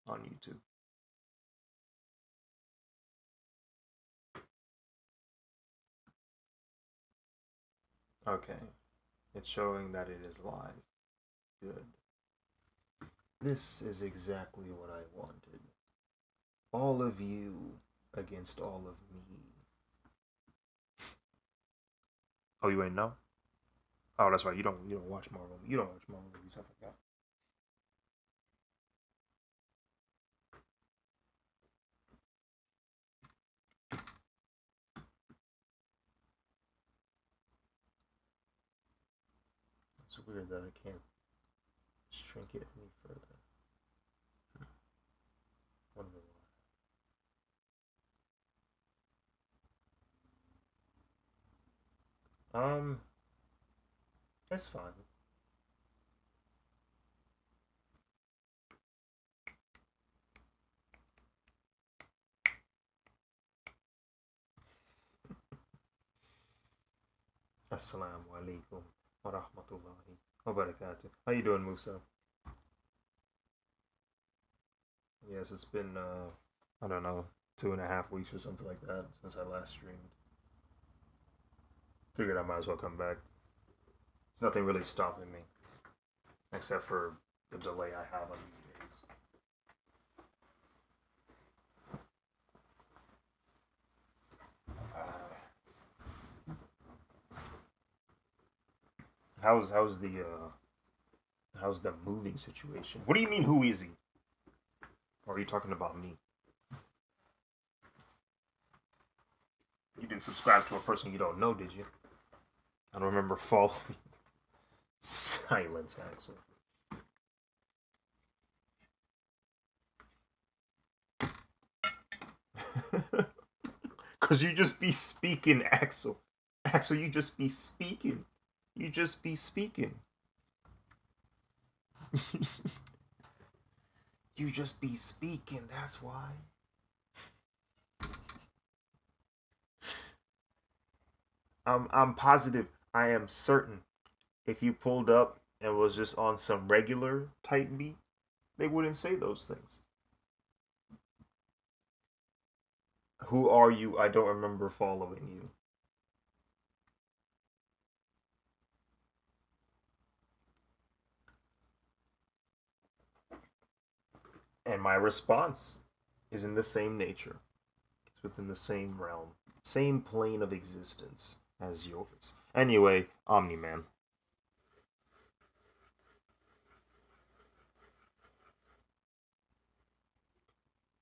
on YouTube. Okay, it's showing that it is live. Good. This is exactly what I wanted. All of you against all of me. Oh, you ain't know? Oh, that's right. You don't watch Marvel. You don't watch Marvel movies. I forgot. It's weird that I can't shrink it any further. Wonder why. It's fine. Assalamu alaikum wa rahmatullahi wa barakatuh. How you doing, Musa? Yes, it's been I don't know, 2.5 weeks or something like that since I last streamed. Figured I might as well come back. There's nothing really stopping me except for the delay I have on these days. How's how's the moving situation? What do you mean? Who is he? Or are you talking about me? You didn't subscribe to a person you don't know, did you? I don't remember following. Silence, Axel. Cause you just be speaking, Axel. Axel, you just be speaking. You just be speaking. You just be speaking, that's why. I'm positive, I am certain if you pulled up and was just on some regular type beat, they wouldn't say those things. Who are you? I don't remember following you. And my response is in the same nature. It's within the same realm, same plane of existence as yours. Anyway, OMNI-MAN.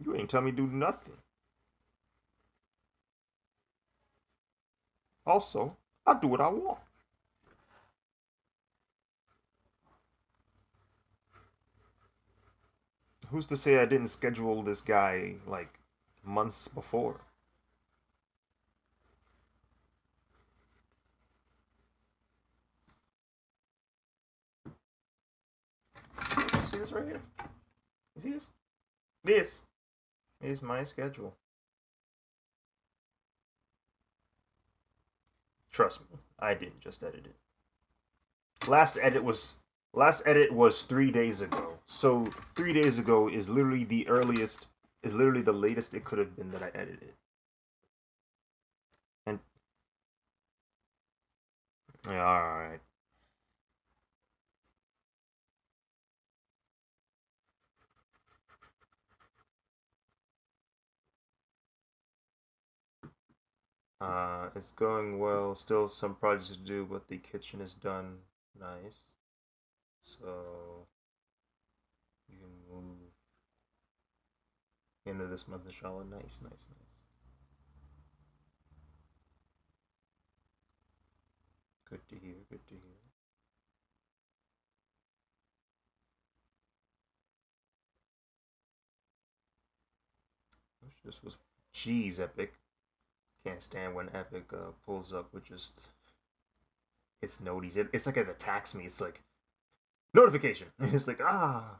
You ain't tell me to do nothing. Also, I do what I want. Who's to say I didn't schedule this guy like months before? See this right here? You see this? This is my schedule. Trust me, I didn't just edit it. Last edit was 3 days ago. So 3 days ago is literally the earliest, is literally the latest it could have been that I edited. And yeah, all right. It's going well. Still some projects to do, but the kitchen is done. Nice. So you can move into this month, inshallah. Nice, nice, nice. Good to hear. Good to hear. This was, jeez, Epic. Can't stand when Epic pulls up with just its noties. It's like it attacks me. It's like notification. It's like ah.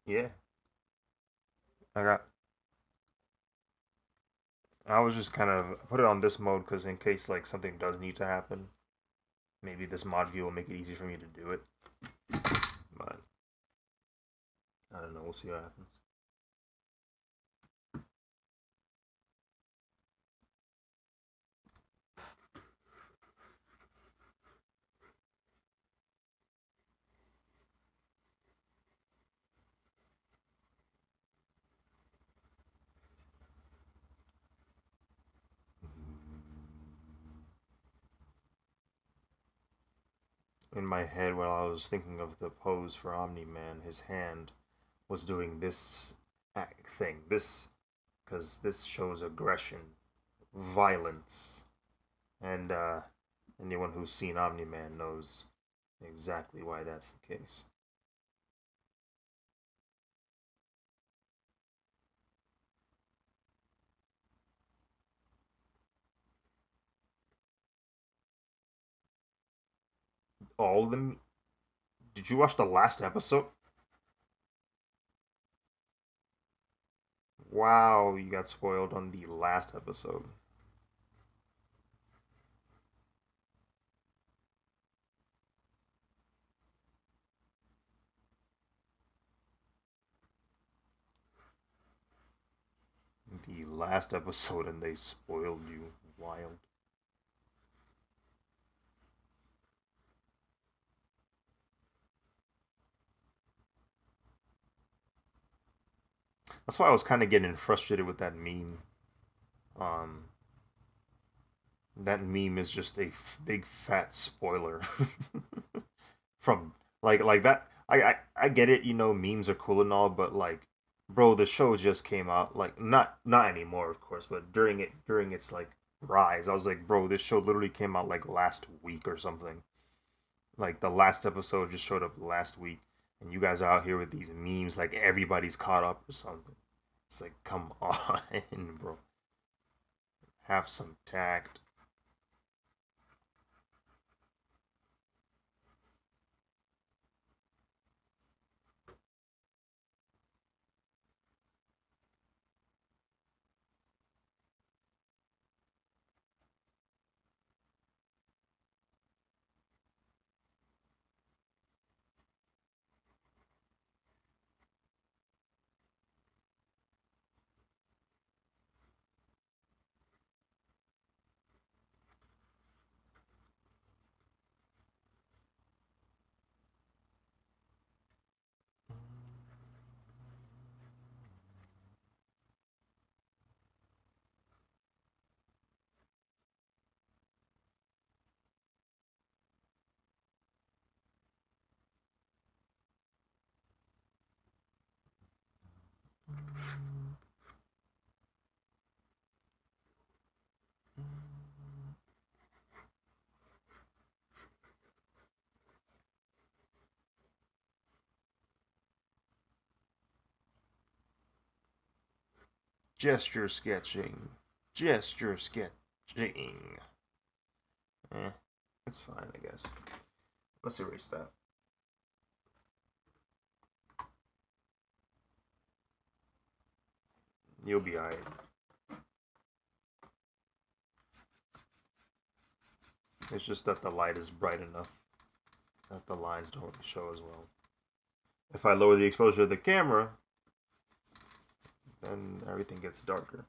Yeah. I got. I was just kind of put it on this mode because in case like something does need to happen, maybe this mod view will make it easy for me to do it. But I don't know. We'll see what happens. In my head, while I was thinking of the pose for Omni-Man, his hand was doing this thing. This, because this shows aggression, violence, and anyone who's seen Omni-Man knows exactly why that's the case. All of them. Did you watch the last episode? Wow, you got spoiled on the last episode. The last episode, and they spoiled you. Wild. That's why I was kind of getting frustrated with that meme. Um, that meme is just a big fat spoiler from like that. I get it. You know, memes are cool and all, but like, bro, the show just came out. Like, not anymore, of course, but during its like rise, I was like, bro, this show literally came out like last week or something. Like the last episode just showed up last week, and you guys are out here with these memes like everybody's caught up or something. It's like, come on, bro. Have some tact. Gesture sketching. Gesture sketching. It's fine, I guess. Let's erase that. You'll be alright. It's just that the light is bright enough that the lines don't show as well. If I lower the exposure of the camera, then everything gets darker.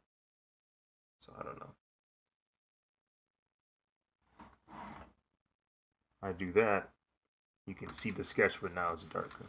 So I don't know. I do that, you can see the sketch, but now it's darker.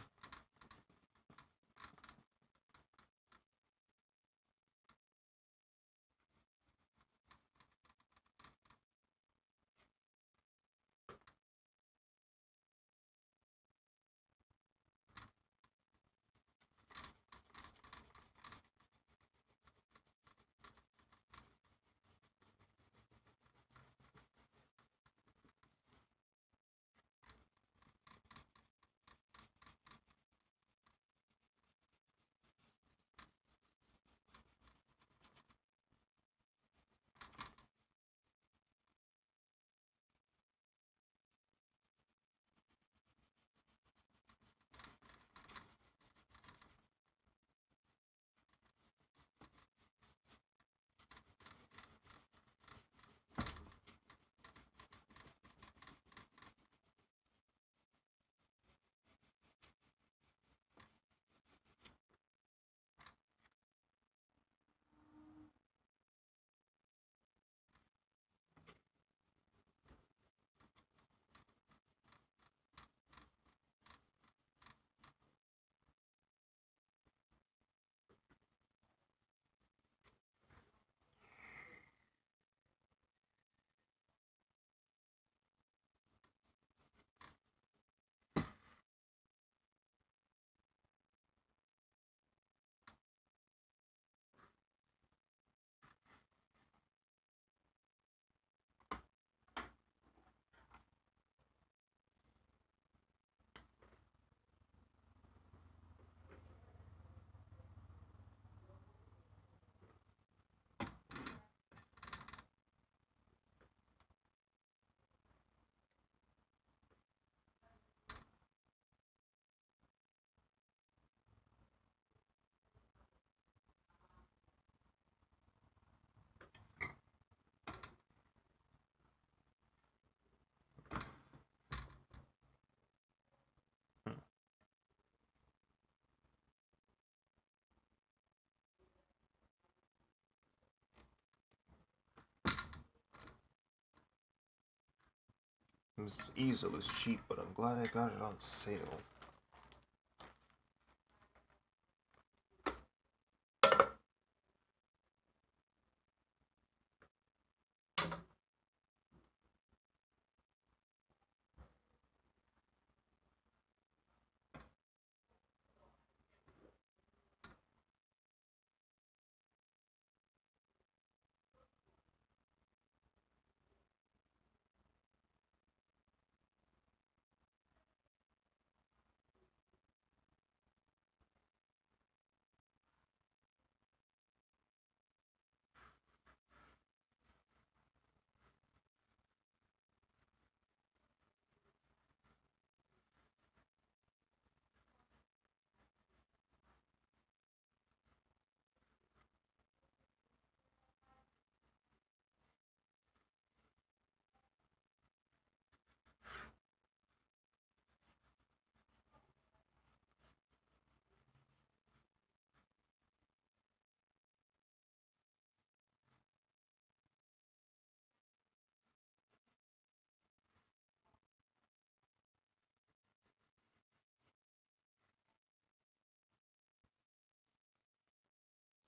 This easel is cheap, but I'm glad I got it on sale.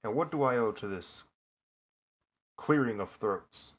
And what do I owe to this clearing of throats?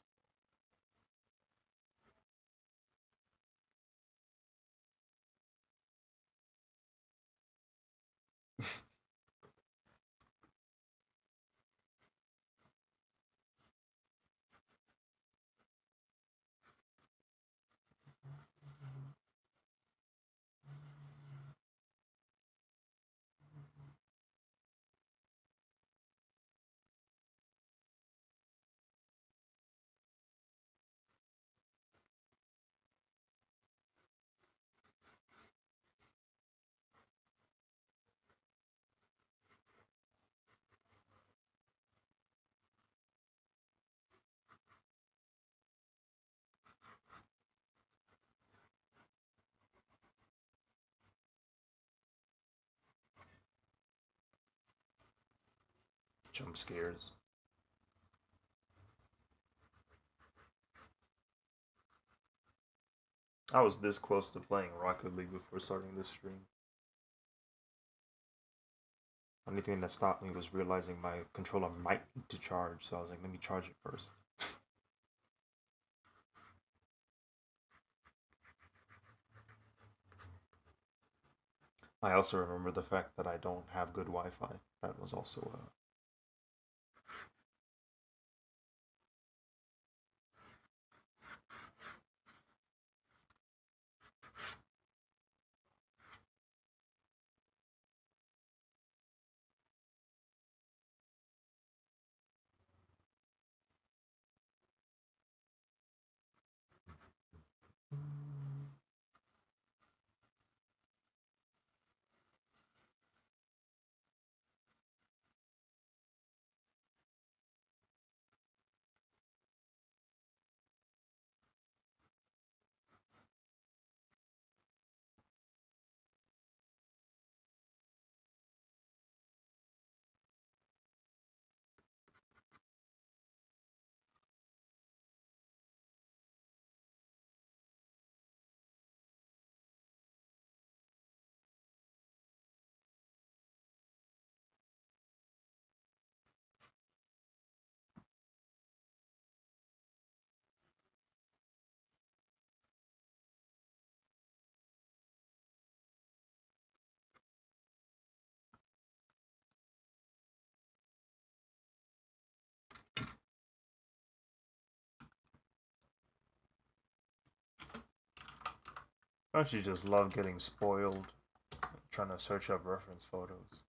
Jump scares. I was this close to playing Rocket League before starting this stream. Only thing that stopped me was realizing my controller might need to charge, so I was like, let me charge it first. I also remember the fact that I don't have good Wi-Fi. That was also I actually just love getting spoiled, trying to search up reference photos.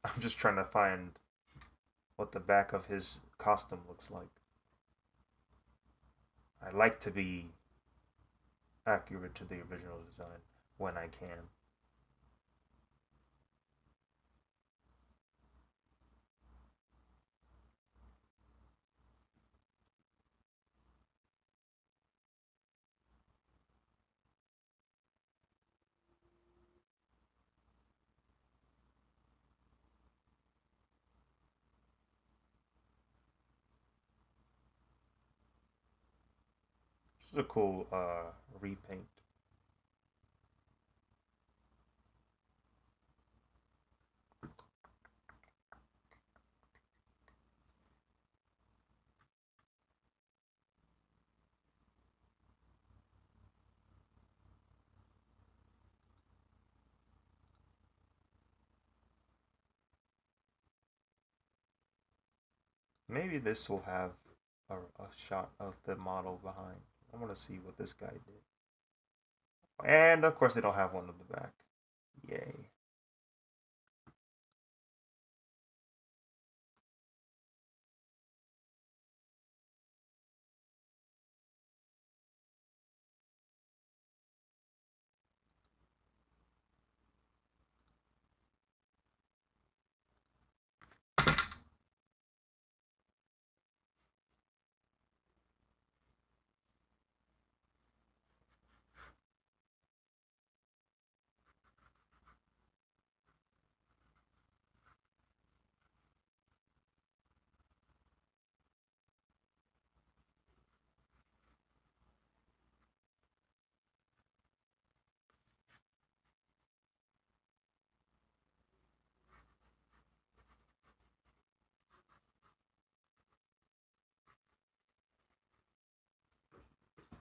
I'm just trying to find what the back of his costume looks like. I like to be accurate to the original design when I can. is a cool repaint. Maybe this will have a shot of the model behind. I want to see what this guy did. And of course they don't have one of the back. Yay.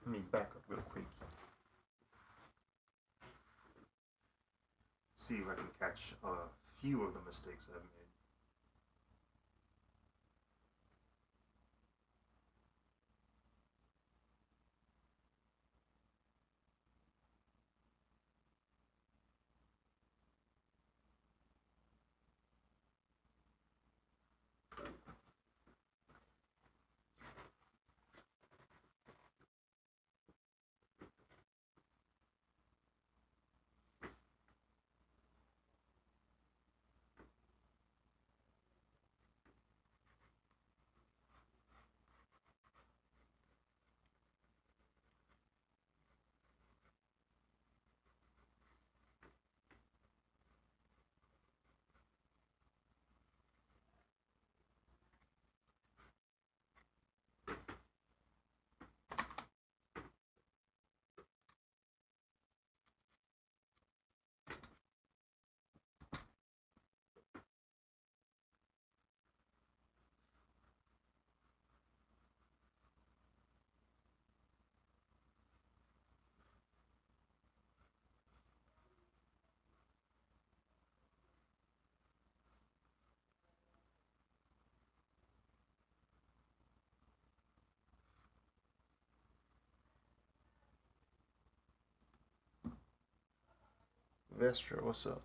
Let me back up real quick. See if I can catch a few of the mistakes I've made. Vestra, what's up?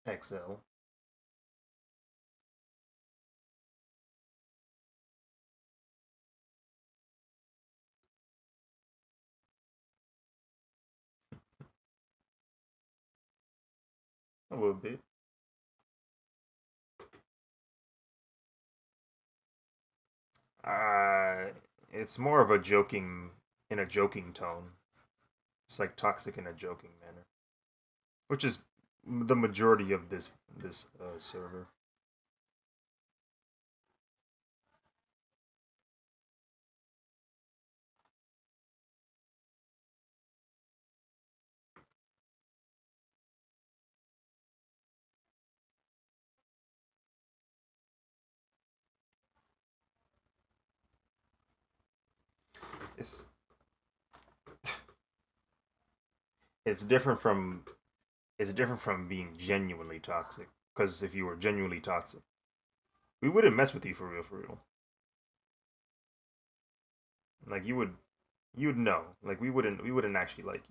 XL. A little bit. Uh, it's more of a joking, in a joking tone. It's like toxic in a joking manner, which is the majority of this server. It's it's different from it's different from being genuinely toxic. Because if you were genuinely toxic, we wouldn't mess with you for real, for real. Like you'd know. Like we wouldn't actually like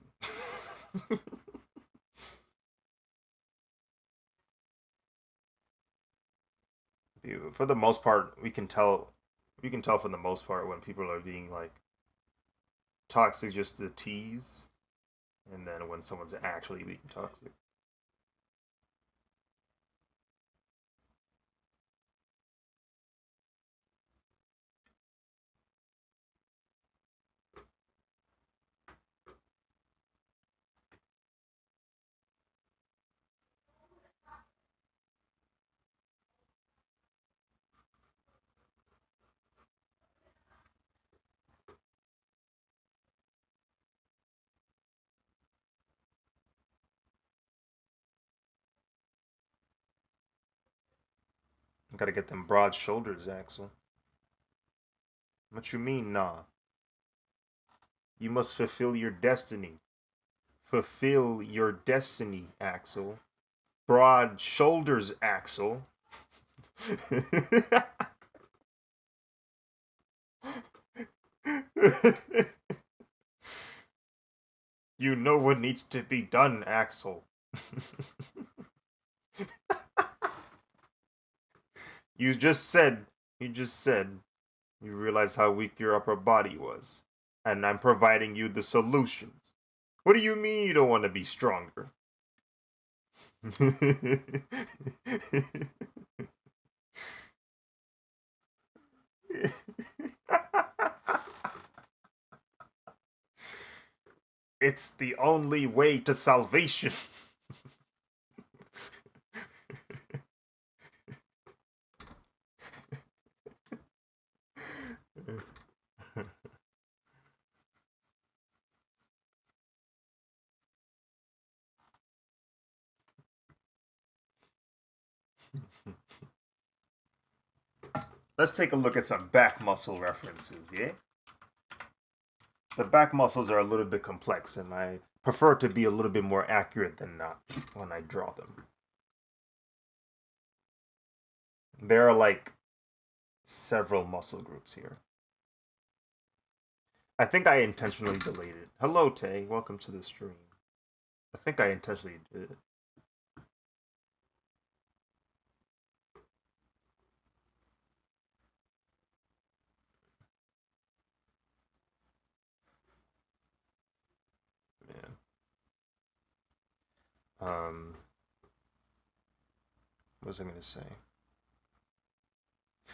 you. For the most part, we can tell for the most part when people are being like toxic just to tease, and then when someone's actually being toxic. Gotta get them broad shoulders, Axel. What you mean, nah? You must fulfill your destiny. Fulfill your destiny, Axel. Broad shoulders, Axel. You know what needs to be done, Axel. you just said, you just said, you realize how weak your upper body was. And I'm providing you the solutions. What do you mean you don't want to be stronger? It's the only way to salvation. Let's take a look at some back muscle references, yeah? The back muscles are a little bit complex, and I prefer to be a little bit more accurate than not when I draw them. There are like several muscle groups here. I think I intentionally deleted. Hello, Tay. Welcome to the stream. I think I intentionally did it. Man. What was I gonna say?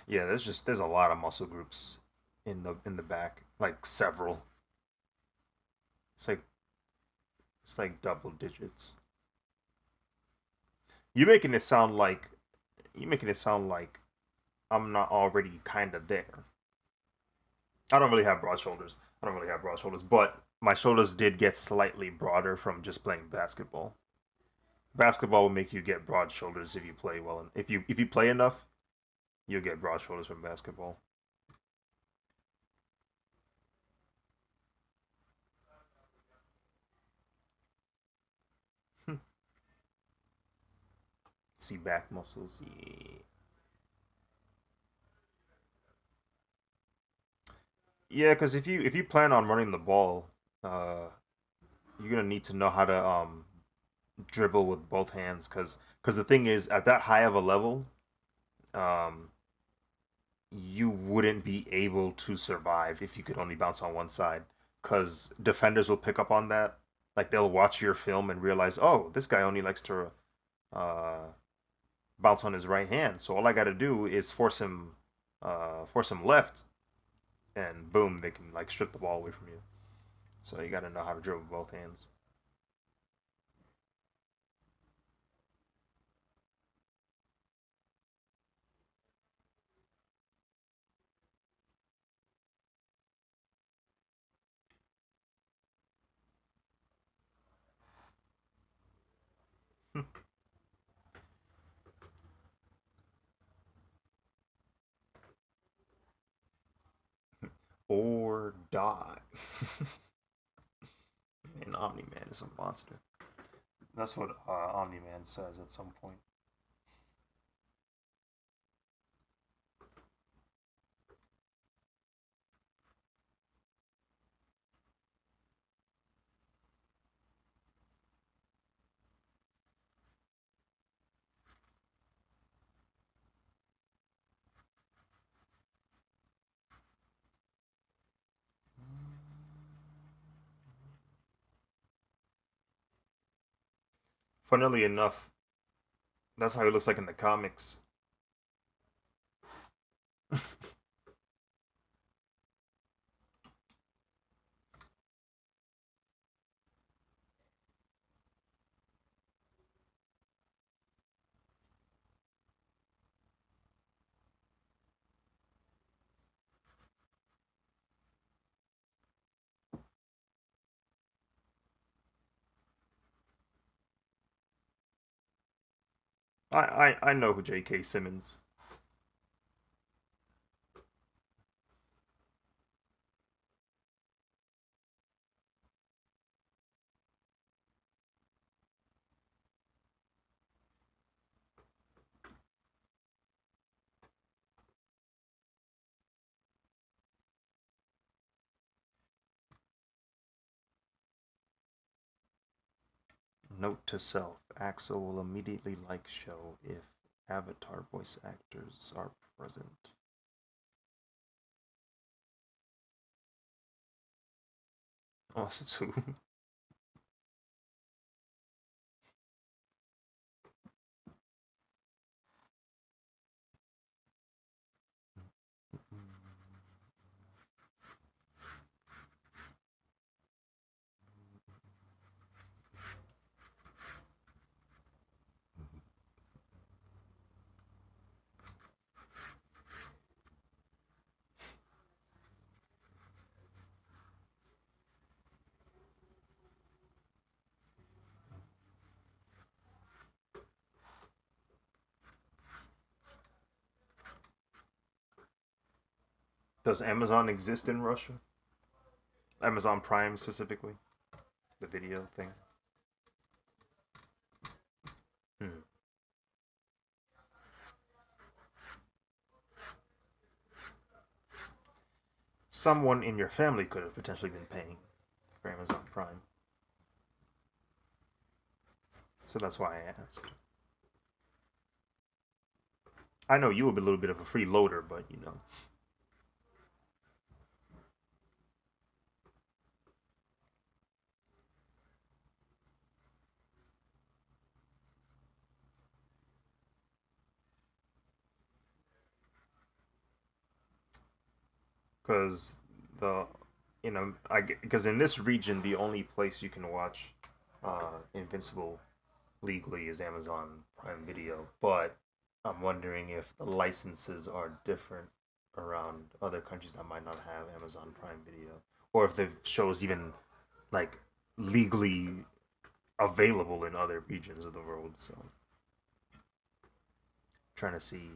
Yeah, there's a lot of muscle groups in the back, like several. It's like it's like double digits. You making it sound like you making it sound like I'm not already kind of there. I don't really have broad shoulders. I don't really have broad shoulders, but my shoulders did get slightly broader from just playing basketball. Basketball will make you get broad shoulders if you play well. If you play enough, you'll get broad shoulders from basketball. See back muscles. Yeah. Yeah, because if you plan on running the ball, uh, you're gonna need to know how to dribble with both hands. Because Because the thing is, at that high of a level, um, you wouldn't be able to survive if you could only bounce on one side. Because defenders will pick up on that. Like they'll watch your film and realize, oh, this guy only likes to uh, bounce on his right hand. So all I got to do is force him left, and boom, they can like strip the ball away from you. So you got to know how to dribble both hands. Or die. And Omni-Man is a monster. That's what Omni-Man says at some point. Funnily enough, that's how he looks like in the comics. I know who J.K. Simmons. Note to self: Axel will immediately like show if Avatar voice actors are present. Oh, that's who. Does Amazon exist in Russia? Amazon Prime specifically, the video thing. Hmm. Someone in your family could have potentially been paying for Amazon Prime, so that's why I asked. I know you would be a little bit of a freeloader, but you know. Because the I because in this region the only place you can watch Invincible legally is Amazon Prime Video, but I'm wondering if the licenses are different around other countries that might not have Amazon Prime Video, or if the show is even like legally available in other regions of the world. So trying to see.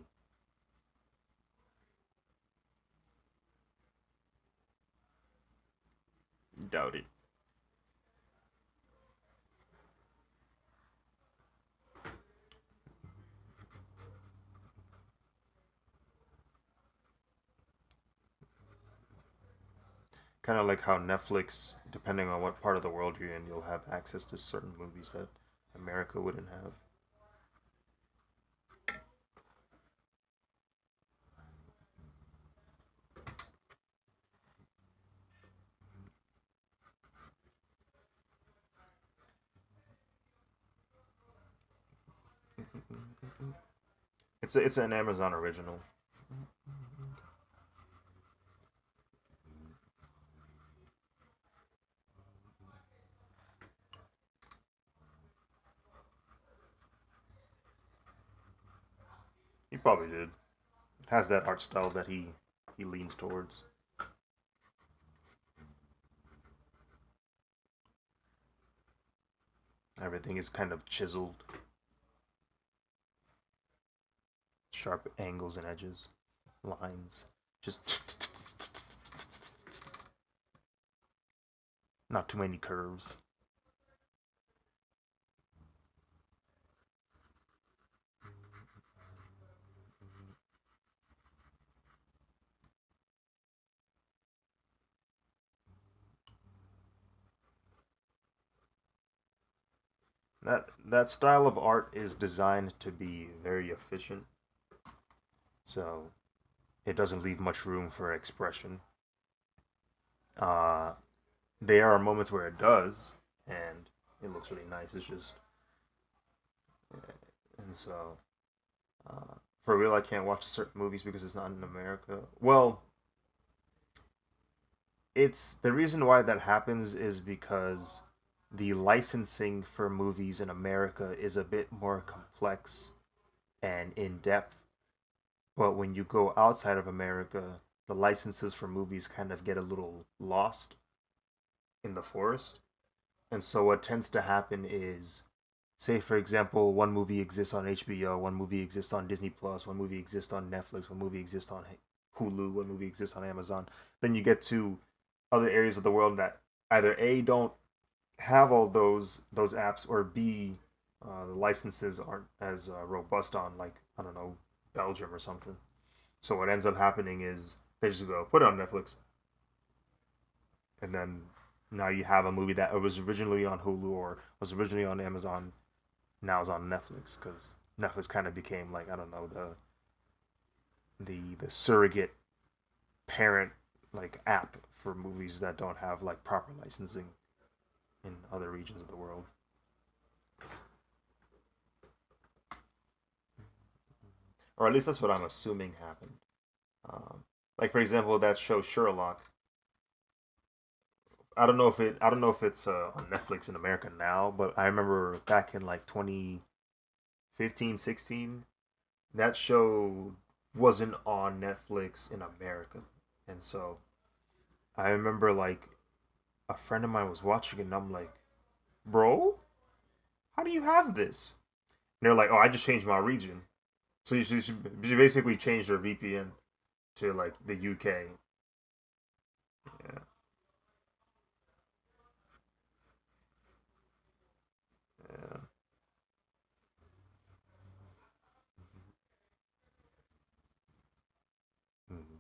Doubt it. Kind of like how Netflix, depending on what part of the world you're in, you'll have access to certain movies that America wouldn't have. It's an Amazon original. He probably did. It has that art style that he leans towards. Everything is kind of chiseled, sharp angles and edges, lines, just not too many curves. That style of art is designed to be very efficient, so it doesn't leave much room for expression. Uh, there are moments where it does, and it looks really nice. It's just, and so for real, I can't watch certain movies because it's not in America. Well, it's the reason why that happens is because the licensing for movies in America is a bit more complex and in depth. But when you go outside of America, the licenses for movies kind of get a little lost in the forest. And so what tends to happen is, say for example, one movie exists on HBO, one movie exists on Disney Plus, one movie exists on Netflix, one movie exists on Hulu, one movie exists on Amazon. Then you get to other areas of the world that either A don't have all those apps, or B the licenses aren't as robust on, like, I don't know, Belgium or something. So what ends up happening is they just go put it on Netflix, and then now you have a movie that was originally on Hulu or was originally on Amazon, now is on Netflix because Netflix kind of became, like, I don't know, the surrogate parent, like, app for movies that don't have like proper licensing in other regions of the world. Or at least that's what I'm assuming happened. Like for example, that show Sherlock. I don't know if it's on Netflix in America now, but I remember back in like 2015, 16, that show wasn't on Netflix in America, and so I remember like a friend of mine was watching it, and I'm like, bro, how do you have this? And they're like, oh, I just changed my region. So you basically change your VPN to like the UK. Yeah, yeah. Mhm.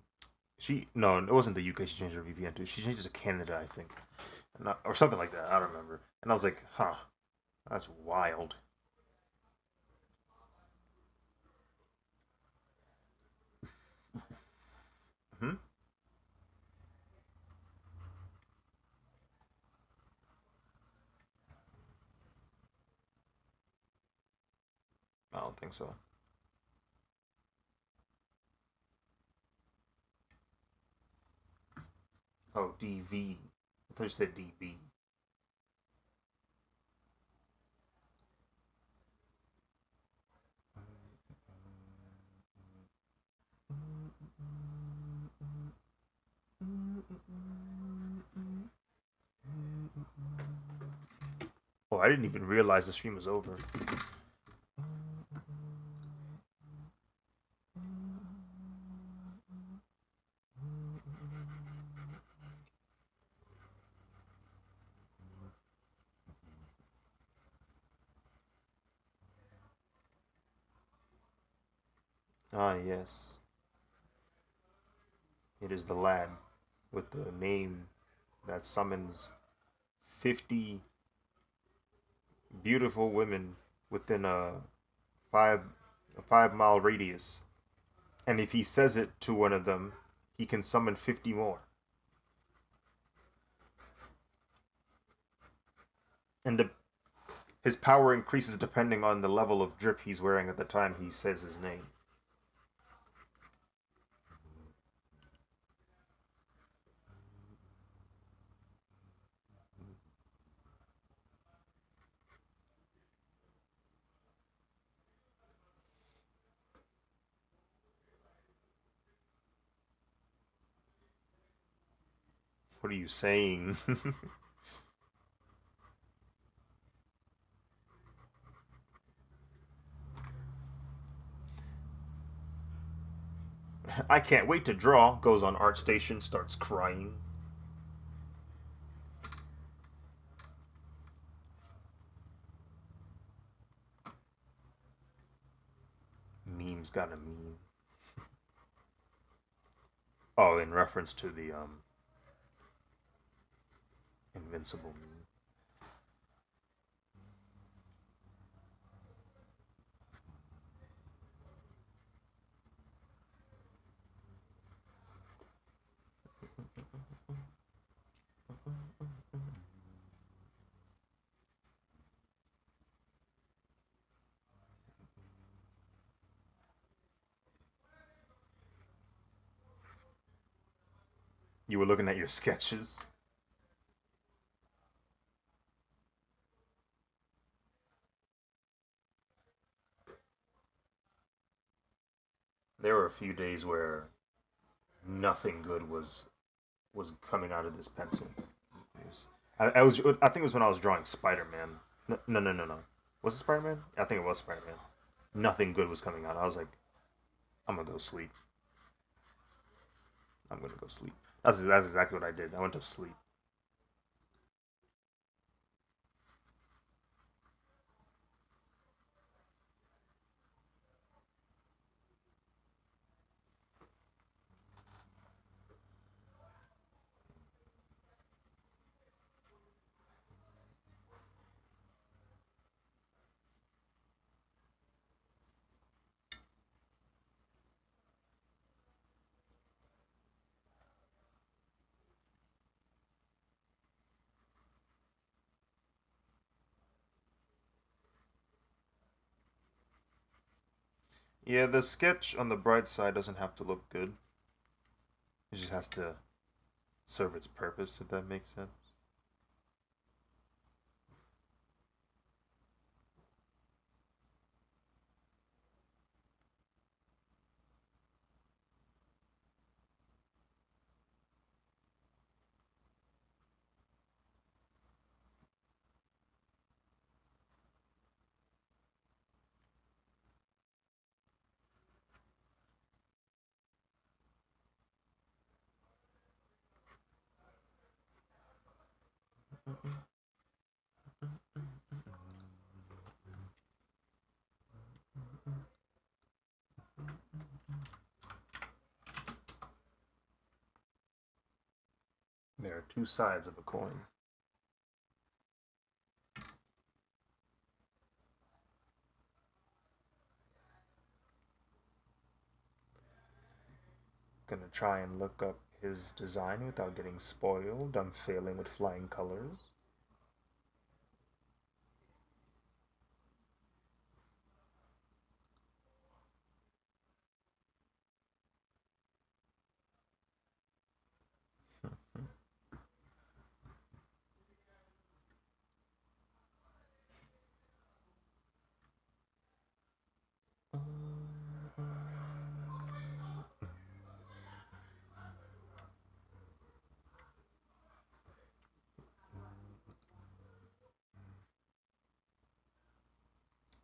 She no, it wasn't the UK. She changed her VPN to. She changed it to Canada, I think, or something like that. I don't remember. And I was like, huh, that's wild. Hmm. I don't think so. Oh, DV. I thought you said DB. Oh, I didn't even realize the stream was over. Ah, yes. It is the lad with the name that summons 50 beautiful women within five a 5 mile radius. And if he says it to one of them, he can summon 50 more. And his power increases depending on the level of drip he's wearing at the time he says his name. What are you saying? I can't wait to draw. Goes on art station, starts crying. Memes got a meme. Oh, in reference to the Invincible meme. You were looking at your sketches. There were a few days where nothing good was coming out of this pencil. I think it was when I was drawing Spider Man. No, no, no, no. Was it Spider Man? I think it was Spider Man. Nothing good was coming out. I was like, I'm gonna go sleep. I'm gonna go sleep. That's exactly what I did. I went to sleep. Yeah, the sketch on the bright side doesn't have to look good. It just has to serve its purpose, if that makes sense. There are two sides of a coin. Gonna try and look up his design without getting spoiled. I'm failing with flying colors.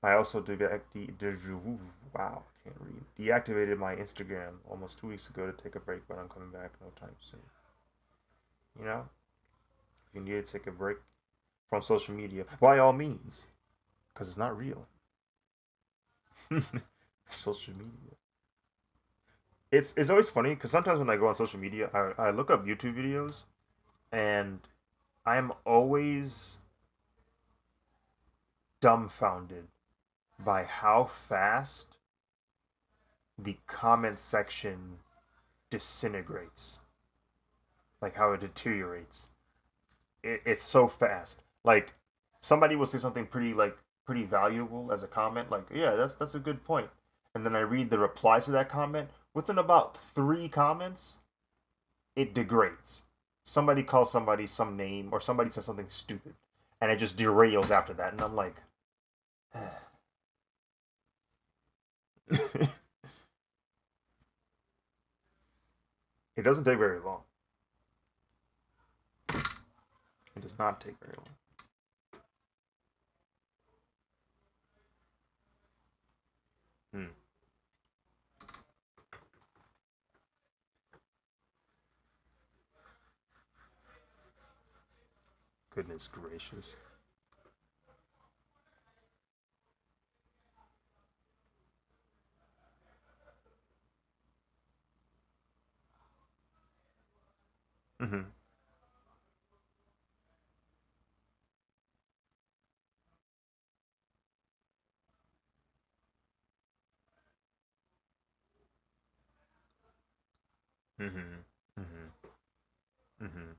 I also wow, can't read. Deactivated my Instagram almost 2 weeks ago to take a break, but I'm coming back no time soon. You know, if you need to take a break from social media, by all means, because it's not real. Social media. It's always funny because sometimes when I go on social media, I look up YouTube videos and I'm always dumbfounded by how fast the comment section disintegrates, like how it deteriorates. It's so fast. Like somebody will say something pretty valuable as a comment, like yeah, that's a good point, and then I read the replies to that comment. Within about 3 comments, it degrades. Somebody calls somebody some name, or somebody says something stupid, and it just derails after that. And I'm like, it doesn't take very long. It does not take very long. Hmm. Goodness gracious. Mm-hmm. Mm-hmm. Mm-hmm. Mm-hmm.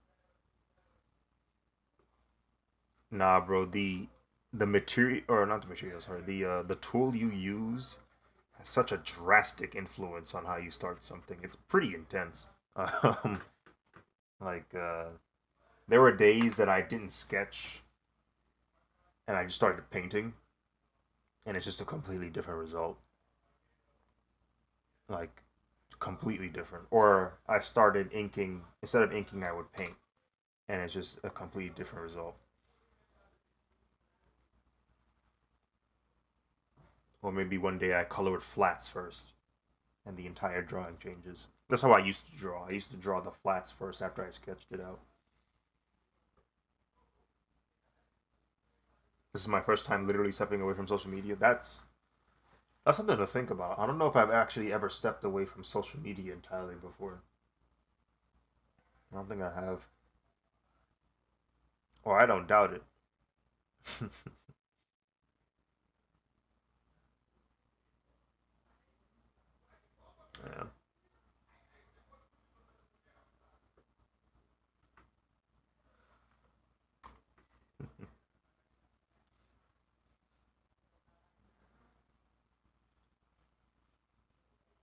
Nah, bro. The material, or not the material, sorry. The tool you use has such a drastic influence on how you start something. It's pretty intense. Um, like there were days that I didn't sketch and I just started painting, and it's just a completely different result. Like completely different. Or I started inking, instead of inking, I would paint, and it's just a completely different result. Or maybe one day I color with flats first, and the entire drawing changes. That's how I used to draw. I used to draw the flats first after I sketched it out. This is my first time literally stepping away from social media. That's something to think about. I don't know if I've actually ever stepped away from social media entirely before. I don't think I have. Or I don't doubt it. Yeah.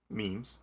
Memes.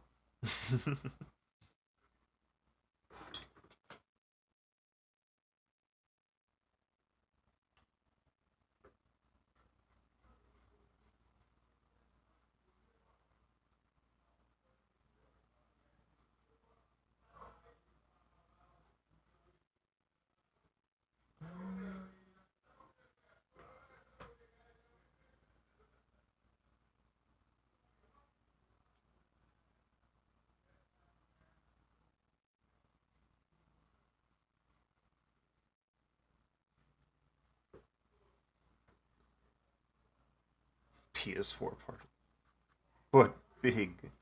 PS4 part. But big.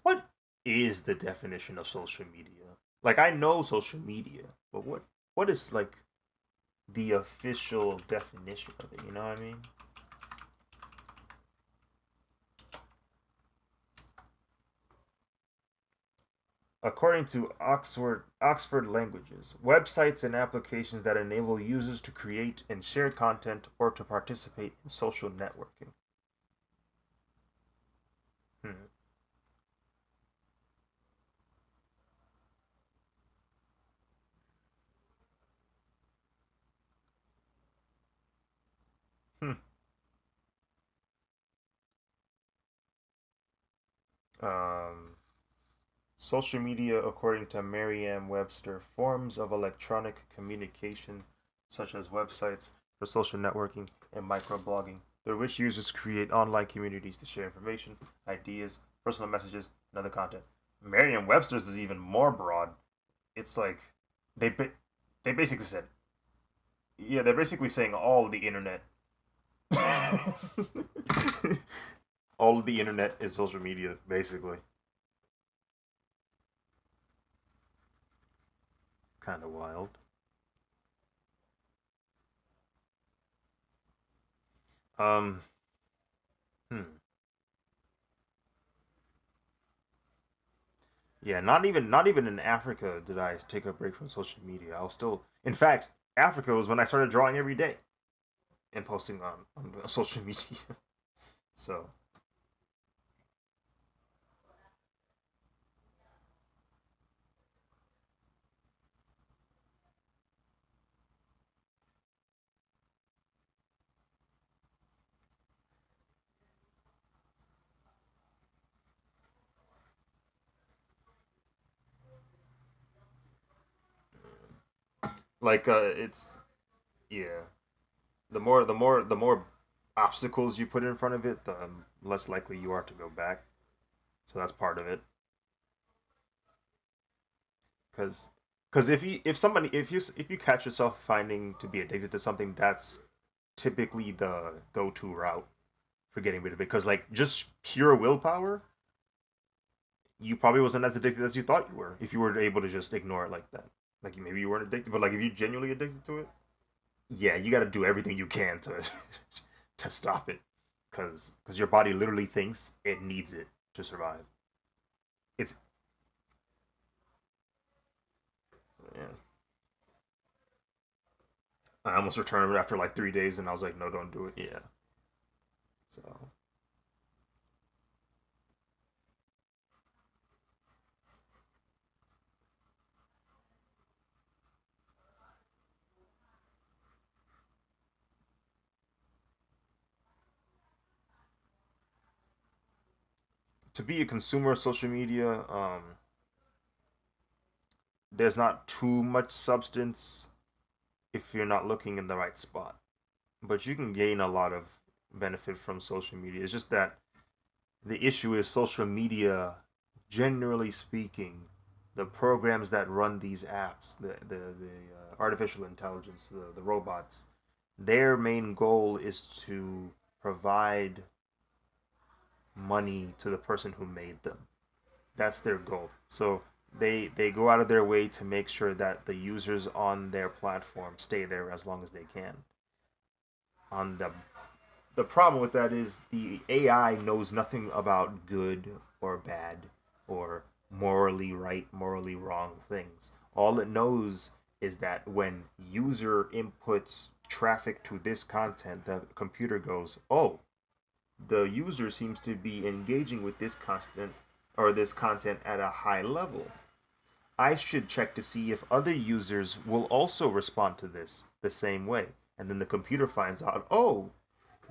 What is the definition of social media? Like I know social media, but what is like the official definition of it? You know what I mean? According to Oxford Languages, websites and applications that enable users to create and share content or to participate in social networking. Hmm. Hmm. Um, Social media, according to Merriam-Webster, forms of electronic communication such as websites for social networking and microblogging, through which users create online communities to share information, ideas, personal messages, and other content. Merriam-Webster's is even more broad. It's like they they basically said, yeah, they're basically saying all the internet, all of the internet is social media, basically. Kind of wild. Um, hmm. Yeah, not even in Africa did I take a break from social media. I was still, in fact, Africa was when I started drawing every day and posting on social media. So, Like it's yeah. The more obstacles you put in front of it, the less likely you are to go back. So that's part of it. Because if you catch yourself finding to be addicted to something, that's typically the go-to route for getting rid of it. Because like just pure willpower, you probably wasn't as addicted as you thought you were if you were able to just ignore it like that. Like maybe you weren't addicted, but like if you genuinely addicted to it, yeah, you got to do everything you can to to stop it, because your body literally thinks it needs it to survive. It's yeah. I almost returned it after like 3 days, and I was like, no, don't do it. Yeah. So to be a consumer of social media, there's not too much substance if you're not looking in the right spot. But you can gain a lot of benefit from social media. It's just that the issue is social media, generally speaking, the programs that run these apps, the artificial intelligence, the robots, their main goal is to provide money to the person who made them. That's their goal. So they go out of their way to make sure that the users on their platform stay there as long as they can. On the problem with that is the AI knows nothing about good or bad or morally right, morally wrong things. All it knows is that when user inputs traffic to this content, the computer goes, "Oh, the user seems to be engaging with this content or this content at a high level. I should check to see if other users will also respond to this the same way." And then the computer finds out, "Oh,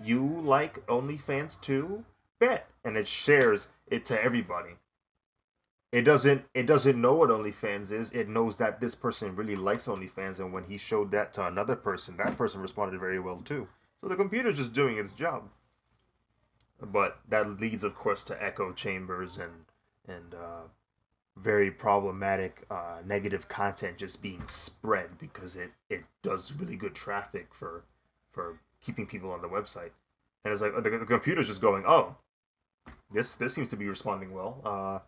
you like OnlyFans too? Bet." And it shares it to everybody. It doesn't know what OnlyFans is. It knows that this person really likes OnlyFans, and when he showed that to another person, that person responded very well too. So the computer's just doing its job. But that leads, of course, to echo chambers and very problematic negative content just being spread because it does really good traffic for keeping people on the website. And it's like the computer's just going, "Oh, this seems to be responding well.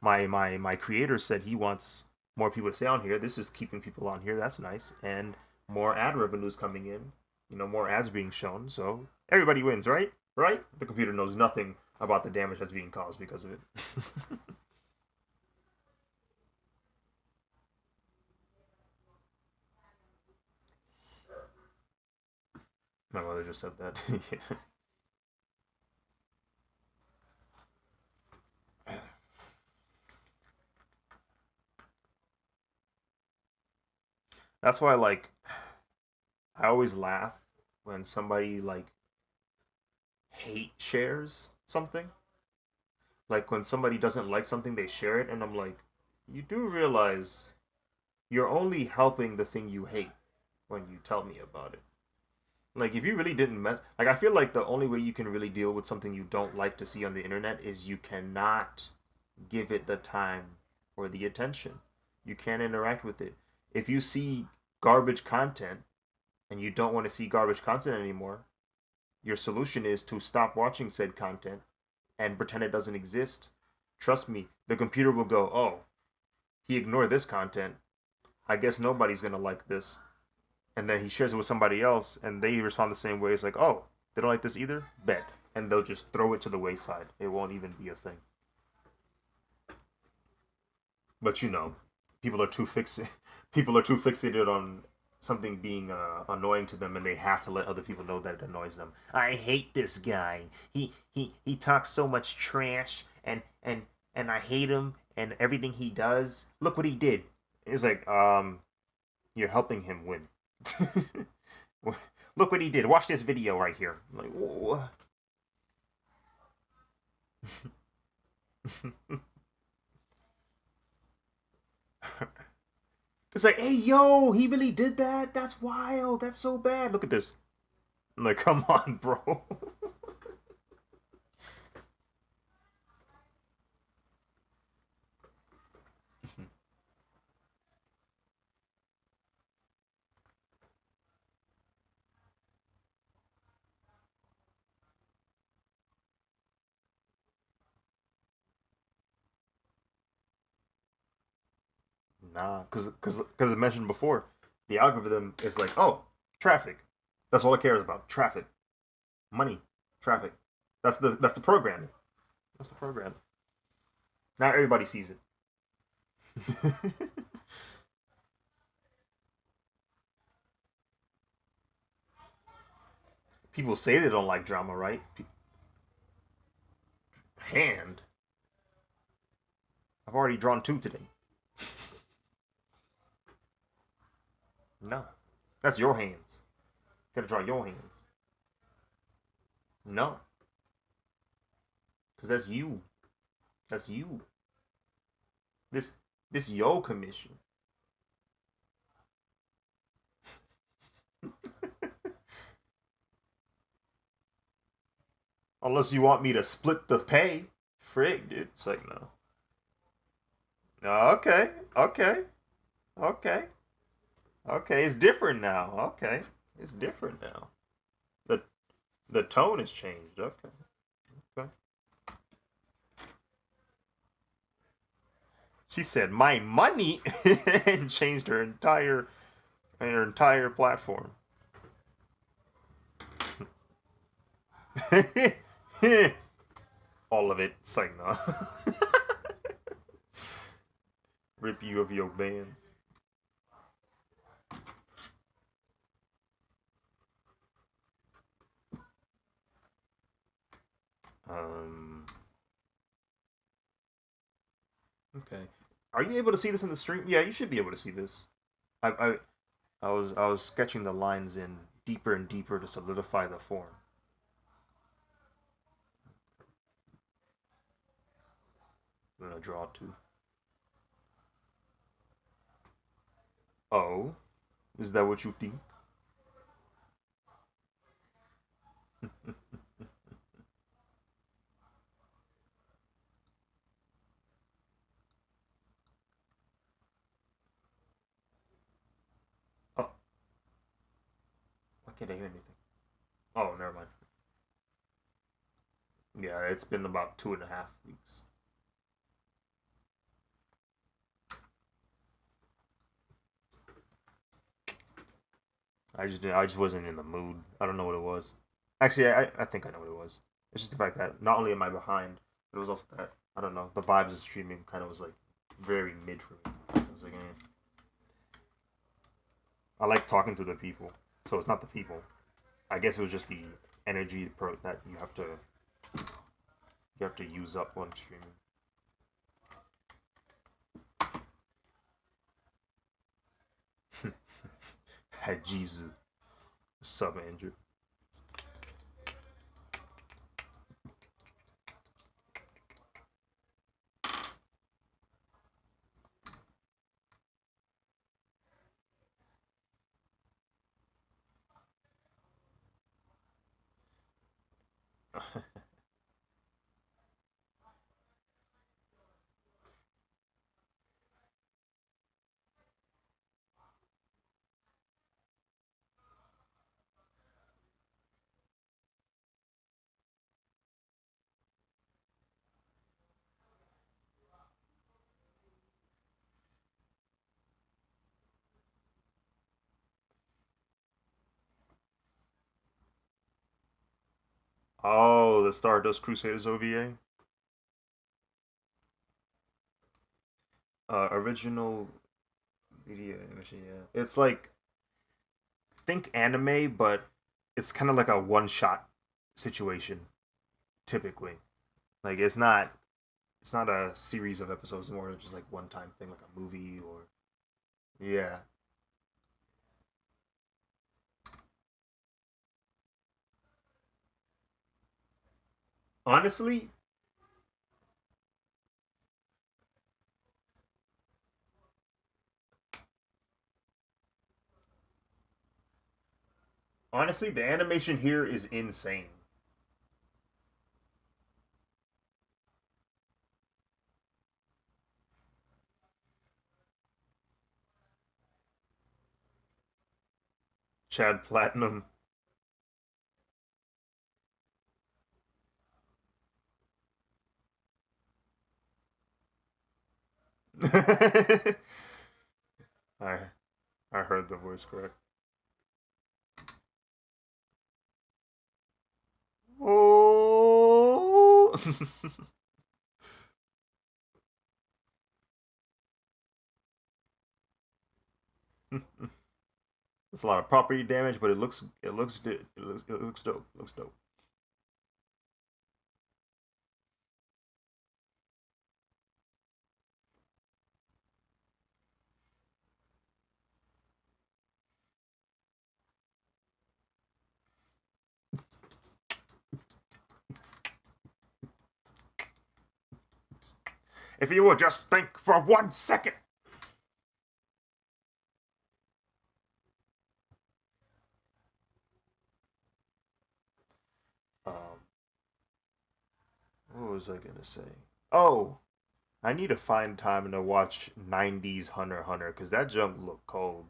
My creator said he wants more people to stay on here. This is keeping people on here. That's nice, and more ad revenues coming in. More ads being shown. So everybody wins, right? Right? The computer knows nothing about the damage that's being caused because of it." My mother just said that. That's why, like, I always laugh when somebody like hate shares something. Like when somebody doesn't like something, they share it, and I'm like, you do realize you're only helping the thing you hate when you tell me about it. Like if you really didn't mess, like I feel like the only way you can really deal with something you don't like to see on the internet is you cannot give it the time or the attention. You can't interact with it. If you see garbage content and you don't want to see garbage content anymore, your solution is to stop watching said content and pretend it doesn't exist. Trust me, the computer will go, "Oh, he ignored this content. I guess nobody's gonna like this." And then he shares it with somebody else, and they respond the same way. It's like, "Oh, they don't like this either? Bet." And they'll just throw it to the wayside. It won't even be a thing. But people are too fixated. People are too fixated on something being annoying to them, and they have to let other people know that it annoys them. "I hate this guy. He talks so much trash, and I hate him and everything he does. Look what he did." It's like, you're helping him win. Look what he did. Watch this video right here. I'm like, whoa. It's like, hey, yo, he really did that? That's wild. That's so bad. Look at this. I'm like, come on, bro. Nah, because I mentioned before, the algorithm is like, oh, traffic. That's all it cares about. Traffic, money, traffic. That's the program. That's the program. Not everybody sees it. People say they don't like drama, right? Hand. I've already drawn two today. No, that's your hands. You gotta draw your hands. No, because that's you. That's you. This this your commission. Unless you want me to split the pay. Frig, dude. It's like no. Okay, okay, okay, okay. It's different now. Okay, it's different now. The the tone has changed. Okay, okay. She said my money and changed her entire platform. All of it. It's like no. Rip you of your bands. Um. Okay. Are you able to see this in the stream? Yeah, you should be able to see this. I I was sketching the lines in deeper and deeper to solidify the form. I'm gonna draw two. Oh, is that what you think? Oh, why can't I hear anything? Oh, never mind. Yeah, it's been about 2.5 weeks. I just wasn't in the mood. I don't know what it was. Actually, I think I know what it was. It's just the fact that not only am I behind, but it was also that I don't know. The vibes of streaming kind of was like very mid for me. I was like, I like talking to the people, so it's not the people. I guess it was just the energy that you have to use up on streaming. Had Jesus. What's up, Andrew? Oh, the Stardust Crusaders OVA. Original video animation. Yeah, it's like think anime, but it's kind of like a one-shot situation. Typically, like it's not a series of episodes, more just like one-time thing, like a movie or yeah. Honestly, Honestly, the animation here is insane. Chad Platinum. I I heard the voice correct. Oh. It's a lot of property damage, but it looks dope. It looks dope. If you will just think for 1 second. Um, what was I gonna say? Oh, I need to find time to watch '90s Hunter x Hunter because that junk looked cold.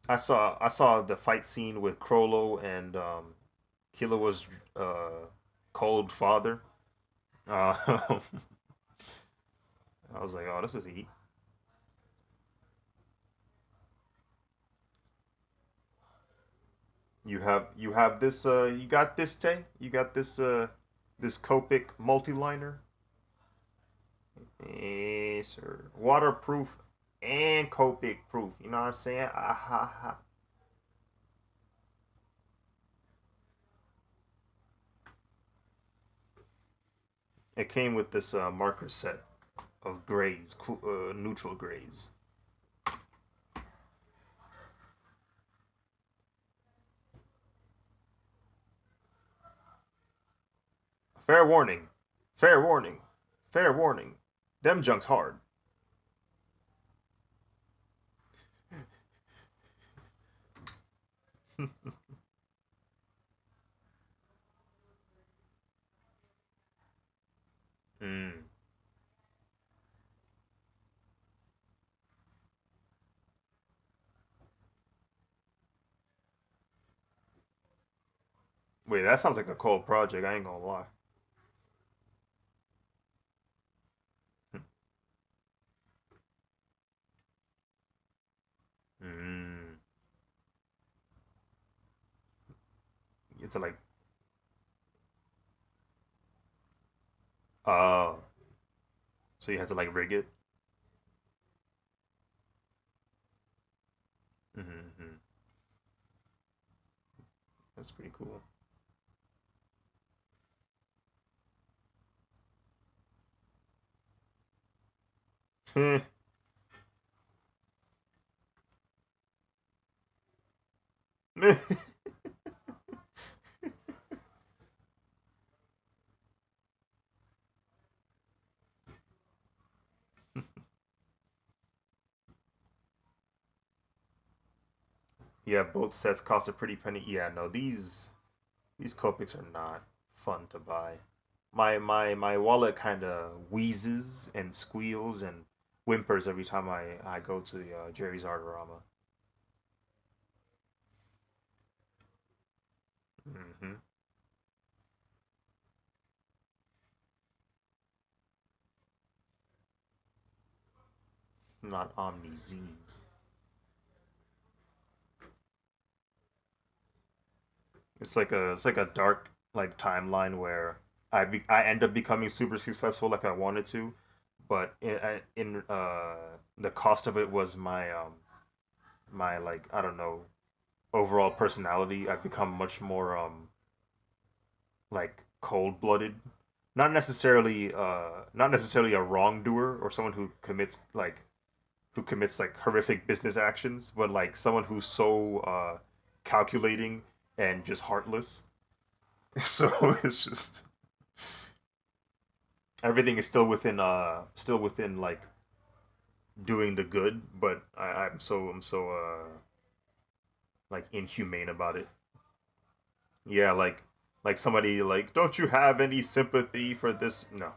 I saw the fight scene with Crollo and Killua's cold father. I was like, oh, this is heat. You have this you got this Tay? You got this Copic multi-liner? Yes, sir. Waterproof and Copic proof. You know what I'm saying? Ah, ha, ha. It came with this marker set of grays, neutral grays. Fair warning. Fair warning. Fair warning. Them junk's hard. Mm. Wait, that sounds like a cold project. I ain't gonna lie. Mm. It's like, uh, so you have to like rig it. Mm-hmm. That's pretty cool. Yeah, both sets cost a pretty penny. Yeah, no, these Copics are not fun to buy. My wallet kind of wheezes and squeals and whimpers every time I go to the Jerry's Artorama. Mm-hmm. Not Omni Z's. It's like a dark like timeline where I end up becoming super successful like I wanted to, but in the cost of it was my like I don't know overall personality. I've become much more like cold blooded. Not necessarily a wrongdoer or someone who commits like horrific business actions, but like someone who's so calculating and just heartless. So it's just everything is still within like doing the good, but I'm so like inhumane about it. Yeah, like somebody like, don't you have any sympathy for this? No.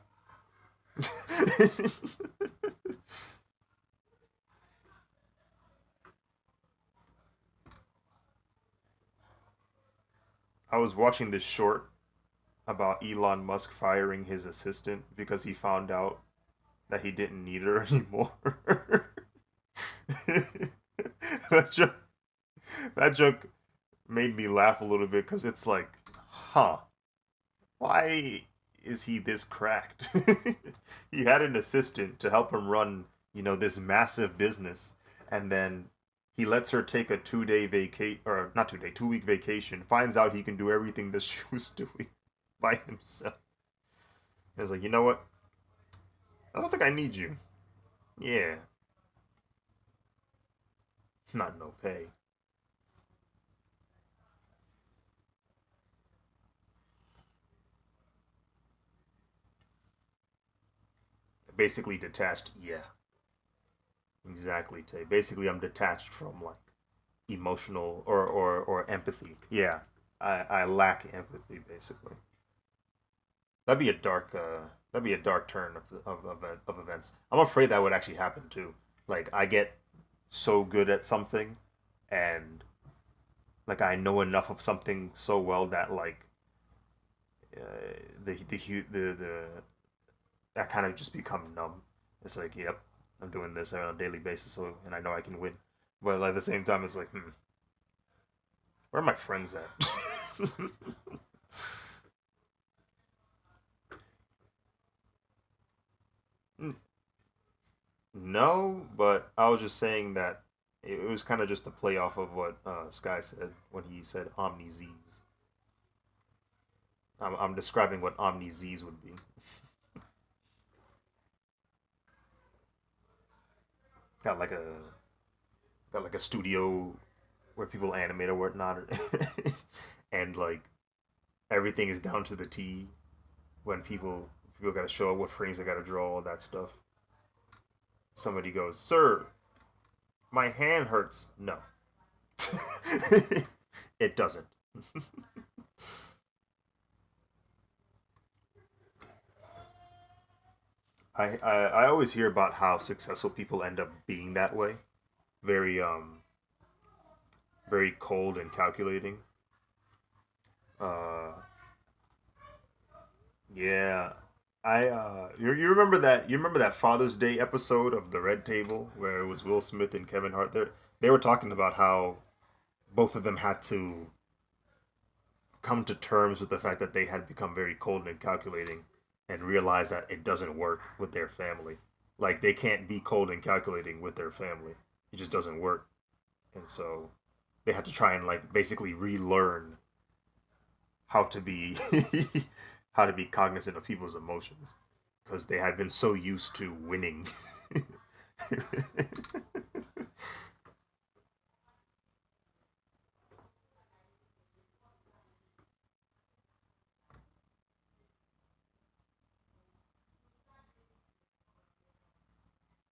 I was watching this short about Elon Musk firing his assistant because he found out that he didn't need her anymore. that joke, that joke made me laugh a little bit because it's like, huh, why is he this cracked? He had an assistant to help him run, this massive business, and then he lets her take a 2 day vacate, or not 2 day, 2 week vacation. Finds out he can do everything that she was doing by himself. And it's like, you know what? I don't think I need you. Yeah, not no pay. Basically detached. Yeah, exactly. Tay. Basically, I'm detached from like emotional or empathy. Yeah, I lack empathy basically. That'd be a dark that'd be a dark turn of events. I'm afraid that would actually happen too. Like I get so good at something, and like I know enough of something so well that like the I kind of just become numb. It's like, yep, I'm doing this on a daily basis, so and I know I can win. But like, at the same time, it's like, where are my friends at? No, but I was just saying that it was kind of just a play off of what Sky said when he said Omni-Z's. I'm describing what Omni-Z's would be. Got like a got like a studio where people animate or whatnot, and like everything is down to the T. When people got to show up what frames they got to draw, all that stuff. Somebody goes, "Sir, my hand hurts." No, it doesn't. I always hear about how successful people end up being that way, very very cold and calculating. Uh, yeah, you remember that Father's Day episode of the Red Table where it was Will Smith and Kevin Hart. They were talking about how both of them had to come to terms with the fact that they had become very cold and calculating, and realize that it doesn't work with their family. Like they can't be cold and calculating with their family. It just doesn't work. And so they had to try and like basically relearn how to be how to be cognizant of people's emotions because they had been so used to winning.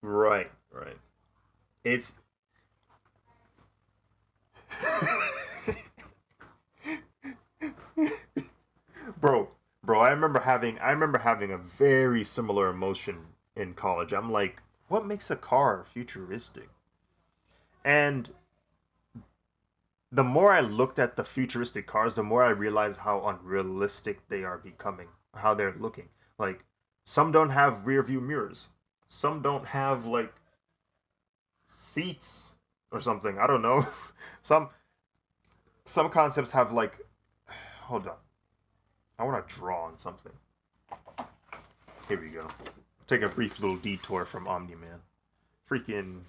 Right, right. It's bro, I remember having a very similar emotion in college. I'm like, what makes a car futuristic? And the more I looked at the futuristic cars, the more I realized how unrealistic they are becoming, how they're looking. Like some don't have rear view mirrors. Some don't have like seats or something. I don't know. some some concepts have like, hold on. I want to draw on something. Here we go. Take a brief little detour from Omni-Man. Freaking.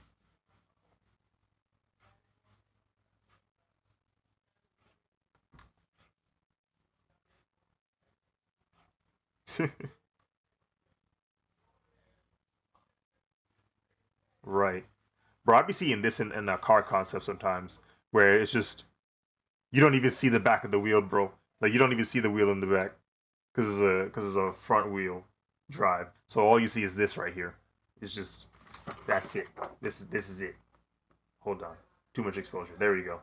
Right. Bro, I be seeing this in a car concept sometimes where it's just, you don't even see the back of the wheel, bro. Like, you don't even see the wheel in the back because it's a front wheel drive. So all you see is this right here. It's just That's it. This is it. Hold on. Too much exposure. There we go.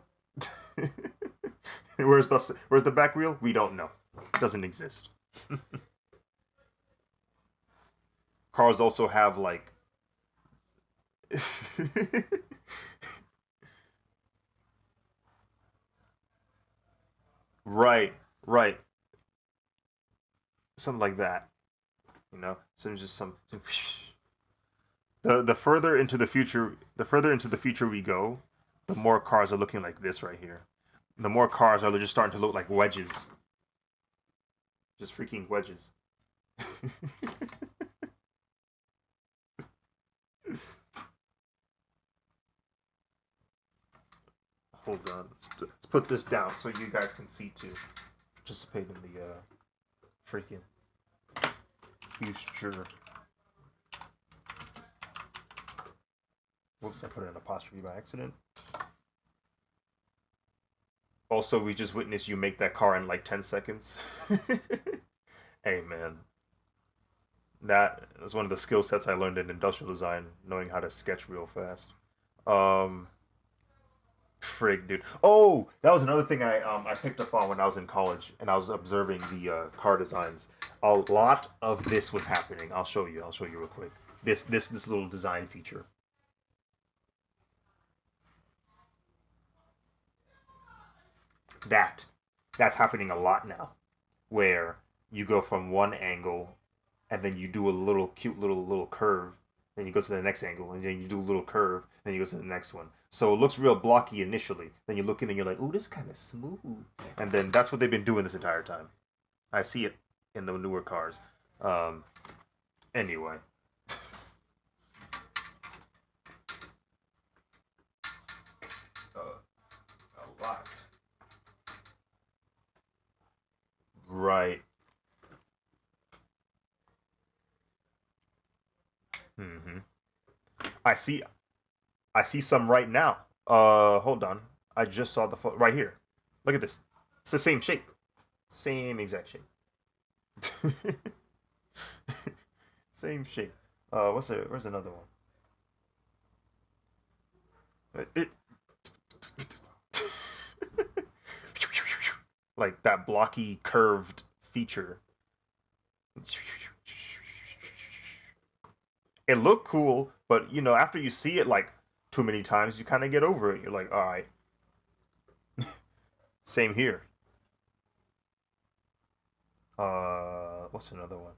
Where's the back wheel? We don't know. It doesn't exist. Cars also have like right, right. Something like that. You know? Some the further into the future we go, the more cars are looking like this right here. The more cars are just starting to look like wedges. Just freaking wedges. Hold on. Let's put this down so you guys can see too. Participate in the freaking future. Whoops, I put an apostrophe by accident. Also, we just witnessed you make that car in like 10 seconds. Hey, man. That is one of the skill sets I learned in industrial design, knowing how to sketch real fast. Um, Frig, dude. Oh, that was another thing I picked up on when I was in college and I was observing the car designs. A lot of this was happening. I'll show you. I'll show you real quick. This little design feature. That that's happening a lot now, where you go from one angle and then you do a little cute little curve, then you go to the next angle and then you do a little curve, then you go to the next one. So it looks real blocky initially. Then you look in and you're like, "Ooh, this is kind of smooth." And then that's what they've been doing this entire time. I see it in the newer cars. Um, anyway, a lot. Right. hmm I see. I see some right now. Hold on. I just saw the right here. Look at this. It's the same shape. Same exact shape. Same shape. What's it? Where's another one? It like that blocky curved feature. It looked cool, but you know, after you see it like too many times, you kind of get over it. You're like, all right, same here. What's another one?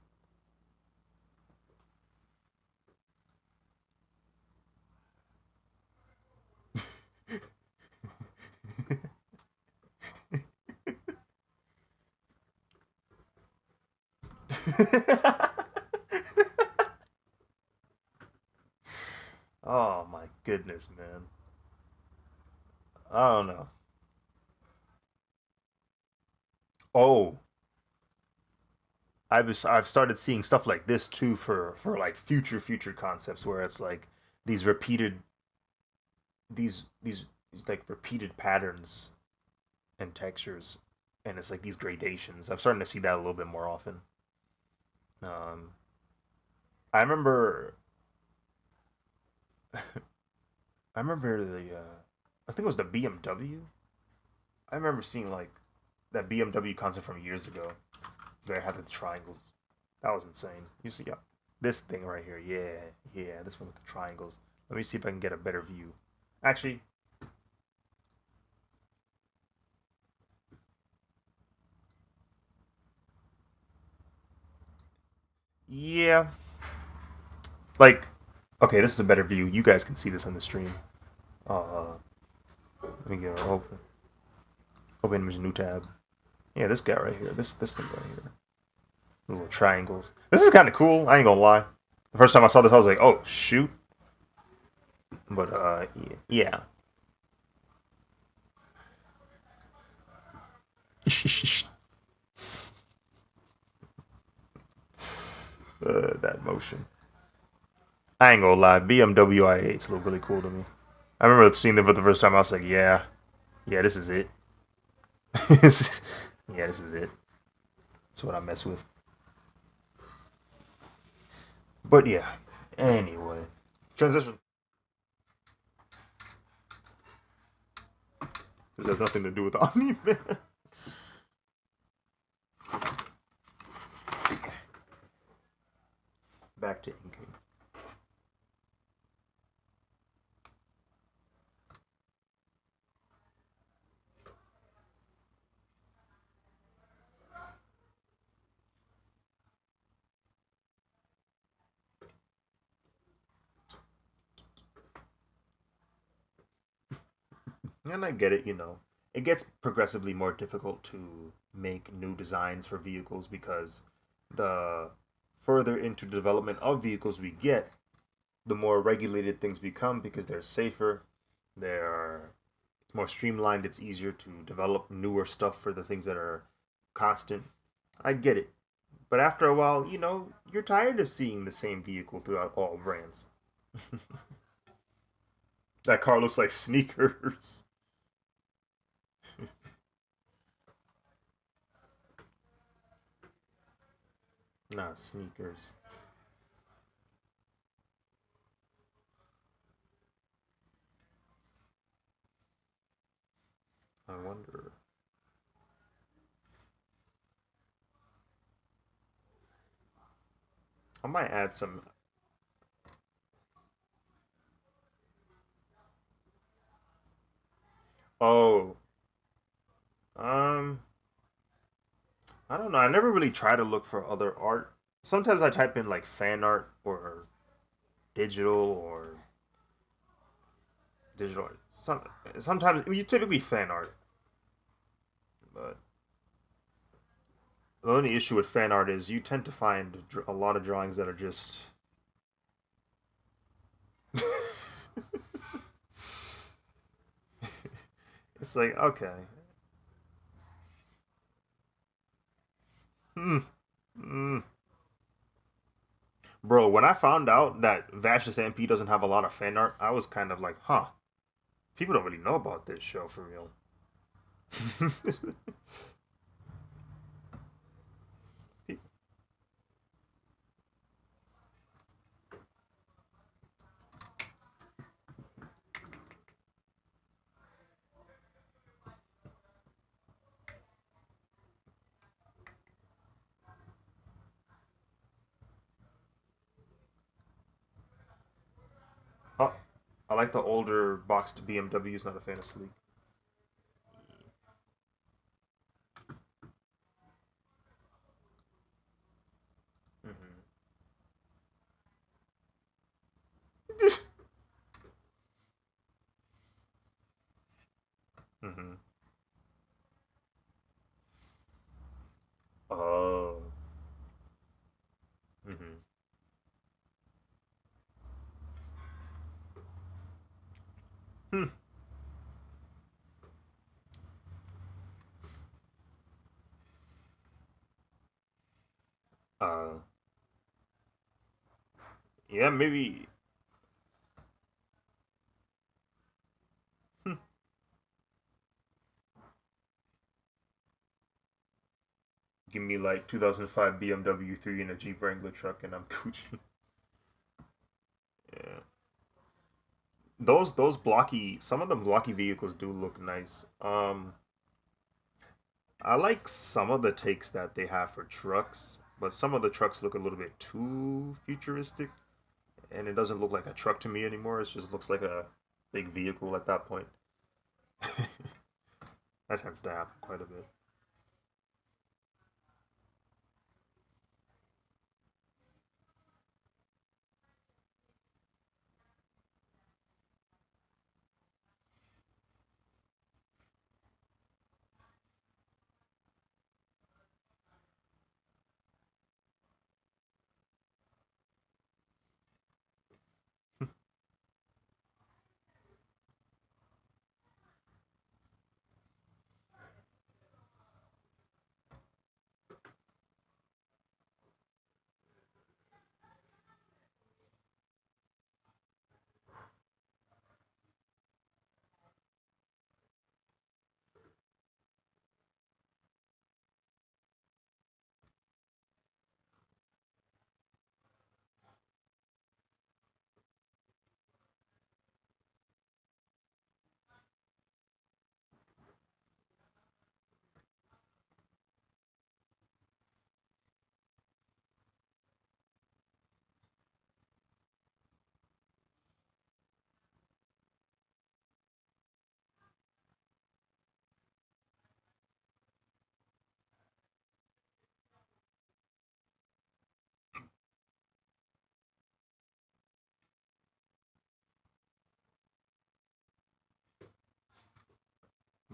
Oh my goodness, man. I don't know. Oh, I've started seeing stuff like this too for like future concepts where it's like these repeated these like repeated patterns and textures, and it's like these gradations. I'm starting to see that a little bit more often. Um, I remember I remember the I think it was the BMW. I remember seeing like that BMW concept from years ago. They had the triangles. That was insane. You see, yeah, this thing right here. Yeah, yeah, this one with the triangles. Let me see if I can get a better view. Actually, yeah, like, okay, this is a better view. You guys can see this on the stream. Let me go open image new tab. Yeah, this guy right here. This thing right here. Little triangles. This is kind of cool. I ain't gonna lie. The first time I saw this, I was like, "Oh shoot!" But yeah. That motion. I ain't gonna lie. BMW i8s look really cool to me. I remember seeing them for the first time. I was like, "Yeah, yeah, this is it. Yeah, this is it. That's what I mess with." But yeah. Anyway, Transition. This has nothing to do with Omni-Man. Back to inking. And I get it, you know. It gets progressively more difficult to make new designs for vehicles because the further into development of vehicles we get, the more regulated things become because they're safer, they're more streamlined, it's easier to develop newer stuff for the things that are constant. I get it. But after a while, you know, you're tired of seeing the same vehicle throughout all brands. That car looks like sneakers. Not sneakers. I wonder. I might add some. Oh, um, I don't know. I never really try to look for other art. Sometimes I type in like fan art or digital or digital. Sometimes I mean, typically fan art, but the only issue with fan art is you tend to find a lot of drawings that are just. It's like okay, hmm, hmm. Bro, when I found out that Vash's MP doesn't have a lot of fan art, I was kind of like, huh, people don't really know about this show for real. Oh, I like the older boxed BMWs, not a fan of sleek. Mm-hmm. Mm-hmm. Oh. Mm-hmm. Hmm. Uh. Yeah, maybe. Hmm. Give me like 2005 BMW 3 and a Jeep Wrangler truck, and I'm Gucci. Yeah. Those blocky, some of the blocky vehicles do look nice. I like some of the takes that they have for trucks, but some of the trucks look a little bit too futuristic, and it doesn't look like a truck to me anymore. It just looks like a big vehicle at that point. That tends to happen quite a bit.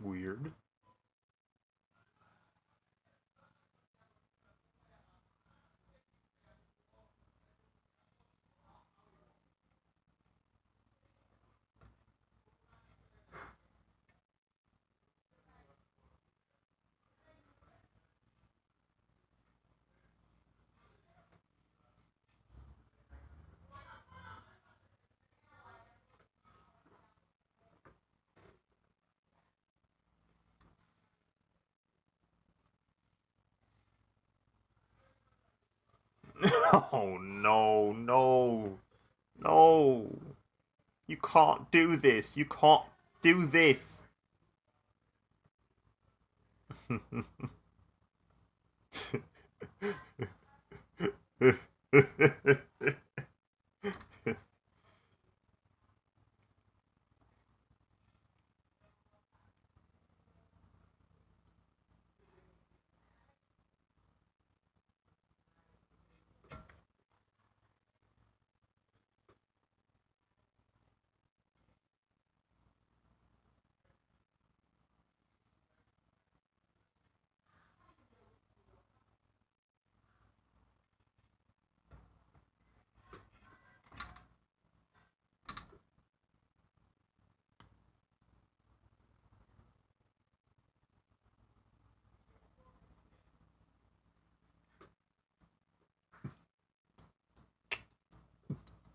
Weird. Oh no, no, no. You can't do this. You can't do this.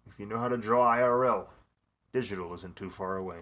If you know how to draw IRL, digital isn't too far away.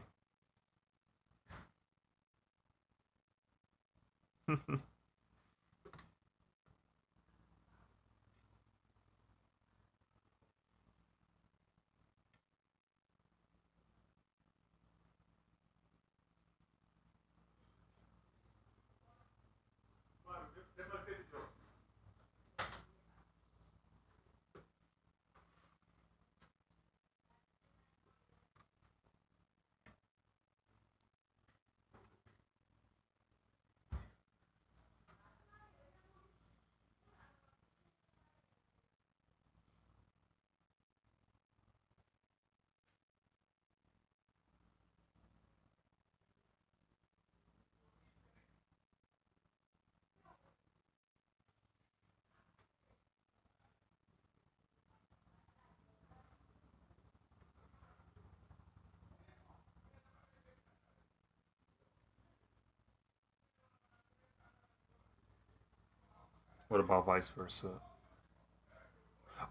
What about vice versa?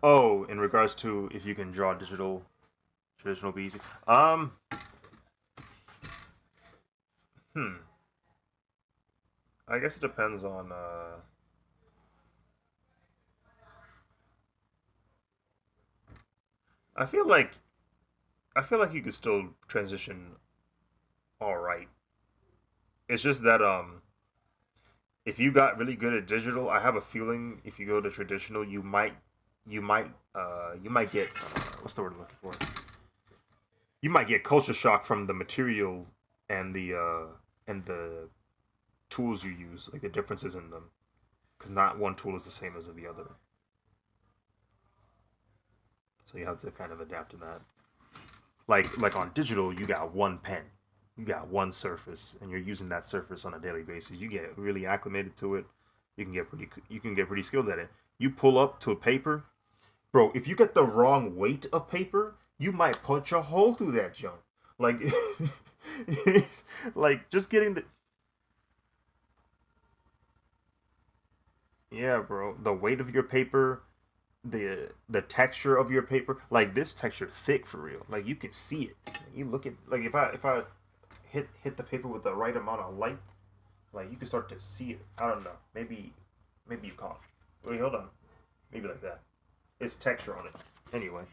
Oh, in regards to if you can draw digital, traditional be easy. Hmm. I guess it depends on. I feel like you could still transition all right. It's just that if you got really good at digital, I have a feeling if you go to traditional, you might get what's the word I'm looking for? You might get culture shock from the material and the tools you use, like the differences in them, because not one tool is the same as the other. So you have to kind of adapt to that. Like on digital, you got one pen, you got one surface, and you're using that surface on a daily basis. You get really acclimated to it. You can get pretty skilled at it. You pull up to a paper, bro. If you get the wrong weight of paper, you might punch a hole through that junk. Like, like just getting the yeah, bro. The weight of your paper, the texture of your paper, like this texture thick for real. Like you can see it. You look at like if I hit the paper with the right amount of light, like you can start to see it. I don't know. Maybe you caught. Wait, hold on. Maybe like that. It's texture on it. Anyway,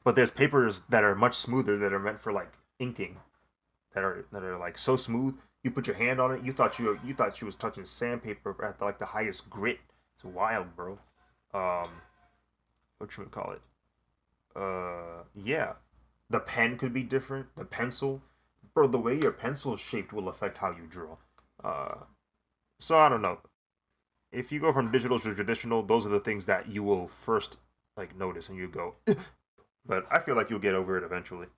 but there's papers that are much smoother that are meant for like inking that are like so smooth. You put your hand on it, you thought you was touching sandpaper at like the highest grit. It's wild, bro. Um, what should we call it? Yeah, the pen could be different. The pencil, bro. The way your pencil is shaped will affect how you draw. Uh, so I don't know. If you go from digital to traditional, those are the things that you will first like notice, and you go. But I feel like you'll get over it eventually.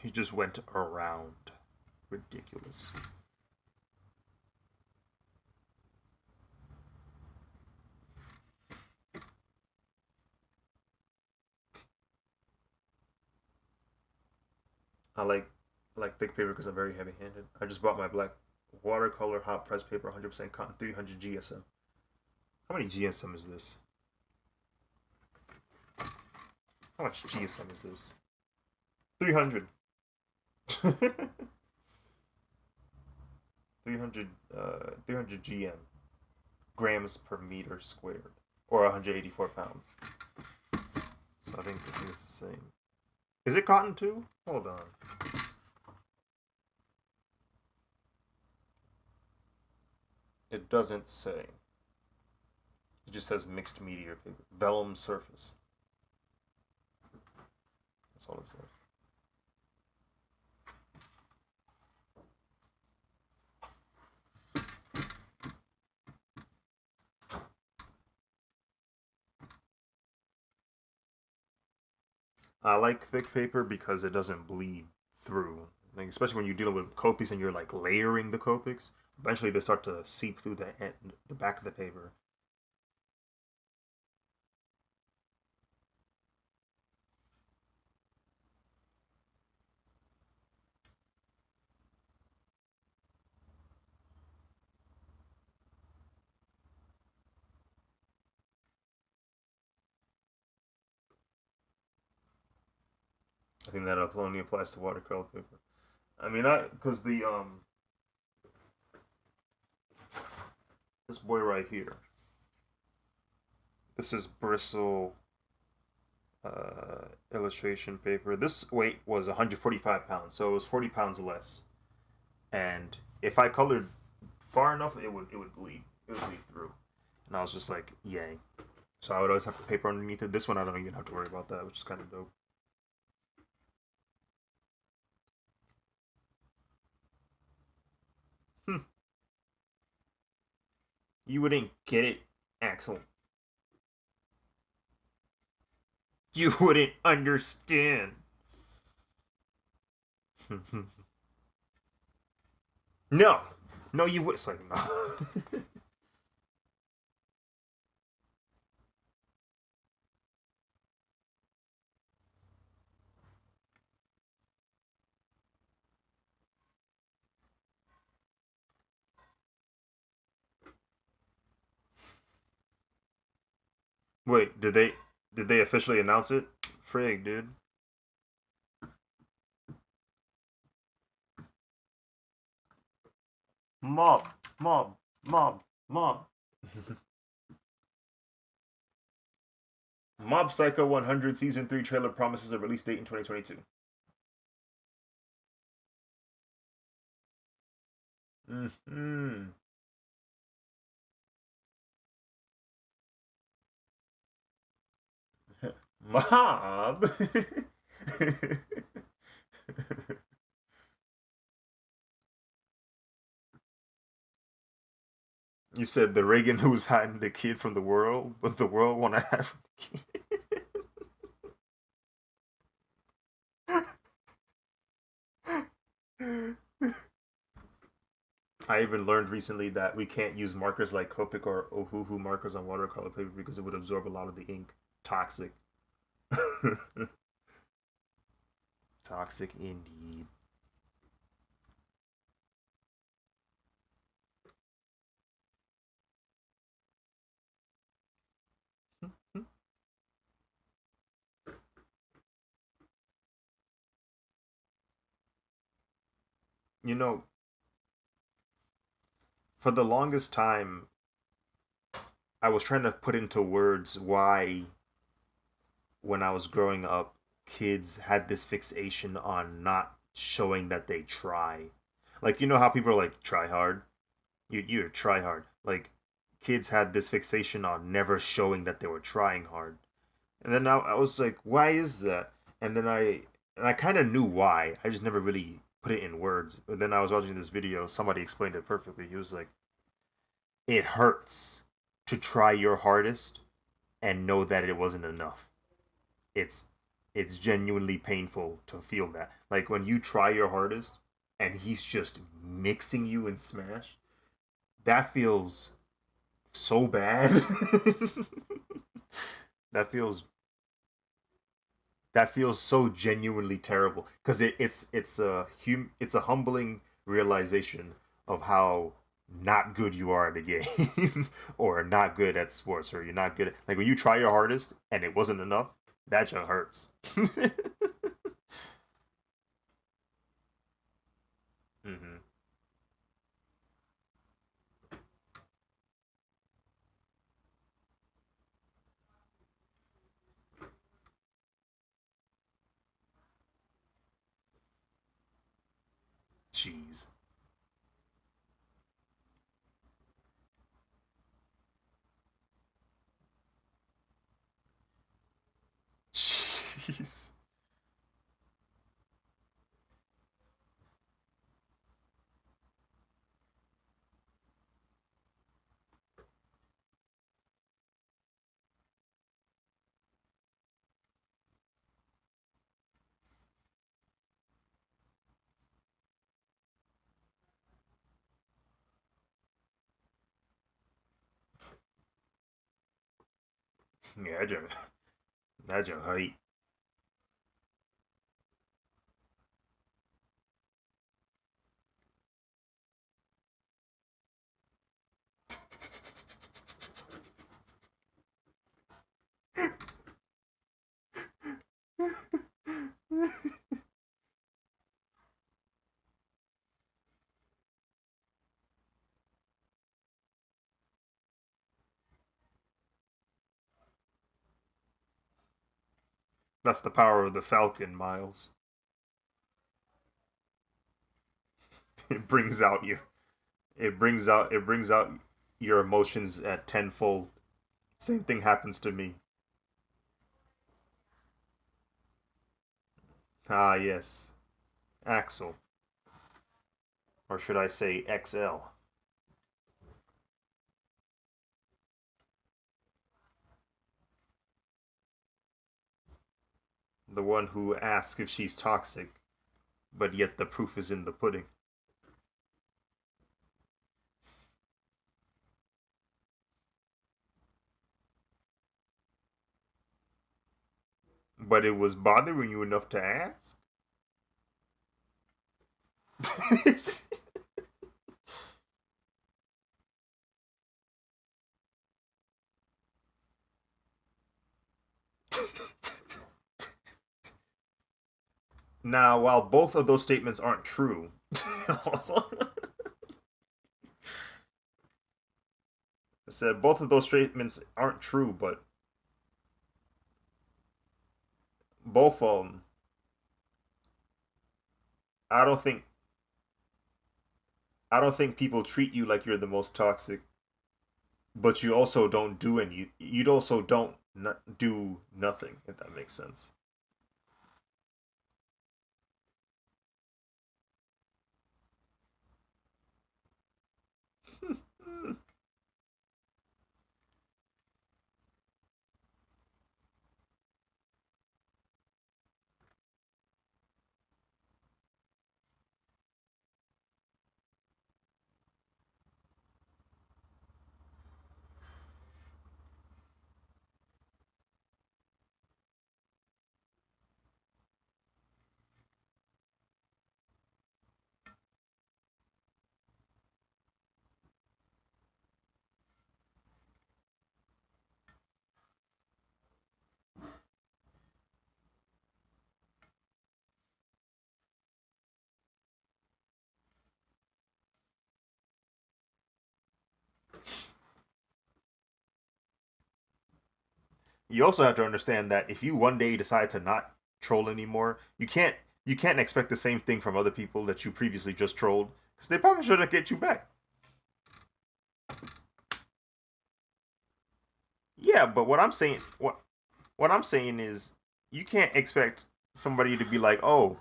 He just went around. Ridiculous. I like thick paper because I'm very heavy-handed. I just bought my black watercolor hot press paper, 100% cotton, 300 GSM. How many GSM is this? How much GSM is this? 300. 300 GM. Grams per meter squared. Or 184 pounds. So I think it's the same. Is it cotton too? Hold on. It doesn't say. It just says mixed media paper. Vellum surface. That's all it says. I like thick paper because it doesn't bleed through. Like, especially when you're dealing with Copics and you're like layering the Copics, eventually they start to seep through the back of the paper. I think that only applies to watercolor paper. I mean, because this boy right here, this is bristle illustration paper. This weight was 145 pounds, so it was 40 pounds less. And if I colored far enough, it would bleed. It would bleed through. And I was just like, yay. So I would always have the paper underneath it. This one I don't even have to worry about that, which is kind of dope. Hmm. You wouldn't get it, Axel. You wouldn't understand. No, no, you would. It's like no. Wait, did they officially announce it? Frig, dude. Mob, mob, mob, mob. Mob Psycho 100 Season 3 trailer promises a release date in 2022. Mm-hmm. Mob. You said the Reagan who's hiding the kid from the world, but the world want to have the kid. I even learned recently that we can't use markers like Copic or Ohuhu markers on watercolor paper because it would absorb a lot of the ink. Toxic. Toxic indeed. You know, for the longest time, I was trying to put into words why, when I was growing up, kids had this fixation on not showing that they try. Like, you know how people are like, try hard? You're try hard. Like, kids had this fixation on never showing that they were trying hard. And then I was like, why is that? And then I kind of knew why. I just never really put it in words. But then I was watching this video. Somebody explained it perfectly. He was like, it hurts to try your hardest and know that it wasn't enough. It's it's genuinely painful to feel that. Like when you try your hardest and he's just mixing you in Smash, that feels so bad. that feels that feels so genuinely terrible because it's a humbling realization of how not good you are at a game or not good at sports or you're not good at, like when you try your hardest and it wasn't enough, that just hurts. hmm Jeez. Jeez. Yeah, that just hurt. That's the power of the Falcon, Miles. It brings out you. It brings out your emotions at tenfold. Same thing happens to me. Ah, yes. Axel. Or should I say XL? The one who asks if she's toxic, but yet the proof is in the pudding. But it was bothering you enough to ask? Now, while both of those statements aren't true, I said both of those statements aren't true, but both of them, I don't think I don't think people treat you like you're the most toxic, but you also don't do any. You also don't do nothing. If that makes sense. You also have to understand that if you one day decide to not troll anymore, you can't expect the same thing from other people that you previously just trolled because they probably shouldn't get you back. Yeah, but what I'm saying is you can't expect somebody to be like, "Oh,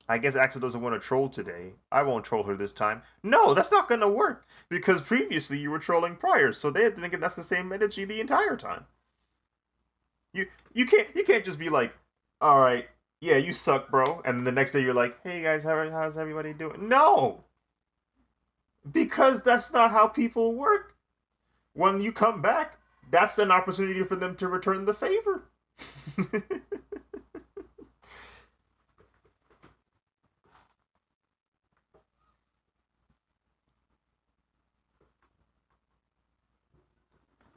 I guess Axel doesn't want to troll today. I won't troll her this time." No, that's not gonna work because previously you were trolling prior, so they're thinking that's the same energy the entire time. You you can't just be like, All right, yeah, you suck, bro. And the next day you're like, hey guys, how's everybody doing? No, because that's not how people work. When you come back, that's an opportunity for them to return the favor.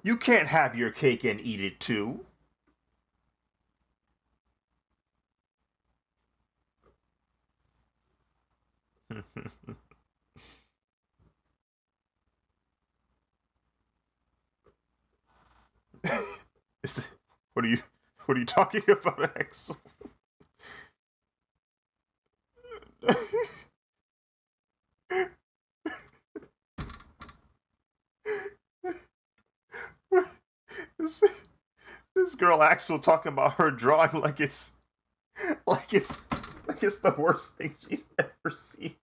You can't have your cake and eat it too. the, what are you what are you talking about, Axel? this, this girl Axel talking about her drawing like it's like it's the worst thing she's ever seen.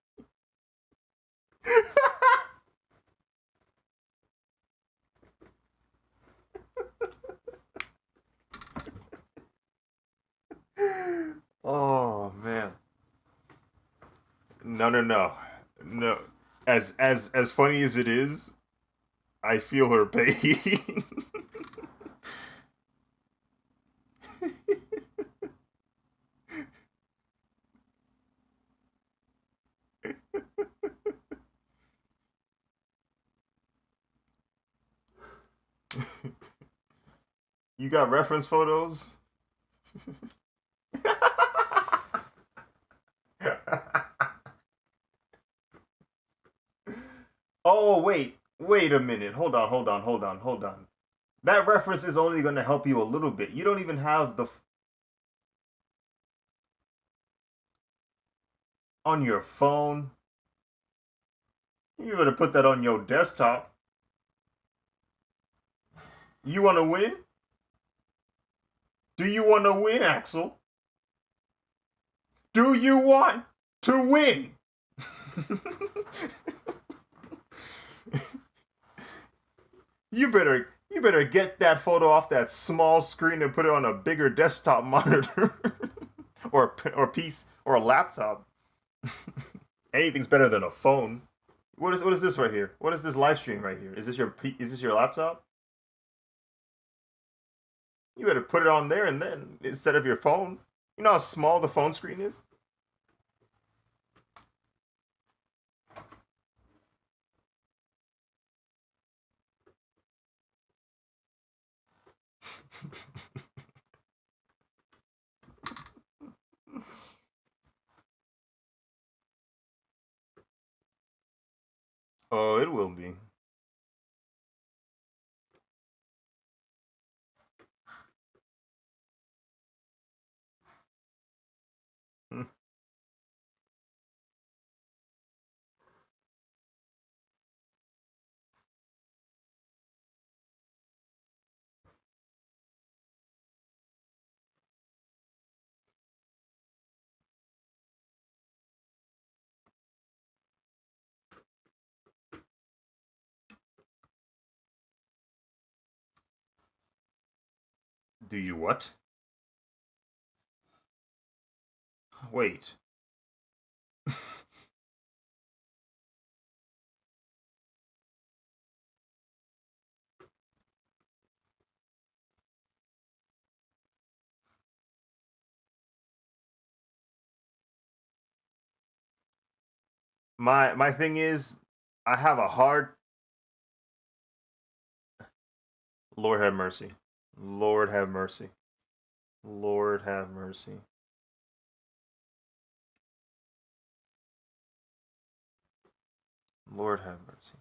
Oh man. No, no, no. No. As funny as it is, I feel her pain. You got reference photos? Oh, wait a minute. Hold on. That reference is only going to help you a little bit. You don't even have on your phone. You better put that on your desktop. You want to win? Do you want to win, Axel? Do you want to win? You better get that photo off that small screen and put it on a bigger desktop monitor or piece or a laptop. Anything's better than a phone. What is this right here? What is this live stream right here? Is this your laptop? You better put it on there and then instead of your phone. You know how small the phone screen is? Oh, it will be. Do you what? Wait. My thing is, I have a hard. Lord have mercy. Lord have mercy. Lord have mercy. Lord have mercy.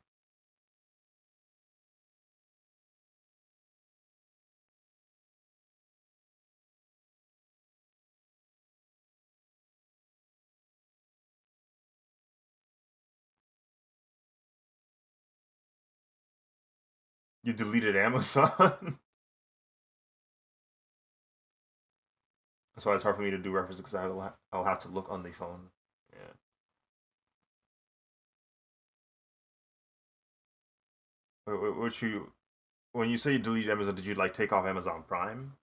You deleted Amazon. That's why it's hard for me to do references because I'll have to look on the phone. Yeah. What you when you say you deleted Amazon, did you like take off Amazon Prime?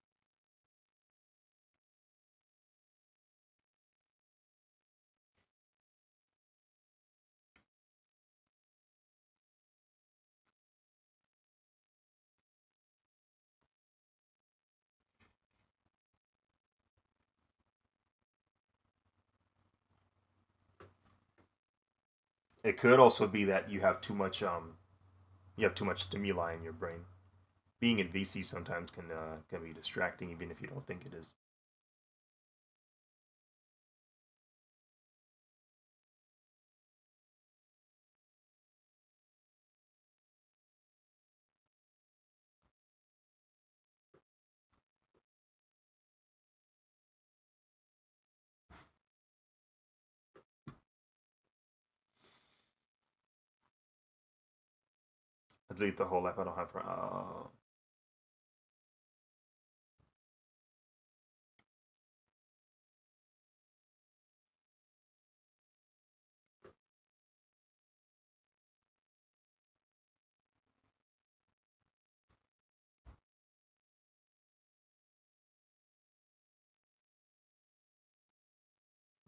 It could also be that you have too much stimuli in your brain. Being in VC sometimes can be distracting, even if you don't think it is. I delete the whole app. I don't have.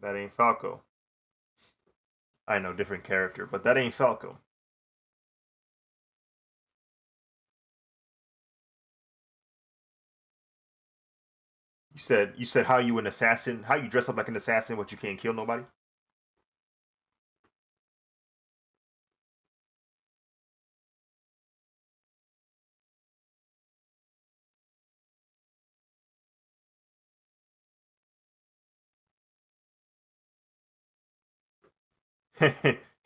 That ain't Falco. I know, different character, but that ain't Falco. You said how you an assassin? How you dress up like an assassin, but you can't kill nobody?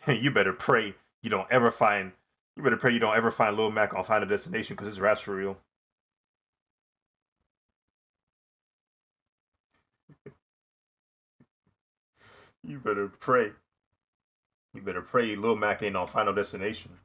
You better pray you don't ever find. You better pray you don't ever find Lil Mac on Final Destination because this rap's for real. You better pray. You better pray Lil Mac ain't on Final Destination.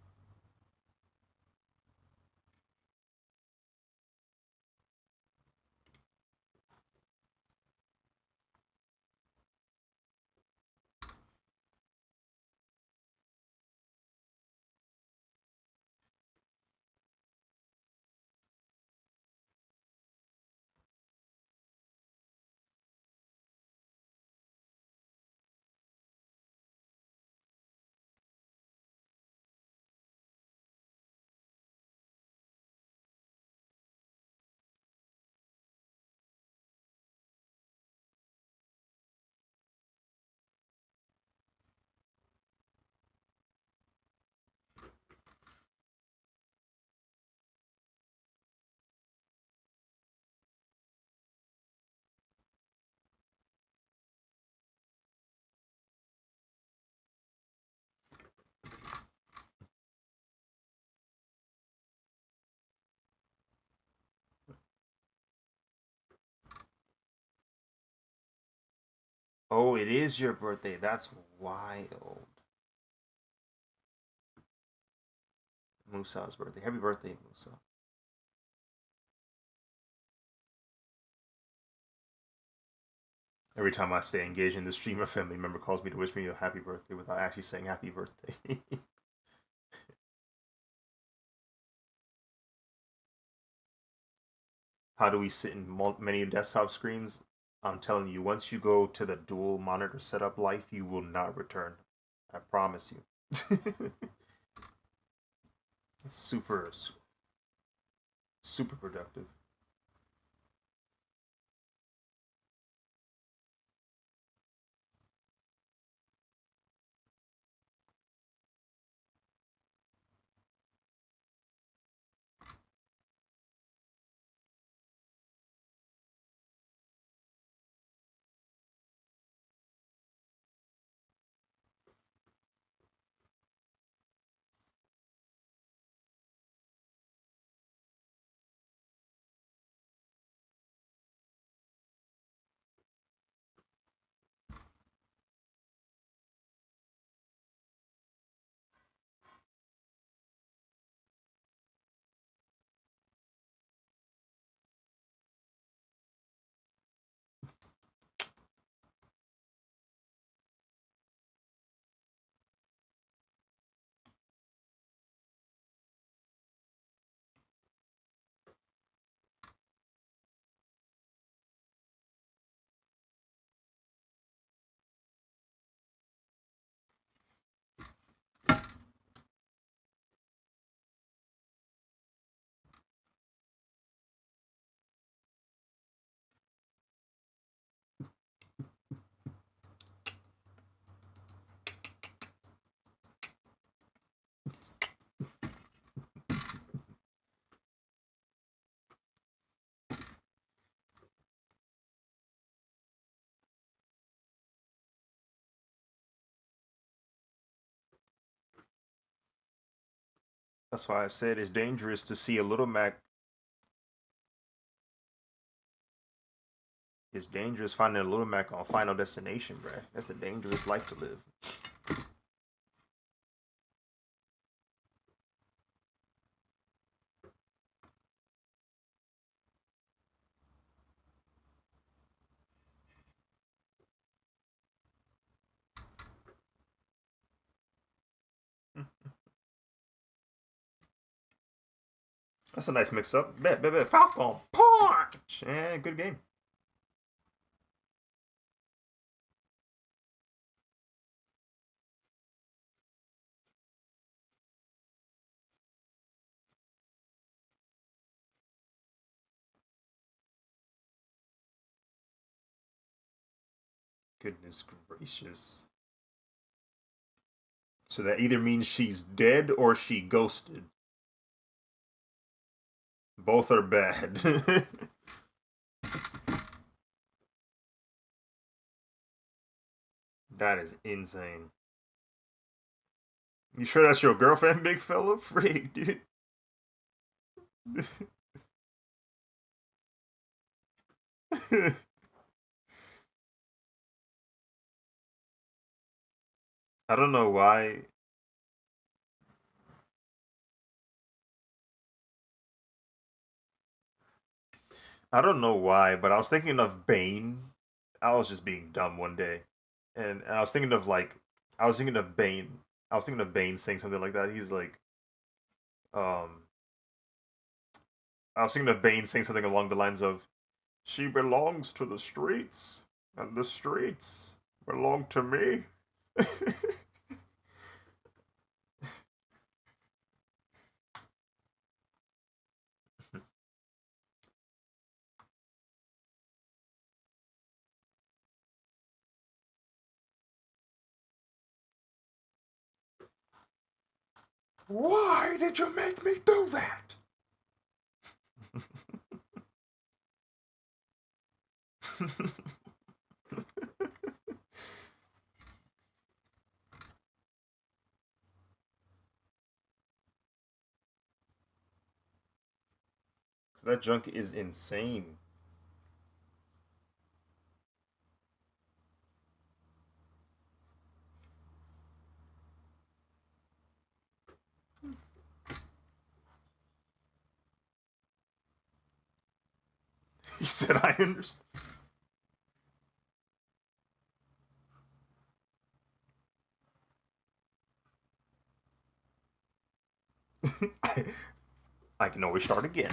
Oh, it is your birthday. That's wild. Musa's birthday. Happy birthday, Musa. Every time I stay engaged in the stream, a family member calls me to wish me a happy birthday without actually saying happy birthday. How do we sit in many desktop screens? I'm telling you, once you go to the dual monitor setup life, you will not return. I promise you. It's super productive. That's why I said it's dangerous to see a little Mac. It's dangerous finding a little Mac on Final Destination, bruh. That's a dangerous life to live. That's a nice mix up. Bet. Falcon Punch! And good game. Goodness gracious. So that either means she's dead or she ghosted. Both are bad. That is insane. You sure that's your girlfriend, big fella? Freak, dude. I don't know why. I don't know why, but I was thinking of Bane. I was just being dumb one day, and I was thinking of like, I was thinking of Bane. I was thinking of Bane saying something like that. He's like, um, I was thinking of Bane saying something along the lines of, "She belongs to the streets, and the streets belong to me." Why did you make me do that? That junk is insane. He said, "I understand." I, I can always start again.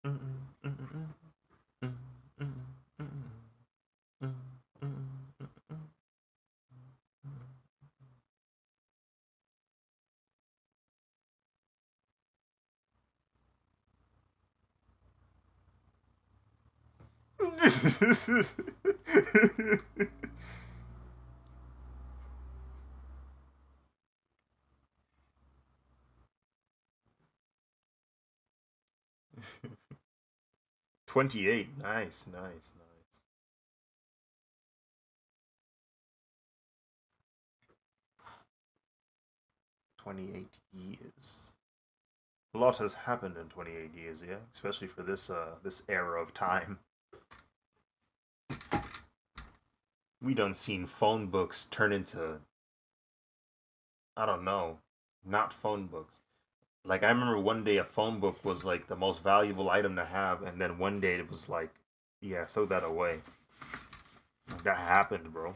Mm. 28. Nice. 28 years. A lot has happened in 28 years, yeah, especially for this era of time. We done seen phone books turn into, I don't know, not phone books. Like I remember one day a phone book was like the most valuable item to have, and then one day it was like, yeah, throw that away. That happened, bro.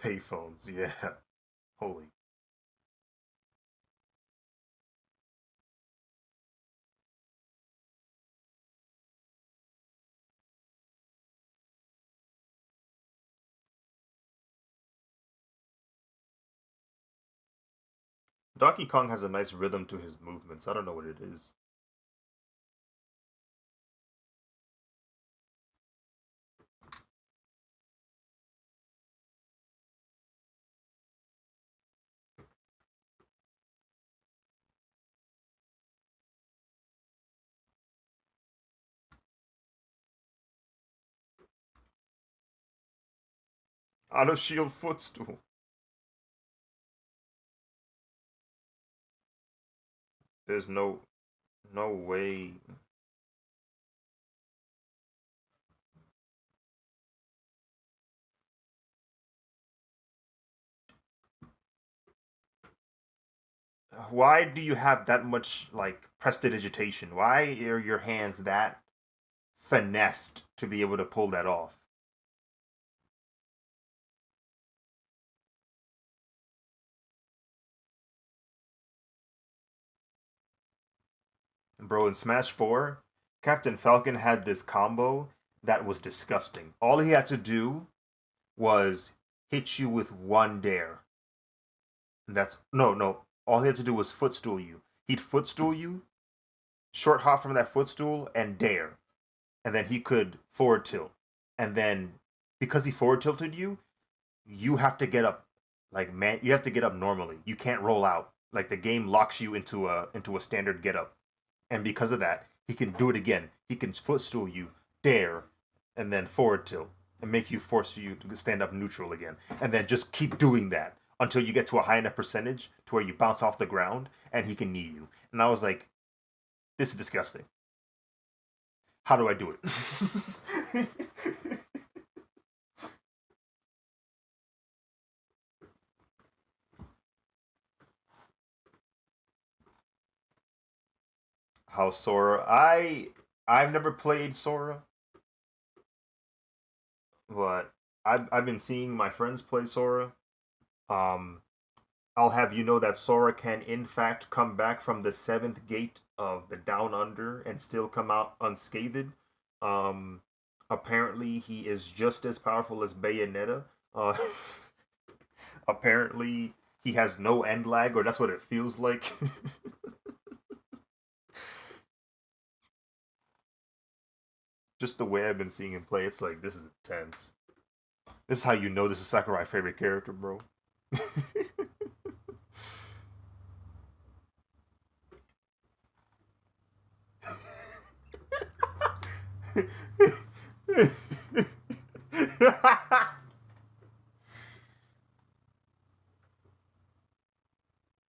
Payphones, yeah. Holy. Donkey Kong has a nice rhythm to his movements. I don't know what it is. Out of shield footstool. There's no way. Why do you have that much like prestidigitation? Why are your hands that finessed to be able to pull that off? Bro, in Smash 4, Captain Falcon had this combo that was disgusting. All he had to do was hit you with one dare. And that's no. All he had to do was footstool you. He'd footstool you, short hop from that footstool, and dare. And then he could forward tilt. And then because he forward tilted you, you have to get up like man you have to get up normally. You can't roll out. Like the game locks you into a standard get up. And because of that, he can do it again. He can footstool you, dare, and then forward tilt and make you force you to stand up neutral again. And then just keep doing that until you get to a high enough percentage to where you bounce off the ground and he can knee you. And I was like, this is disgusting. How do I do it? How Sora? I've never played Sora, but I've been seeing my friends play Sora. Um, I'll have you know that Sora can in fact come back from the seventh gate of the Down Under and still come out unscathed. Um, Apparently he is just as powerful as Bayonetta. Uh, apparently he has no end lag, or that's what it feels like. Just the way I've been seeing him play, it's like this is intense. This is how you know this is Sakurai's favorite character, bro.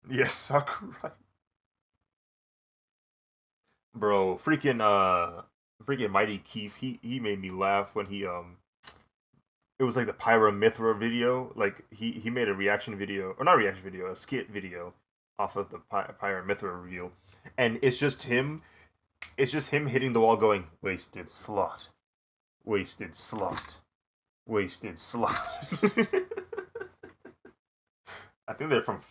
Yes, Sakurai. Bro, freaking Mighty Keith, he made me laugh when he it was like the Pyra Mithra video. Like he made a reaction video, or not a reaction video, a skit video off of the Pyra Mithra reveal. And it's just him hitting the wall going, wasted slot, wasted slot, wasted slot. I think they're from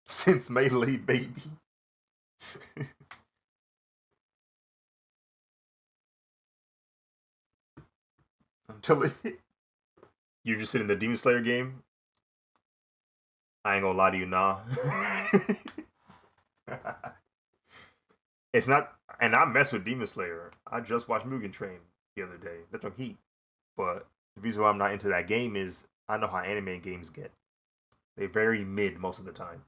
since Melee baby. Until you're just sitting in the Demon Slayer game. I ain't gonna lie to you, nah. It's not, and I mess with Demon Slayer. I just watched Mugen Train the other day. That's on Heat. But the reason why I'm not into that game is I know how anime games get. They very mid most of the time.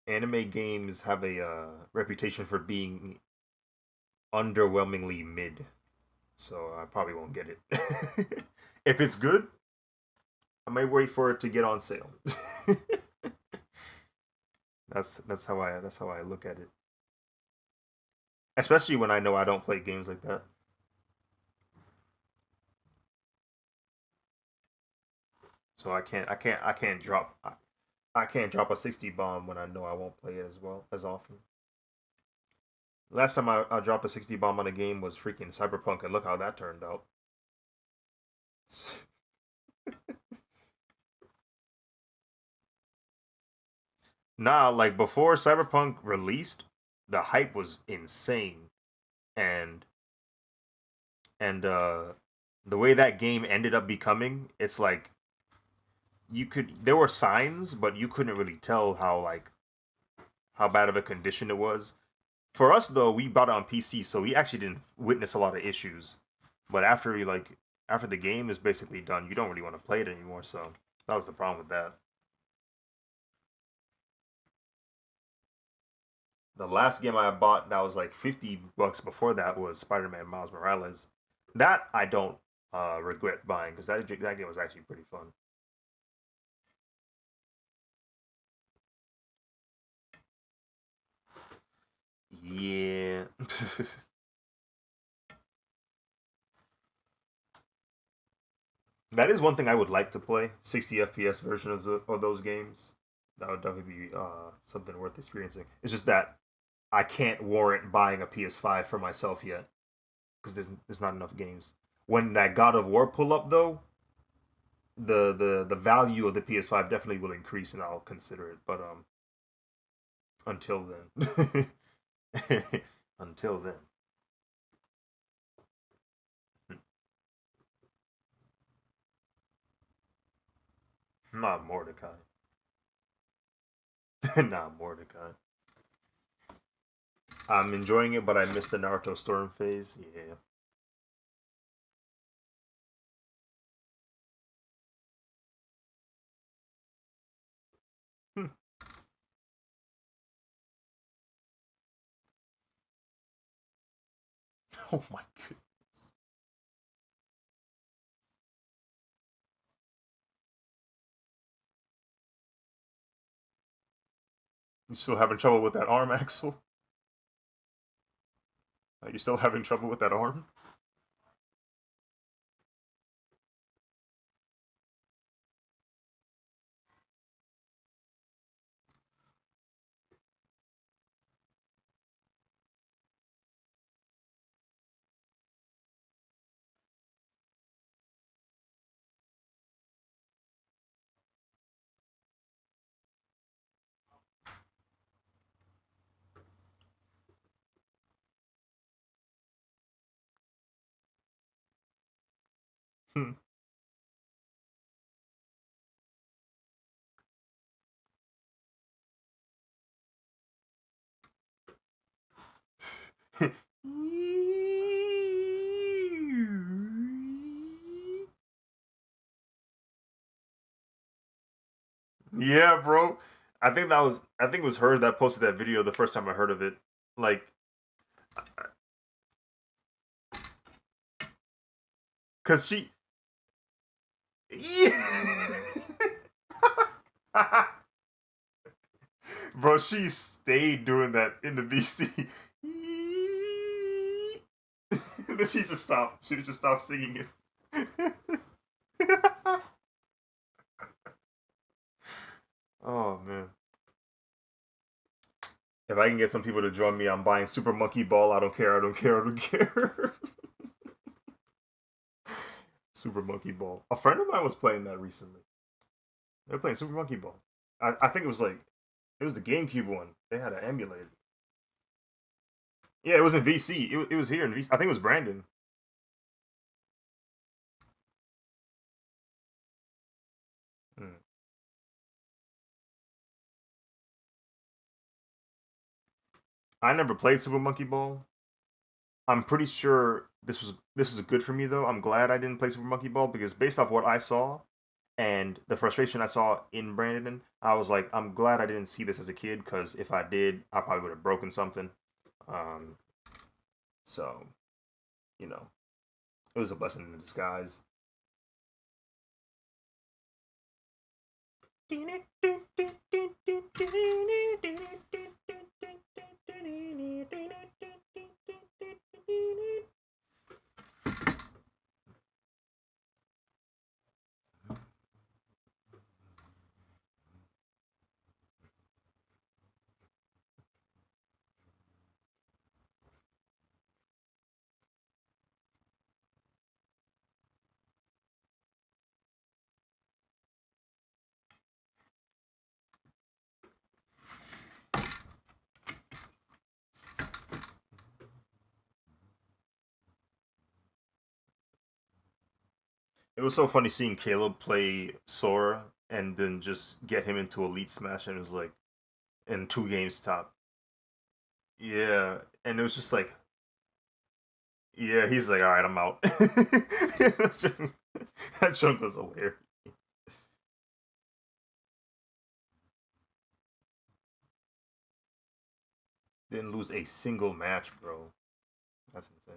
Anime games have a reputation for being underwhelmingly mid, so I probably won't get it. If it's good, I might wait for it to get on sale. That's how I look at it. especially when I know I don't play games like that. So I can't drop a 60 bomb when I know I won't play it as well as often. Last time I dropped a 60 bomb on a game was freaking Cyberpunk, and look how that turned out. Nah, like before Cyberpunk released, the hype was insane, and and the way that game ended up becoming, it's like you could there were signs, but you couldn't really tell how bad of a condition it was. For us though, we bought it on PC, so we actually didn't witness a lot of issues. But after the game is basically done, you don't really want to play it anymore. So that was the problem with that. The last game I bought that was like $50 before that was Spider-Man Miles Morales. That I don't regret buying because that game was actually pretty fun. Yeah. That is one thing I would like to play 60 FPS version of those games. That would definitely be something worth experiencing. It's just that I can't warrant buying a PS5 for myself yet because there's not enough games. When that God of War pull up though, the value of the PS5 definitely will increase and I'll consider it. But until then, until then, not Mordecai, not Mordecai. I'm enjoying it, but I missed the Naruto Storm phase. Yeah. Hmm. Oh my goodness. You still having trouble with that arm, Axel? Are you still having trouble with that arm? Hmm. Yeah, bro. I think it was her that posted that video the first time I heard of it. Like, cause she, bro, she stayed doing that in the BC. Then she just stopped. She just stopped singing it. Oh man. If I can get some people to join me, I'm buying Super Monkey Ball. I don't care. I don't care. I don't care. Super Monkey Ball. A friend of mine was playing that recently. They were playing Super Monkey Ball. I think it was like it was the GameCube one. They had an emulator. Yeah, it was in VC. It was here in VC. I think it was Brandon. Hmm. I never played Super Monkey Ball. I'm pretty sure this was good for me though. I'm glad I didn't play Super Monkey Ball because based off what I saw and the frustration I saw in Brandon, I was like, I'm glad I didn't see this as a kid because if I did, I probably would have broken something. Um, so you know, it was a blessing in disguise. It was so funny seeing Caleb play Sora and then just get him into Elite Smash, and it was like in 2 games top. Yeah, and it was just like, yeah, he's like, all right, I'm out. That chunk was hilarious. Didn't lose a single match, bro. That's insane.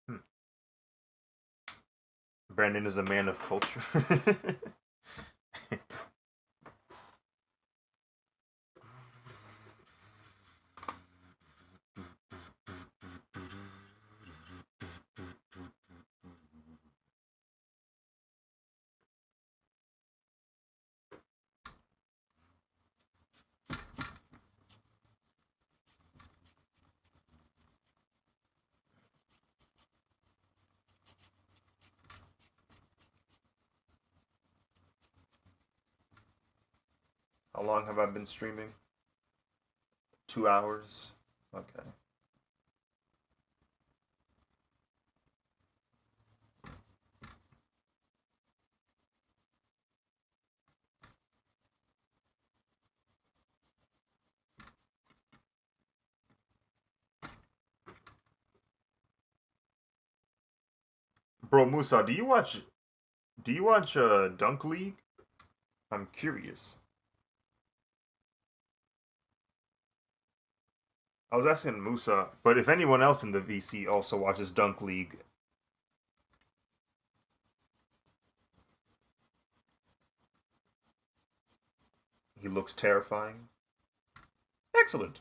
Hmm. Brandon is a man of culture. How long have I been streaming? 2 hours. Okay. Bro, Musa, do you watch Dunk League? I'm curious. I was asking Musa, but if anyone else in the VC also watches Dunk League, he looks terrifying. Excellent.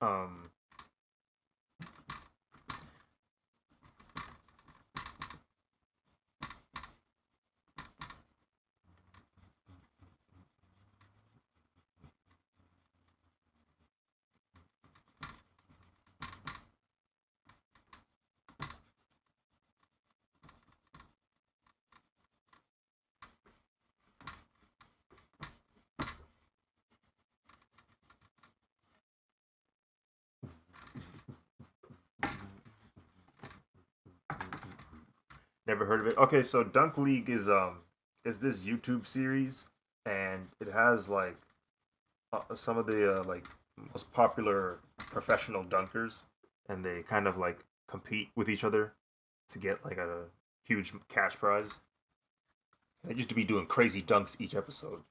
Um, Never heard of it. Okay, so Dunk League is this YouTube series, and it has like some of the like most popular professional dunkers, and they kind of like compete with each other to get like a huge cash prize. They used to be doing crazy dunks each episode,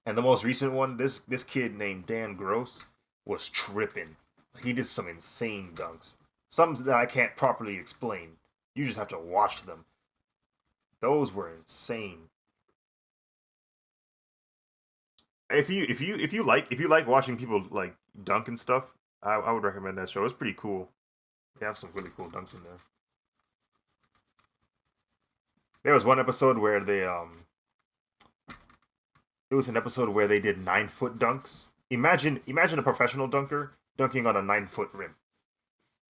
and the most recent one, this kid named Dan Gross was tripping. He did some insane dunks, some that I can't properly explain. You just have to watch them. Those were insane. If you like watching people like dunk and stuff, I would recommend that show. It's pretty cool. They have some really cool dunks in there. There was one episode where it was an episode where they did 9 foot dunks. Imagine a professional dunker dunking on a 9 foot rim.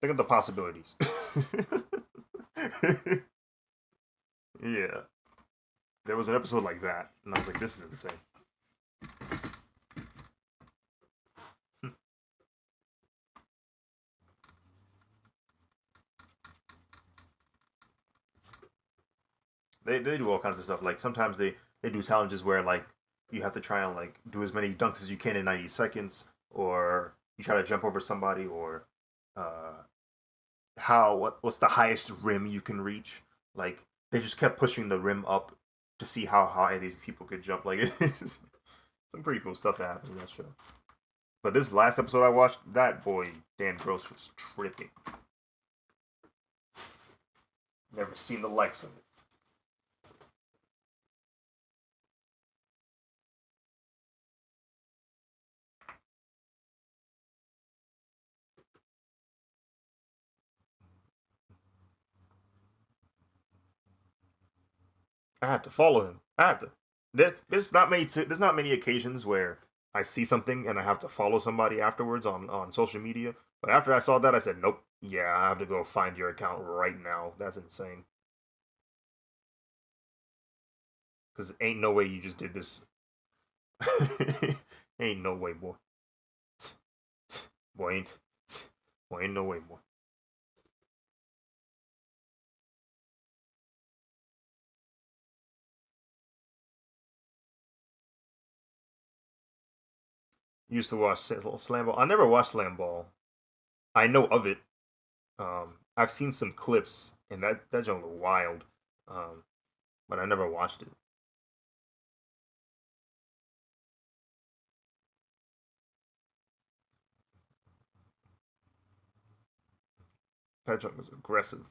Think of the possibilities. Yeah, there was an episode like that, and I was like, this is insane. They do all kinds of stuff. Like sometimes they do challenges where like you have to try and like do as many dunks as you can in 90 seconds, or you try to jump over somebody, or uh, what's the highest rim you can reach. Like they just kept pushing the rim up to see how high these people could jump. Like it's some pretty cool stuff that happens in that show. But this last episode I watched, that boy Dan Gross was tripping. Never seen the likes of it. I had to follow him. I had to. There's not many occasions where I see something and I have to follow somebody afterwards on social media. But after I saw that, I said, nope. Yeah, I have to go find your account right now. That's insane. Because ain't no way you just did this. Ain't no way, boy. Boy, ain't no way, boy. Used to watch Slam Ball. I never watched Slam Ball. I know of it. I've seen some clips, and that junk looked wild. Um, but I never watched it. That junk was aggressive.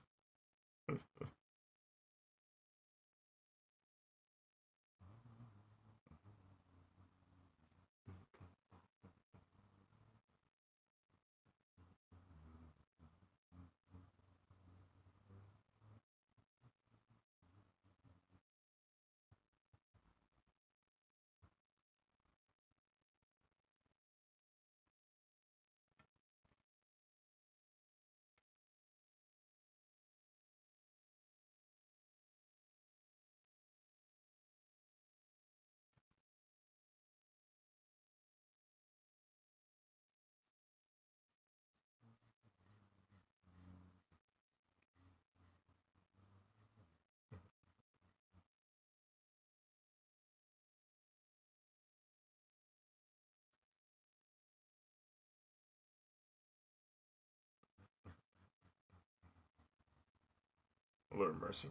Lord mercy.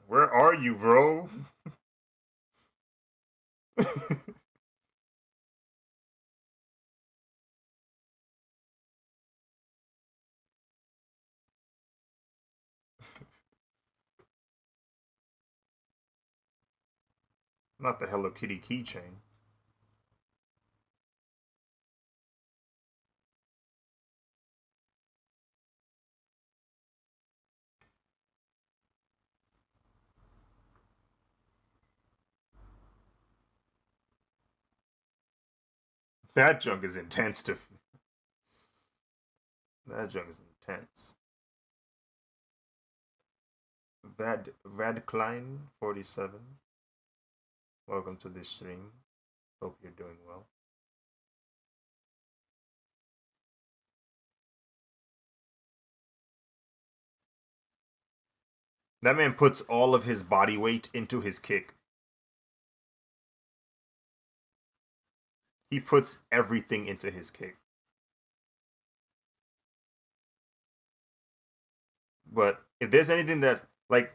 Where are you, bro? Not the Hello Kitty keychain. That junk is intense. That junk is intense. Vad Klein 47. Welcome to this stream. Hope you're doing well. That man puts all of his body weight into his kick. He puts everything into his kick. But if there's anything that like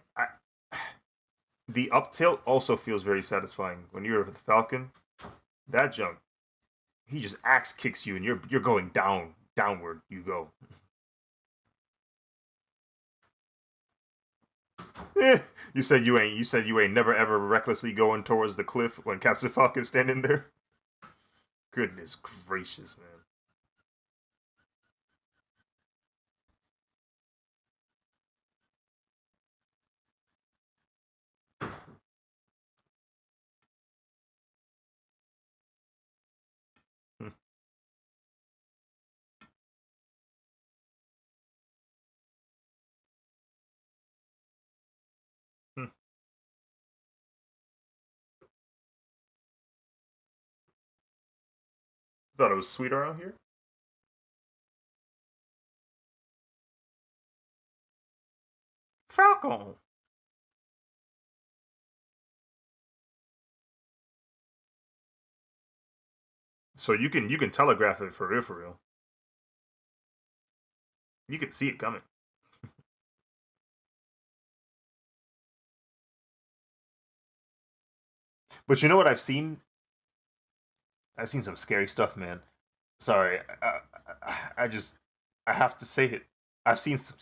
the up tilt also feels very satisfying when you're with Falcon. That jump, he just axe kicks you and you're going downward. You go. You said you ain't. You said you ain't never ever recklessly going towards the cliff when Captain Falcon's standing there. Goodness gracious, man. Thought it was sweet around here. Falcon. So you can telegraph it for real, for real. You can see it coming. But you know what I've seen? I've seen some scary stuff, man. Sorry, I just I have to say it. I've seen some.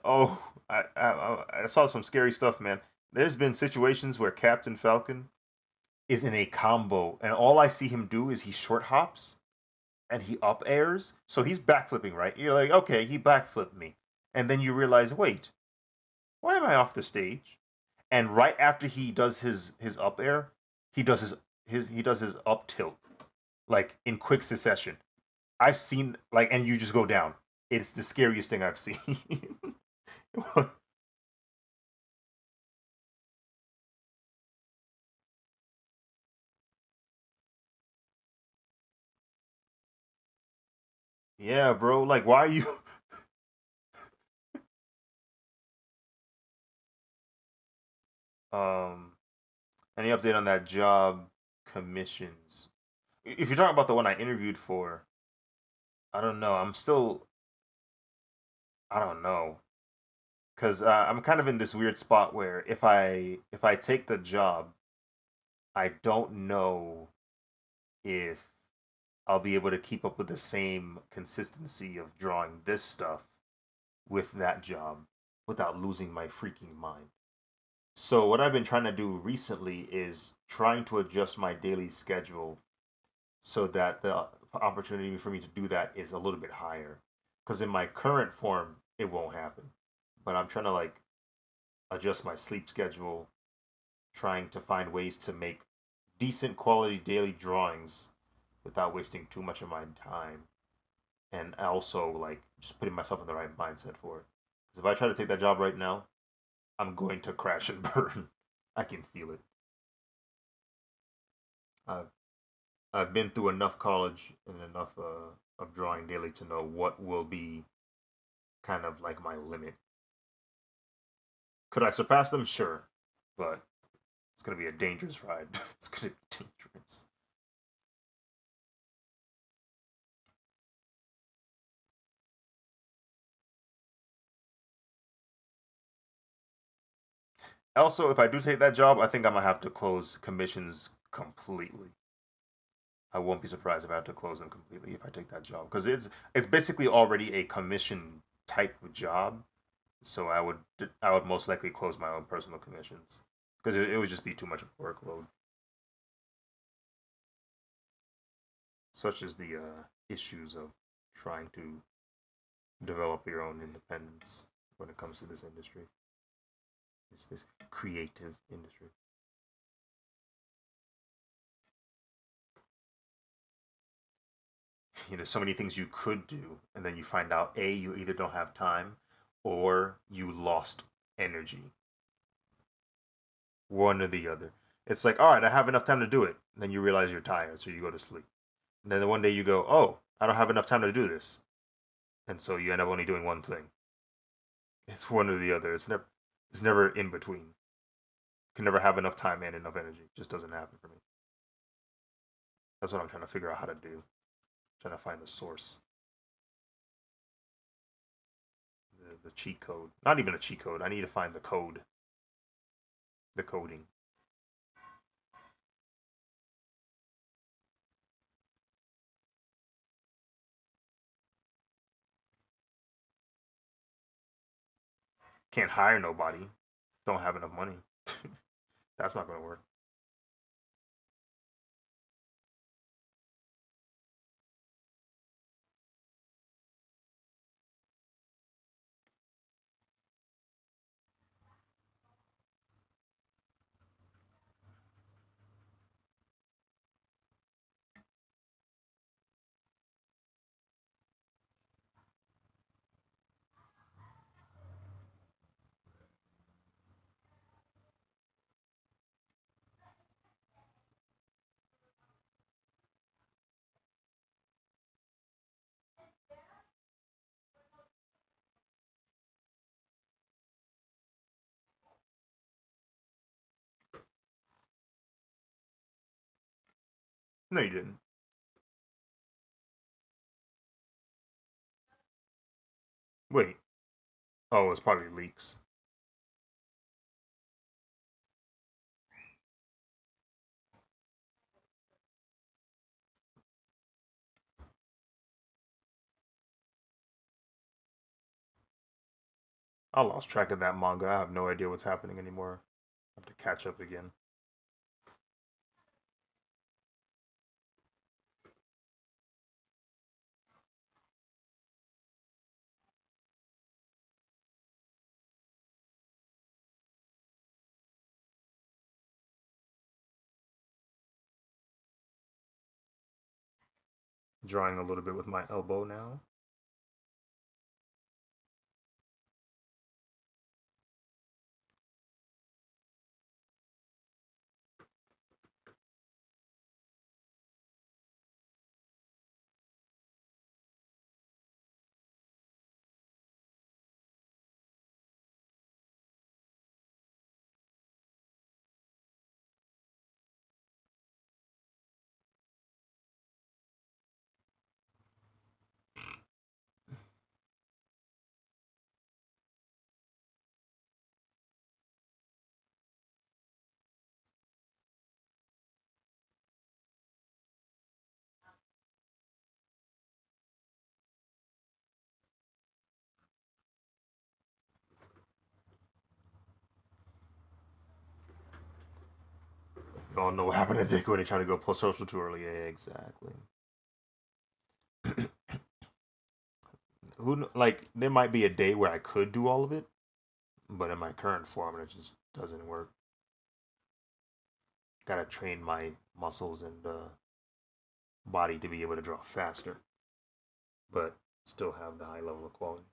Oh, I saw some scary stuff, man. There's been situations where Captain Falcon is in a combo, and all I see him do is he short hops and he up airs. So he's backflipping, right? You're like, okay, he backflipped me, and then you realize, wait, why am I off the stage? And right after he does his up air, he does his up tilt like in quick succession. I've seen like, and you just go down. It's the scariest thing I've seen. Yeah, bro. Like, why are you? um, any update on that job commissions? If you're talking about the one I interviewed for, I don't know. I don't know, because I'm kind of in this weird spot where if I take the job, I don't know if I'll be able to keep up with the same consistency of drawing this stuff with that job without losing my freaking mind. So what I've been trying to do recently is trying to adjust my daily schedule so that the opportunity for me to do that is a little bit higher. Because in my current form, it won't happen. But I'm trying to like adjust my sleep schedule, trying to find ways to make decent quality daily drawings without wasting too much of my time, and also like just putting myself in the right mindset for it. Because if I try to take that job right now, I'm going to crash and burn. I can feel it. I've I've been through enough college and enough of drawing daily to know what will be kind of like my limit. Could I surpass them? Sure, but it's gonna be a dangerous ride. It's gonna be dangerous. Also, if I do take that job, I think I'm gonna have to close commissions completely. I won't be surprised if I have to close them completely if I take that job because it's basically already a commission type of job. So I would most likely close my own personal commissions because it would just be too much of a workload. Such as the issues of trying to develop your own independence when it comes to this industry. It's this creative industry. So many things you could do, and then you find out a you either don't have time or you lost energy, one or the other. It's like, all right, I have enough time to do it. And then you realize you're tired, so you go to sleep. And then one day you go, oh, I don't have enough time to do this, and so you end up only doing one thing. It's one or the other. It's never in between. You can never have enough time and enough energy. It just doesn't happen for me. That's what I'm trying to figure out how to do. I'm trying to find the source, the cheat code. Not even a cheat code. I need to find the code, the coding. Can't hire nobody. Don't have enough money. That's not going to work. No, you didn't. Wait. Oh, it's probably leaks. I lost track of that manga. I have no idea what's happening anymore. I have to catch up again. Drawing a little bit with my elbow now. You all know what happened to Dick when he tried to go plus social too early. Yeah, exactly. Who like there might be a day where I could do all of it, but in my current form, it just doesn't work. Gotta train my muscles and body to be able to draw faster, but still have the high level of quality.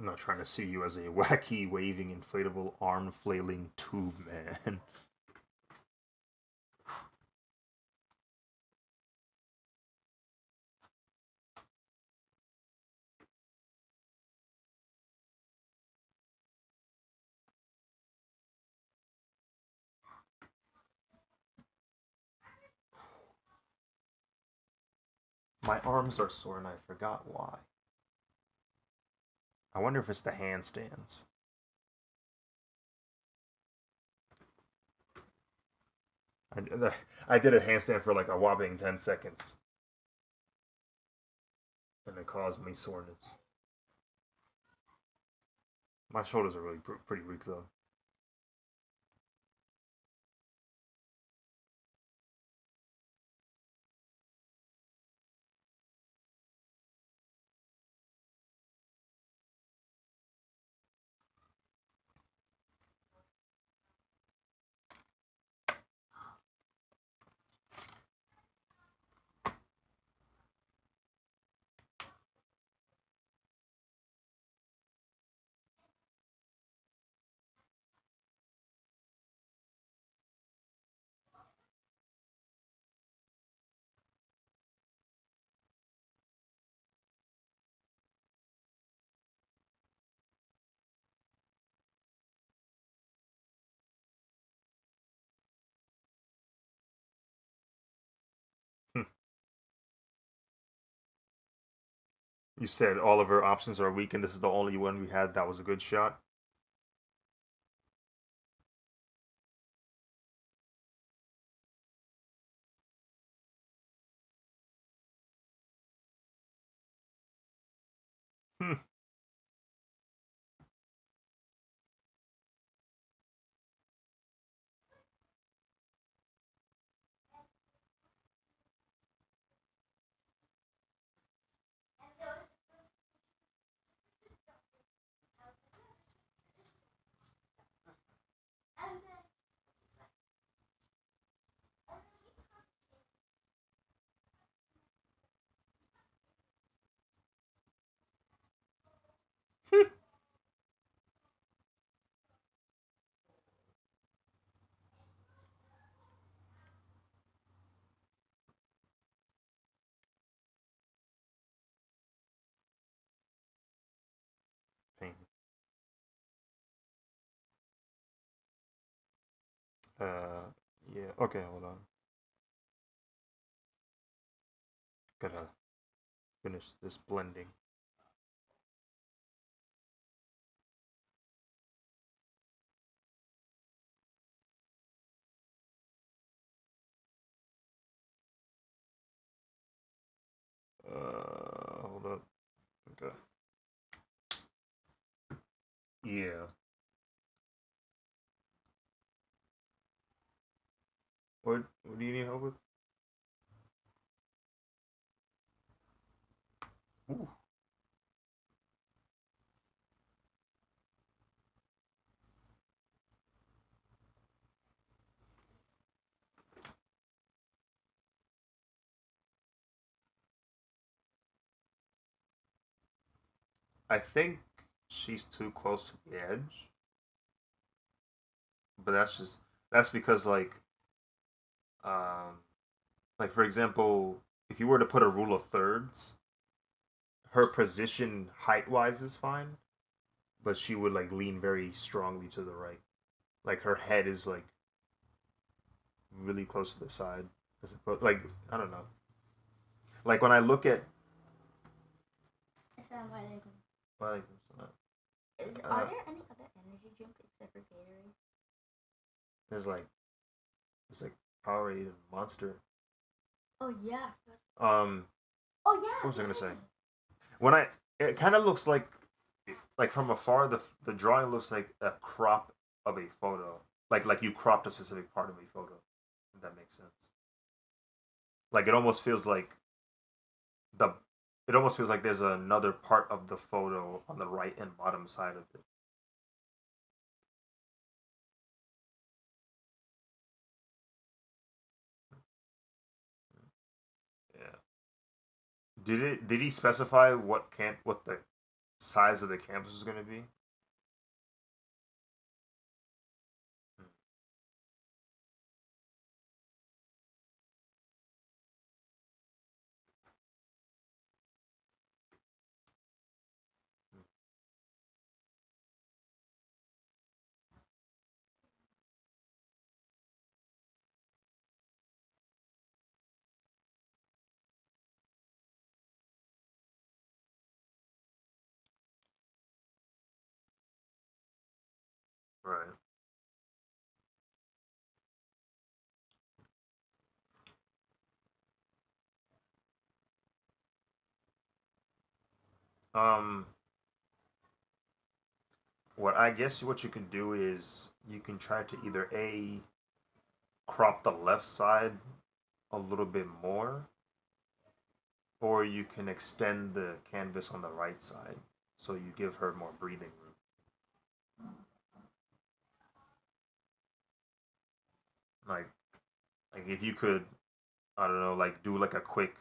I'm not trying to see you as a wacky, waving, inflatable, arm flailing tube man. My arms are sore and I forgot why. I wonder if it's the handstands. I did a handstand for like a whopping 10 seconds. And it caused me soreness. My shoulders are really pretty weak though. You said all of our options are weak and this is the only one we had that was a good shot. Hmm. Pain. Yeah. Okay, hold on. Gotta finish this blending. Hold up. Okay. Yeah. What do you need help with? Ooh. I think she's too close to the edge, but that's because um like for example, if you were to put a rule of thirds, her position height wise is fine, but she would like lean very strongly to the right. Like her head is like really close to the side. Like I don't know. Like when I look at Assalamualaikum. like Are there any other energy drinks except for Gatorade? there's like Powerade and Monster. Oh yeah. Oh yeah. What was I gonna say? When I it kind of looks like from afar the drawing looks like a crop of a photo. Like you cropped a specific part of a photo. If that makes sense. Like the it almost feels like there's another part of the photo on the right and bottom side of it. Yeah. Did he specify what the size of the canvas was going to be? Right. Um, what you can do is you can try to either A, crop the left side a little bit more, or you can extend the canvas on the right side so you give her more breathing room. Like like if you could, I don't know, like do like a quick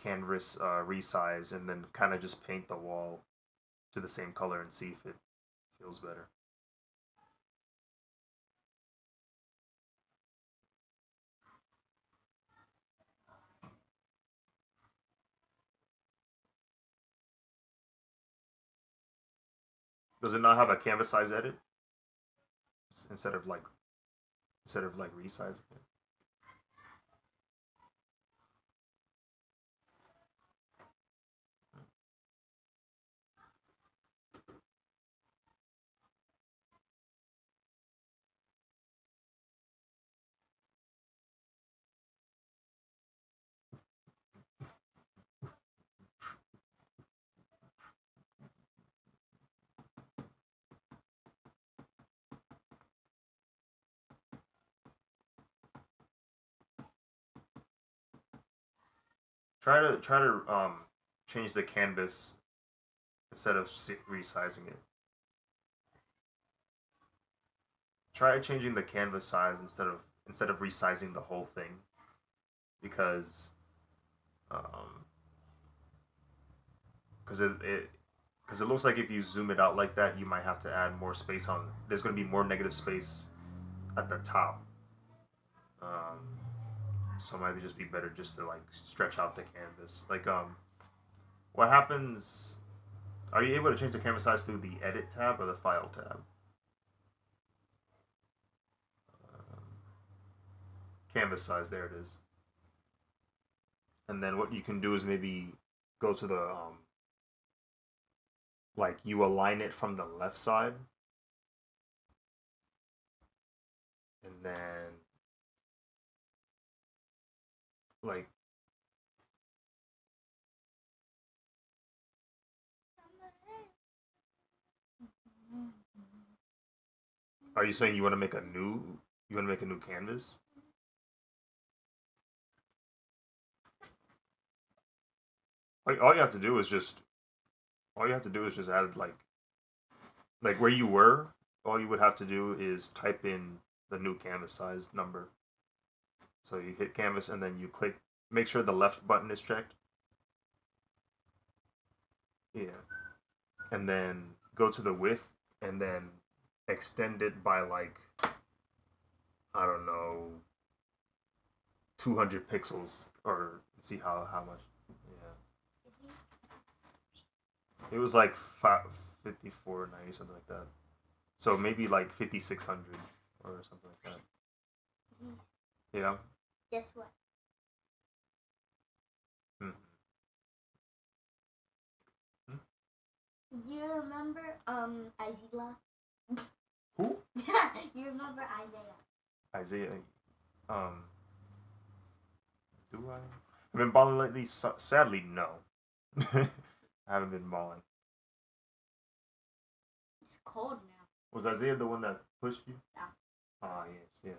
canvas resize and then kind of just paint the wall to the same color and see if it feels better. Does it not have a canvas size edit instead of like resizing it? Try to change the canvas instead of resizing it. Try changing the canvas size instead of resizing the whole thing because um because it looks like if you zoom it out like that, you might have to add more space on. There's going to be more negative space at the top. Um, so it might just be better just to like stretch out the canvas. What happens? Are you able to change the canvas size through the edit tab or the file tab? Um, Canvas size, there it is. And then what you can do is maybe go to the like you align it from the left side, and then like are you saying you want to make a new canvas? All you have to do is just add like where you were. All you would have to do is type in the new canvas size number. So you hit canvas and then you click. Make sure the left button is checked. Yeah, and then go to the width and then extend it by like I don't know 200 pixels or see how much. Yeah, it was like 5490 something like that. So maybe like 5600 or something like that. Yeah. Guess what? Hmm. You remember Isaiah? Who? You remember Isaiah? Isaiah. Um. Do I? I've been balling lately. Sadly, no. I haven't been balling. It's cold now. Was Isaiah the one that pushed you? Yeah. Ah, yes, yes.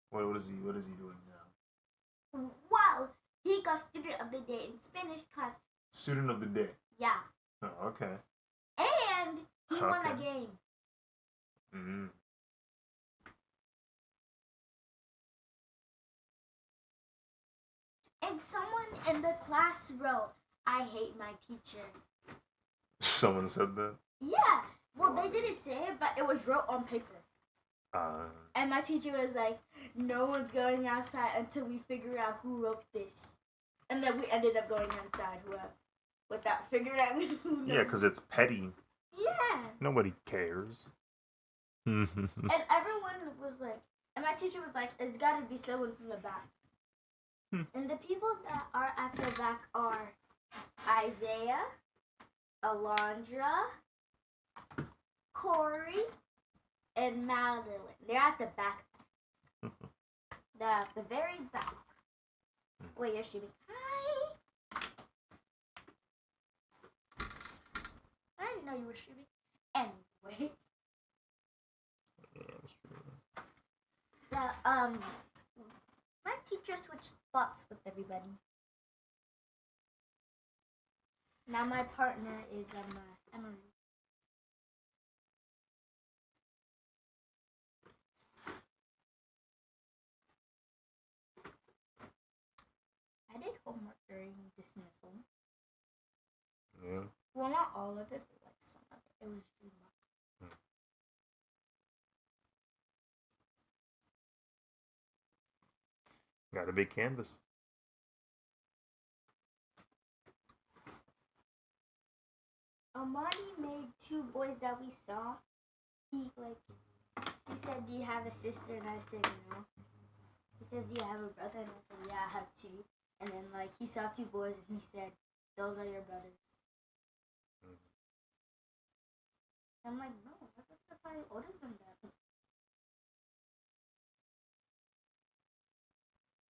What is he doing now? Wow, he got student of the day in Spanish class. Student of the day. Yeah. Oh, okay. And he won a Okay. game. Mm-hmm. And someone in the class wrote, "I hate my teacher." Someone said that. Yeah. Well, they didn't say it, but it was wrote on paper. Uh, And my teacher was like, "No one's going outside until we figure out who wrote this." And then we ended up going outside without figuring out who. yeah, because it's petty. Yeah. Nobody cares. And everyone was like, and my teacher was like, "It's got to be someone from the back." And the people that are at the back are Isaiah, Alondra, Corey, and Madeline. They're at the back. They're at the very back. Wait, you're streaming. Hi! I didn't know you were streaming. Anyway. Yeah, I'm streaming. My teacher switched spots with everybody. Now my partner is Emily. I did homework during dismissal. Yeah. Well, not all of it, but like some of it. It was too much. Got a big canvas. Amani made two boys that we saw. He said, "Do you have a sister?" And I said, "No." He says, "Do you have a brother?" And I said, "Yeah, I have two." And then he saw two boys and he said, "Those are your brothers." I'm like, "No, my brothers are probably older than that."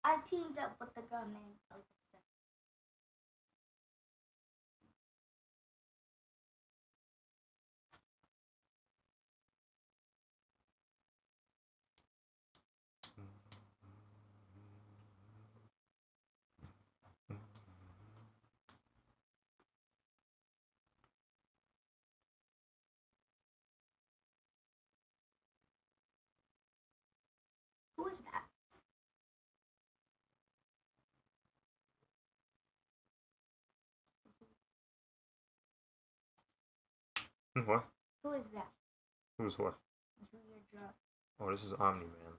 I teamed up with the girl named Alyssa. Who is that? What? Who is that? Who's what? Who you're drunk? Oh, this is OMNI-MAN.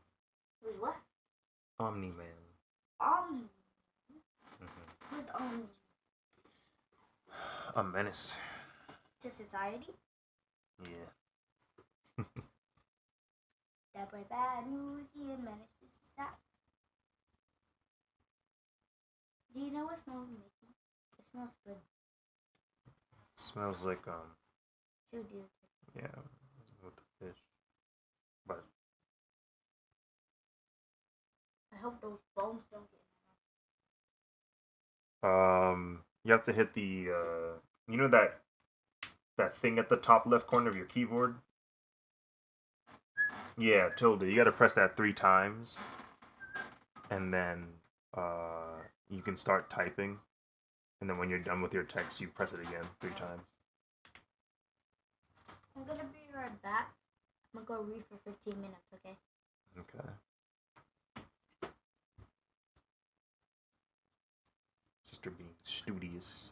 Who's what? OMNI-MAN. Omni. Who's Omni? A menace. To society? Yeah. That boy bad news, he a menace to society. Do you know what smells making? It smells good. Smells like True, dude. yeah, with the fish. But I hope those bones don't get you have to hit the you know that thing at the top left corner of your keyboard? Yeah, tilde. You gotta press that 3 times. And then you can start typing. And then when you're done with your text, you press it again 3 times. I'm gonna be right back. I'm gonna go read for 15 minutes, okay? Okay. Sister being studious.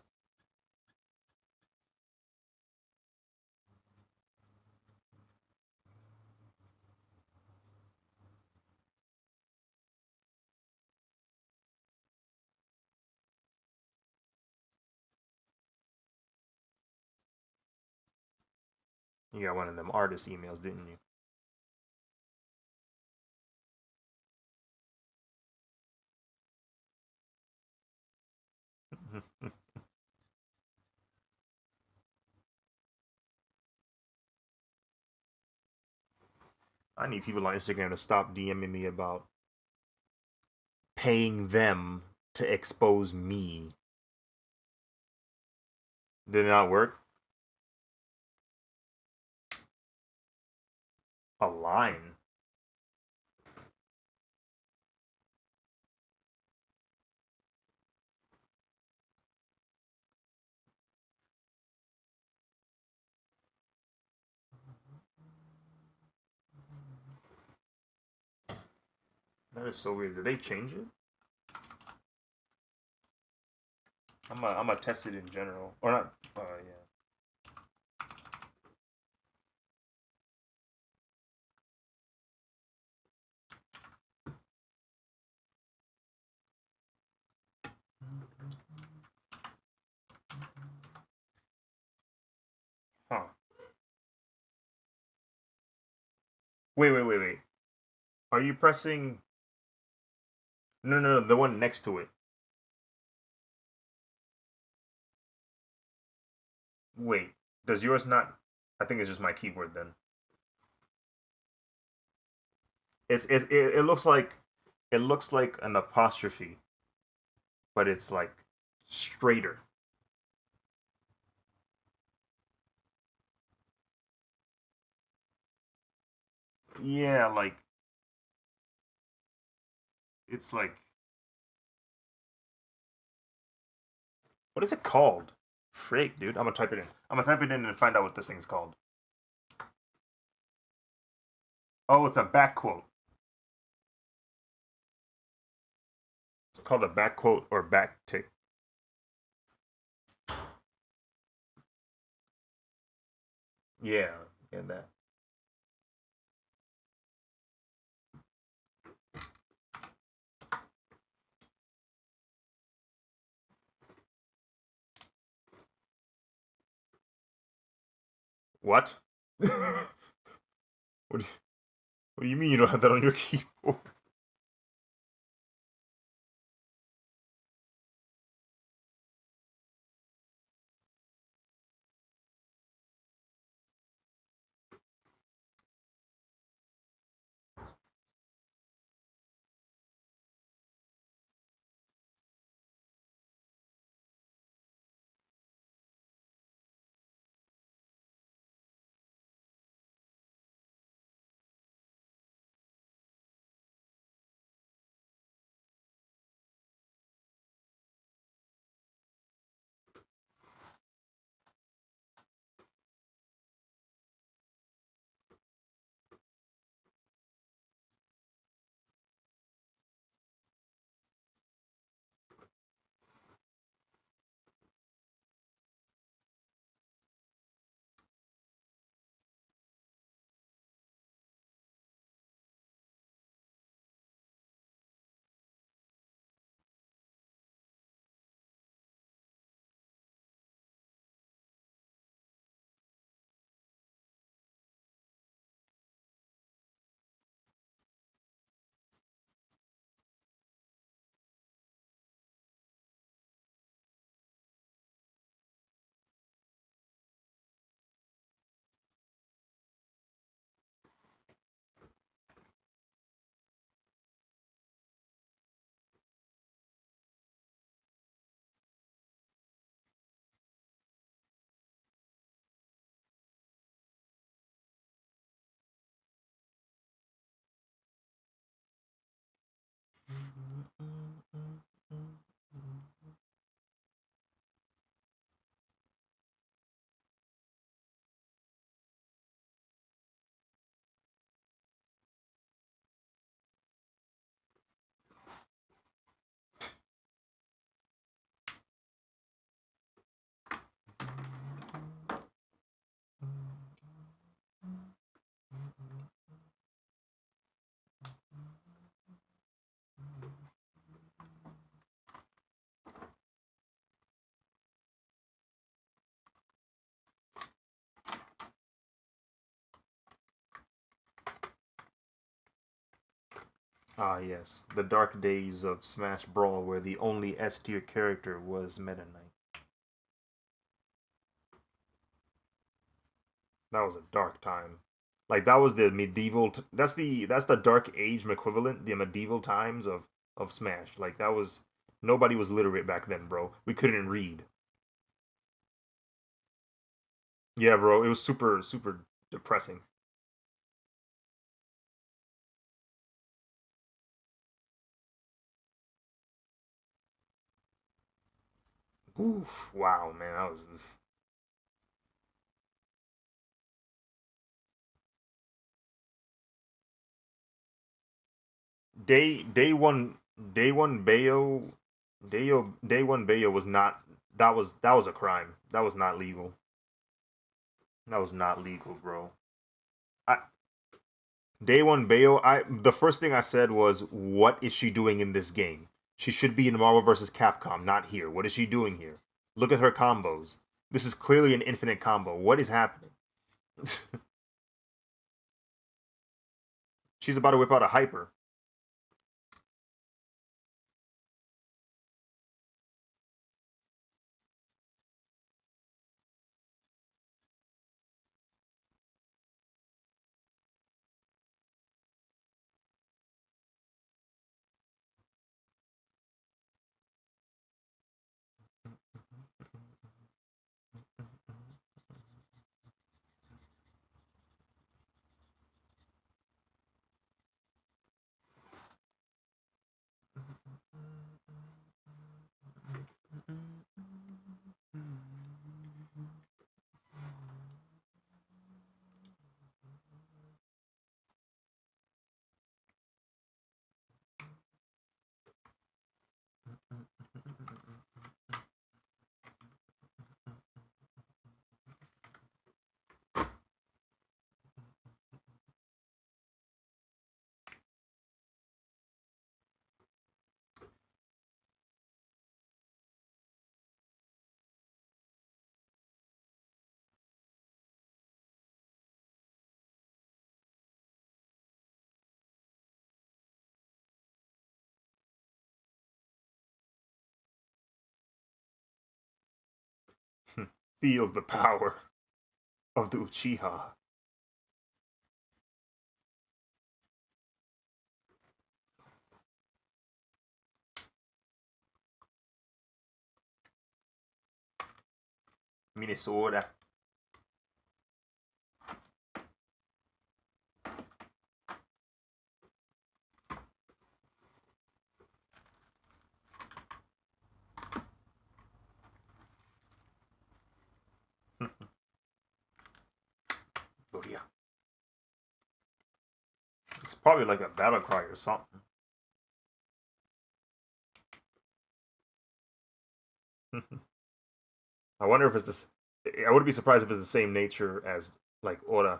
You got one of them artist emails, didn't you? I need people on Instagram to stop DMing me about paying them to expose me. Did it not work? A line? That is so weird. Did they change it? I'm gonna test it in general. Or not, yeah. Huh. Wait. Are you pressing... No, the one next to it. Wait, does yours not... I think it's just my keyboard then. It looks like an apostrophe, but it's like straighter. Yeah, like it's like what is it called? Freak, dude. I'm gonna type it in. I'm gonna type it in and find out what this thing's called. Oh, it's a back quote. It's called a back quote or back tick. Yeah, and that. What? what, do you, what do you mean you don't have that on your keyboard? Ah, yes. The dark days of Smash Brawl where the only S tier character was Meta Knight. That was a dark time. Like that was the that's the dark age equivalent, the medieval times of Smash. Like that was nobody was literate back then, bro. We couldn't read. Yeah, bro, it was super depressing. Oof, wow, man, that was day one Bayo day one Bayo was not that was a crime. That was not legal. That was not legal, bro. I Day one Bayo, I the first thing I said was, "What is she doing in this game? She should be in Marvel vs. Capcom, not here. What is she doing here? Look at her combos. This is clearly an infinite combo. What is happening?" She's about to whip out a hyper. feel the power of the Uchiha. Minnesota. But yeah. It's probably like a battle cry or something. I wonder if it's this. I wouldn't be surprised if it's the same nature as like Ora.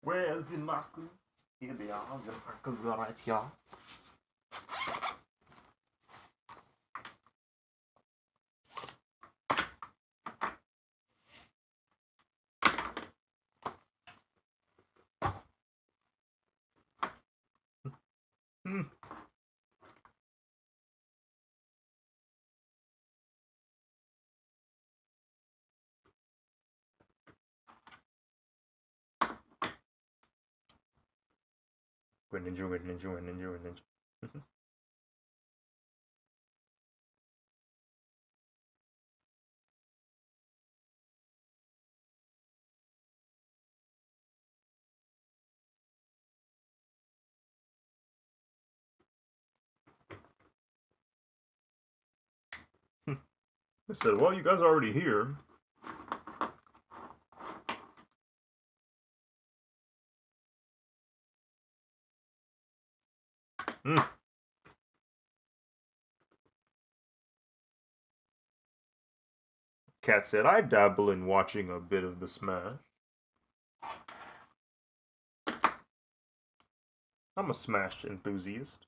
Where's the markers? Here they are, the markers are right here. Ninja. I said, well, you guys are already here. Cat said, I dabble in watching a bit of the Smash. I'm a Smash enthusiast.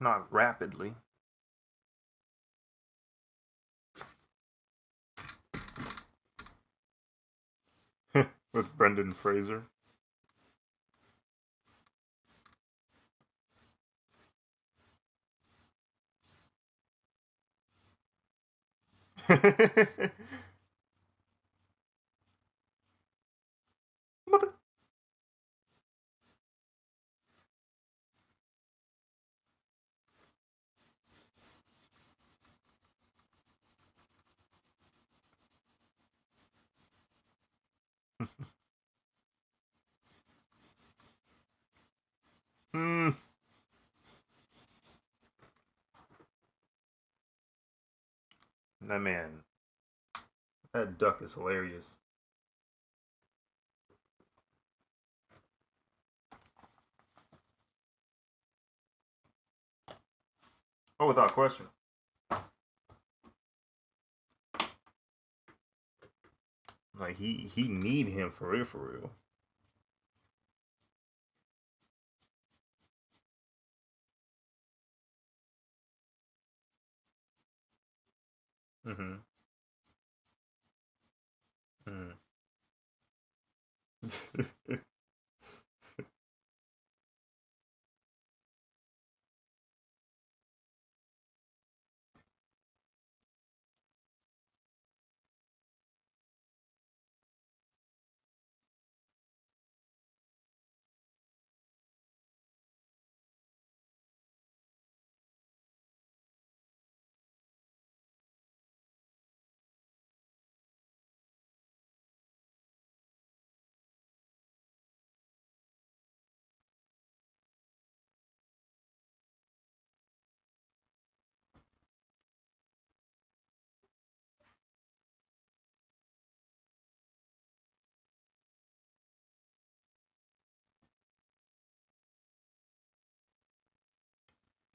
Not rapidly. With Brendan Fraser. Mother. Hmm. That man. That duck is hilarious. Oh, without question. Like he need him for real, for real. Mm-hmm. Mm.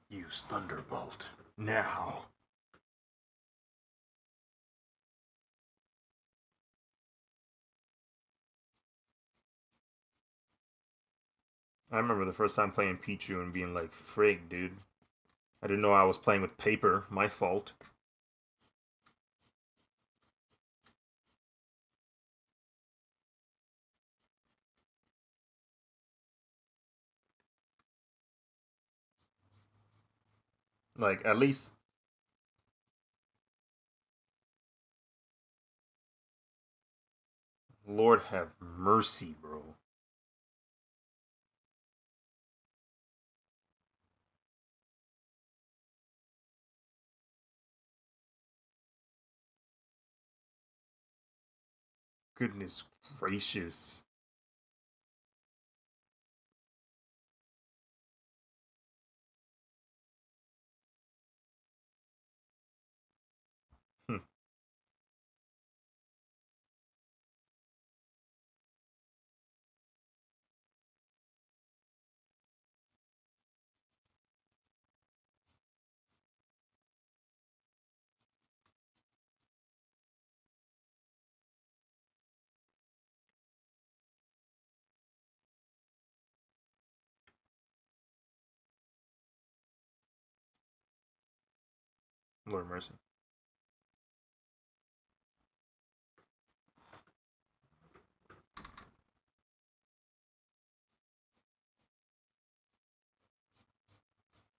Use Thunderbolt now. I remember the first time playing Pichu and being like, frig, dude. I didn't know I was playing with paper. My fault. Like, at least. Lord have mercy, bro. Goodness gracious. Hmm. Lord mercy.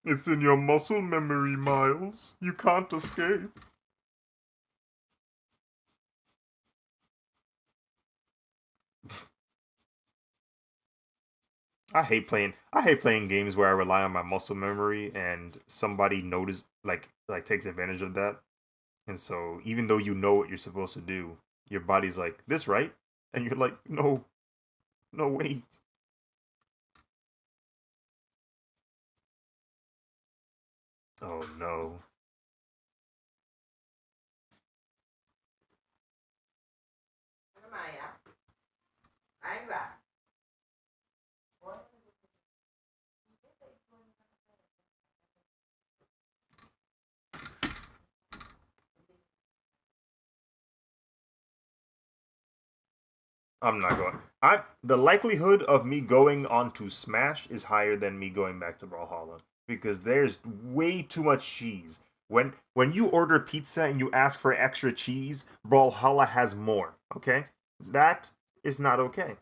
It's in your muscle memory, Miles. You can't escape. I hate playing games where I rely on my muscle memory and somebody notice like takes advantage of that. And so even though you know what you're supposed to do, your body's like, this right? And you're like, no, no, wait. Oh no. I'm not going. I The likelihood of me going on to Smash is higher than me going back to Brawlhalla. because there's way too much cheese. When you order pizza and you ask for extra cheese, Brawlhalla has more. Okay, that is not okay.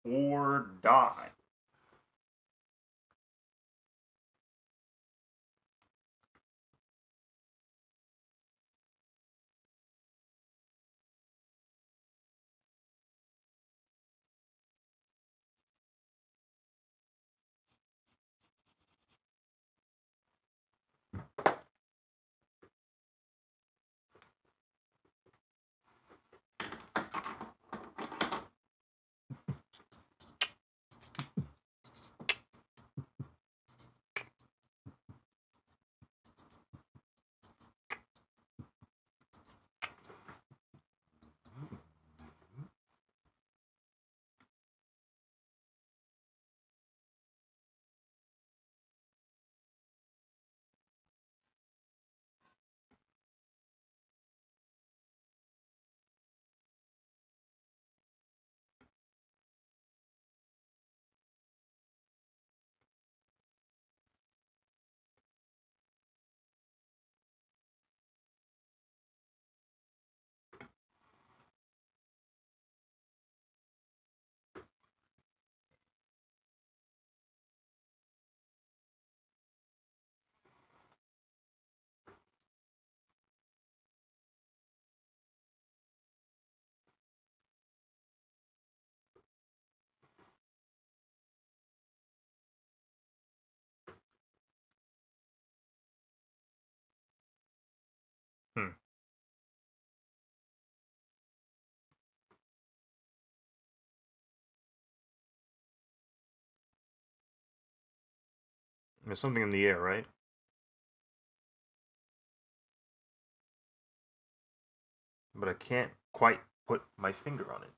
Or die. Hmm. There's something in the air, right? But I can't quite put my finger on it.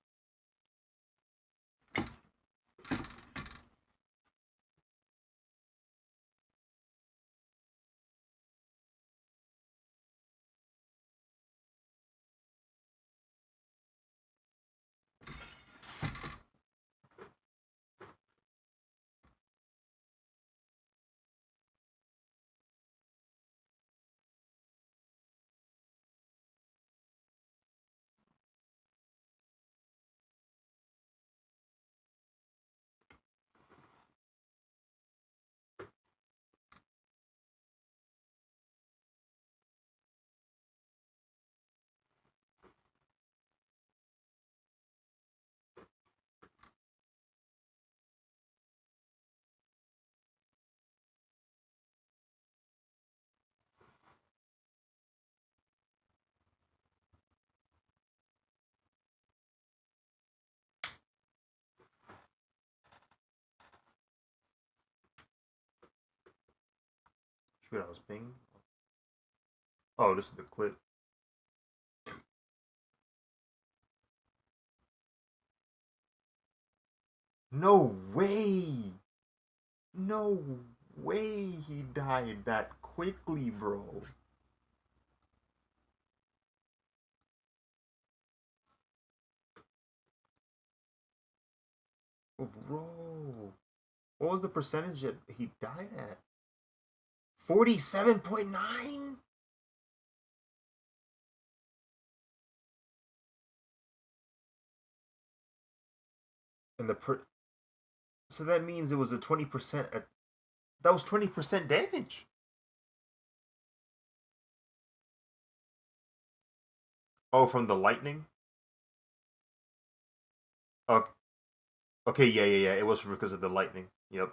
Dude, I was pinging. Oh, this is the clip. No way! No way he died that quickly, bro. Bro. What was the percentage that he died at? 47.9? And so that means it was a 20% that was 20% damage. Oh, from the lightning? Oh, okay, yeah. It was because of the lightning. Yep.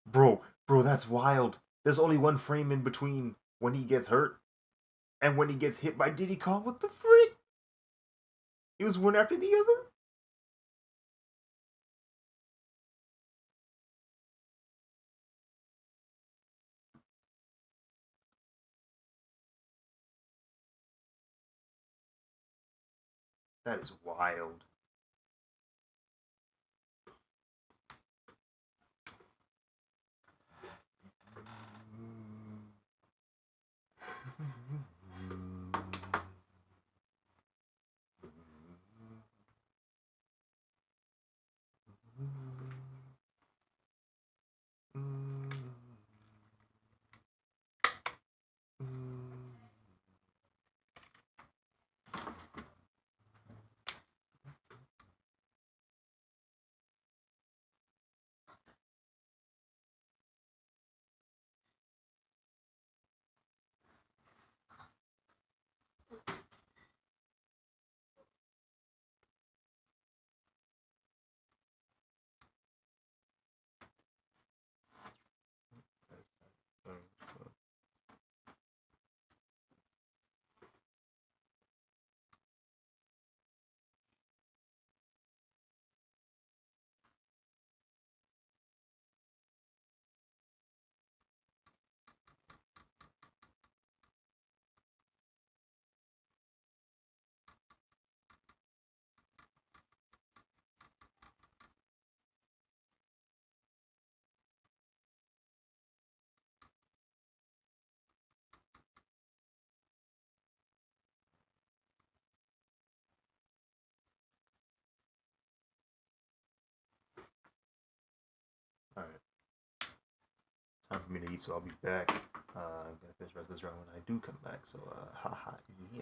Bro, that's wild. There's only one frame in between when he gets hurt and when he gets hit by Diddy Kong. What the frick? It was one after the other? That is wild. Alright. Time for me to eat, so I'll be back. I'm gonna finish the rest of this round when I do come back. So, haha, yeah.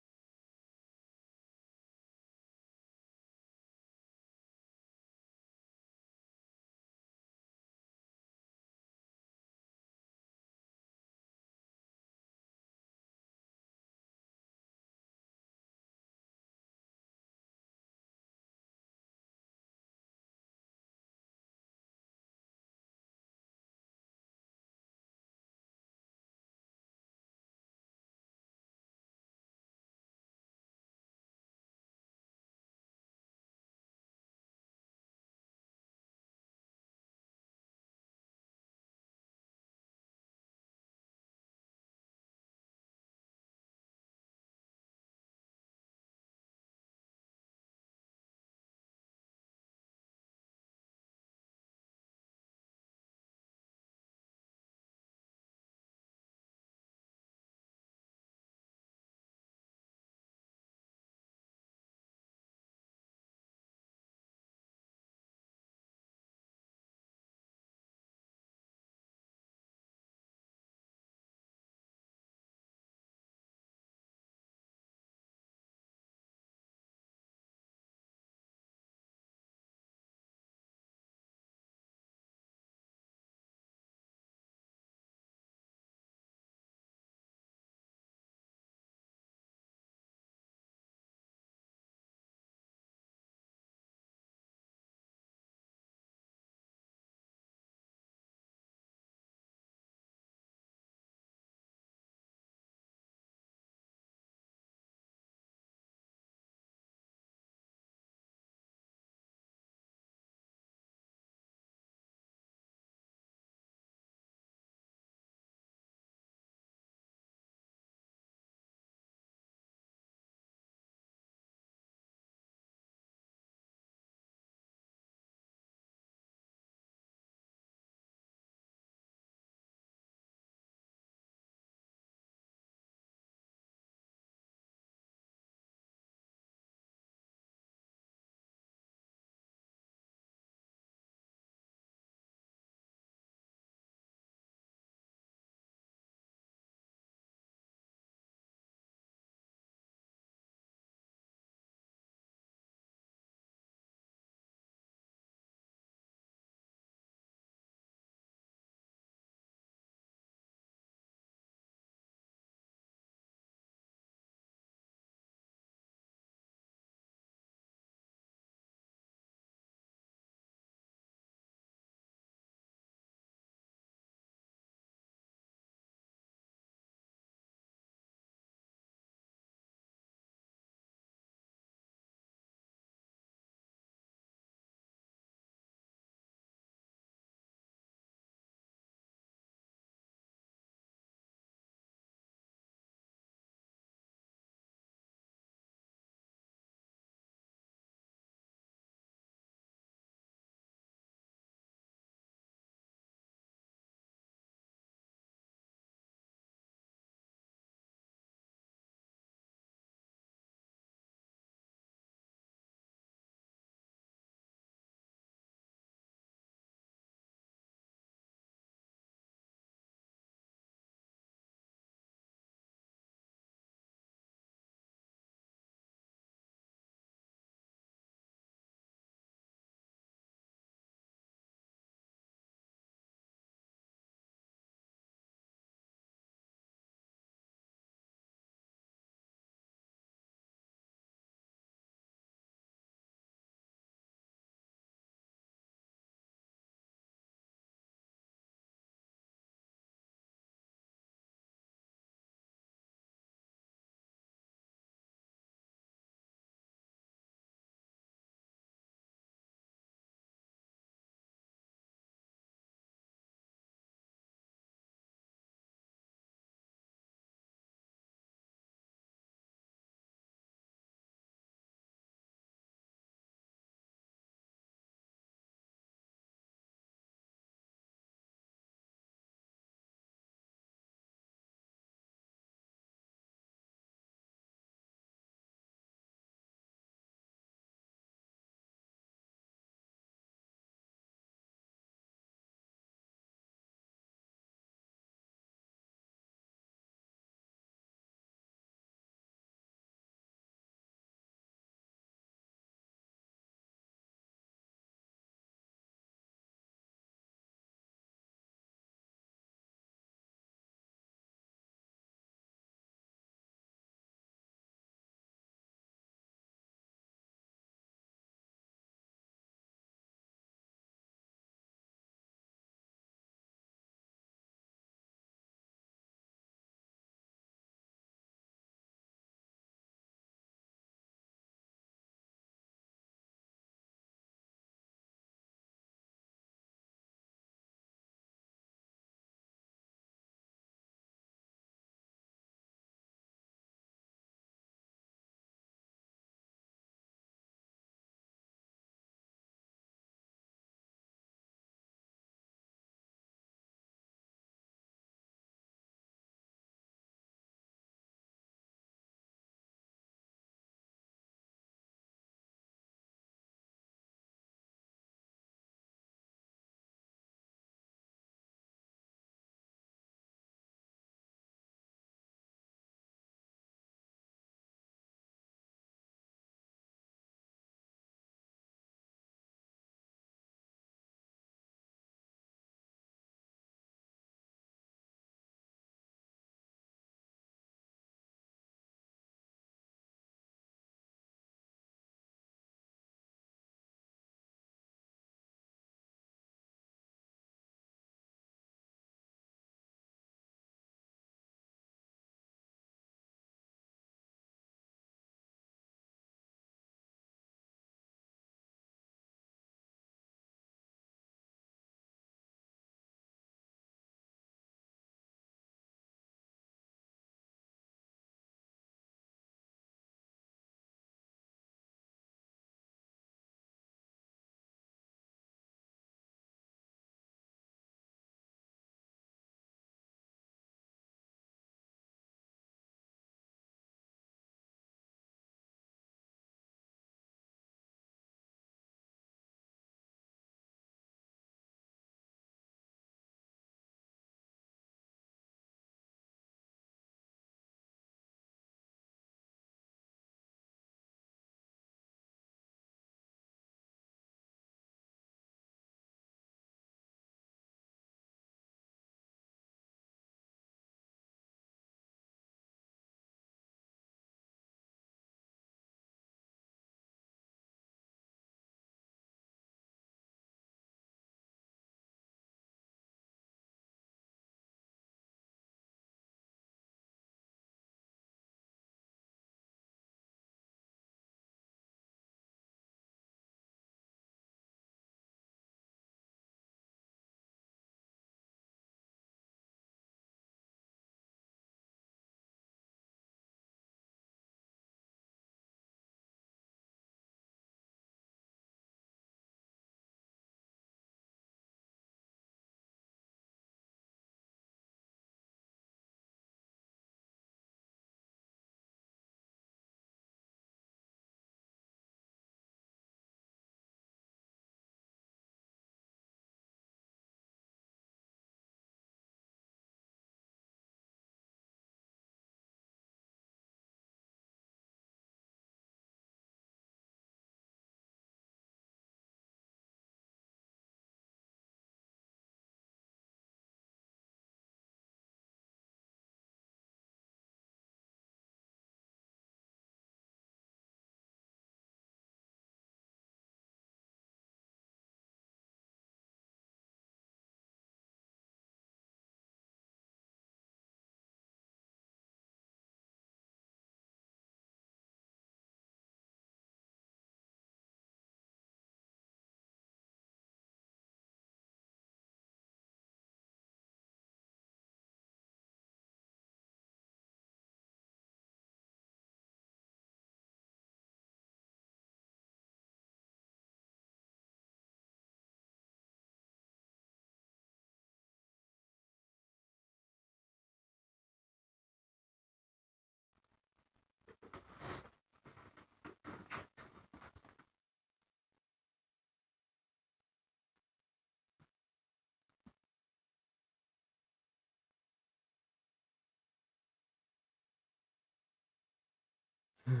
Alright.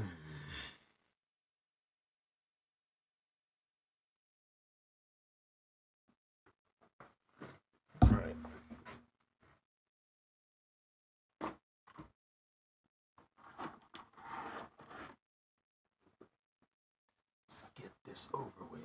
Let's get this over with.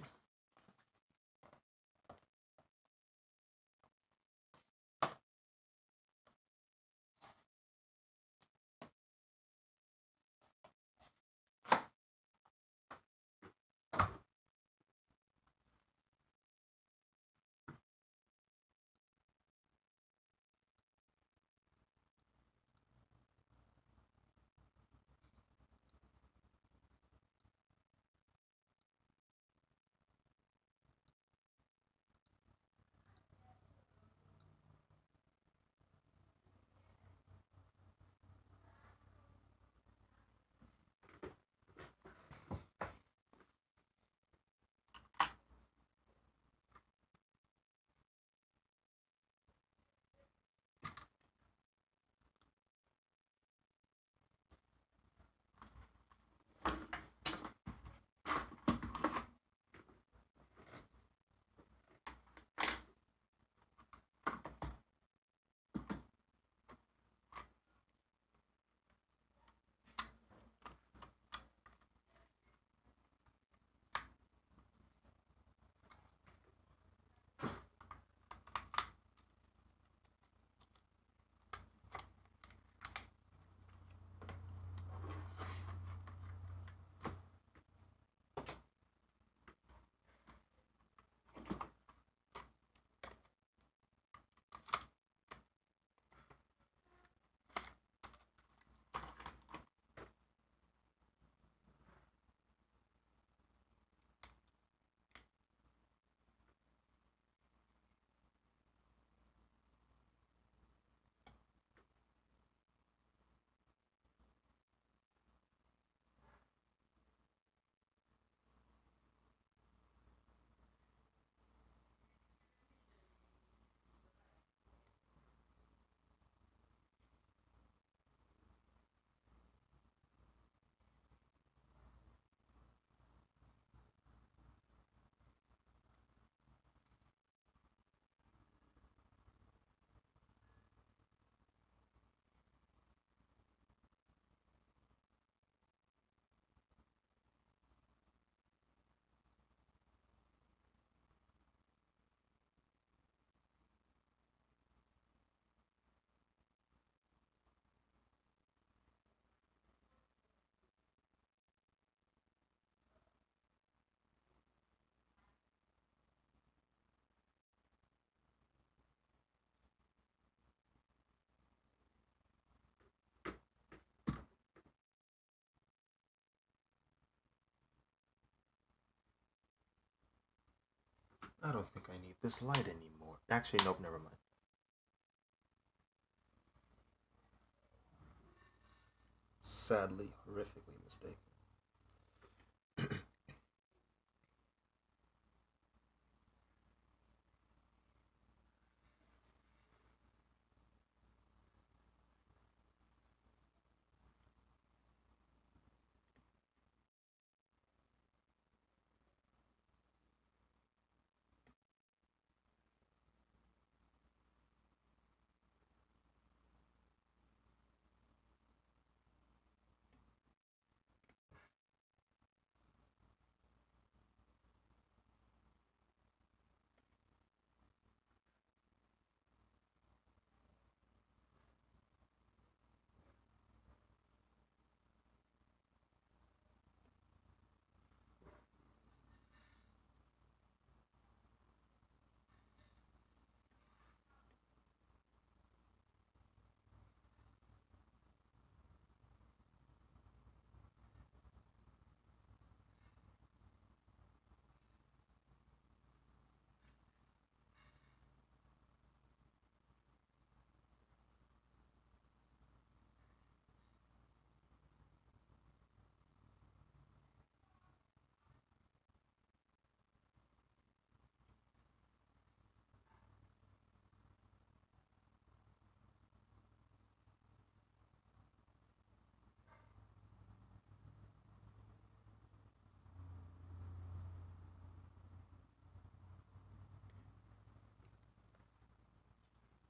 I don't think I need this light anymore. Actually, nope, never mind. Sadly, horrifically mistaken.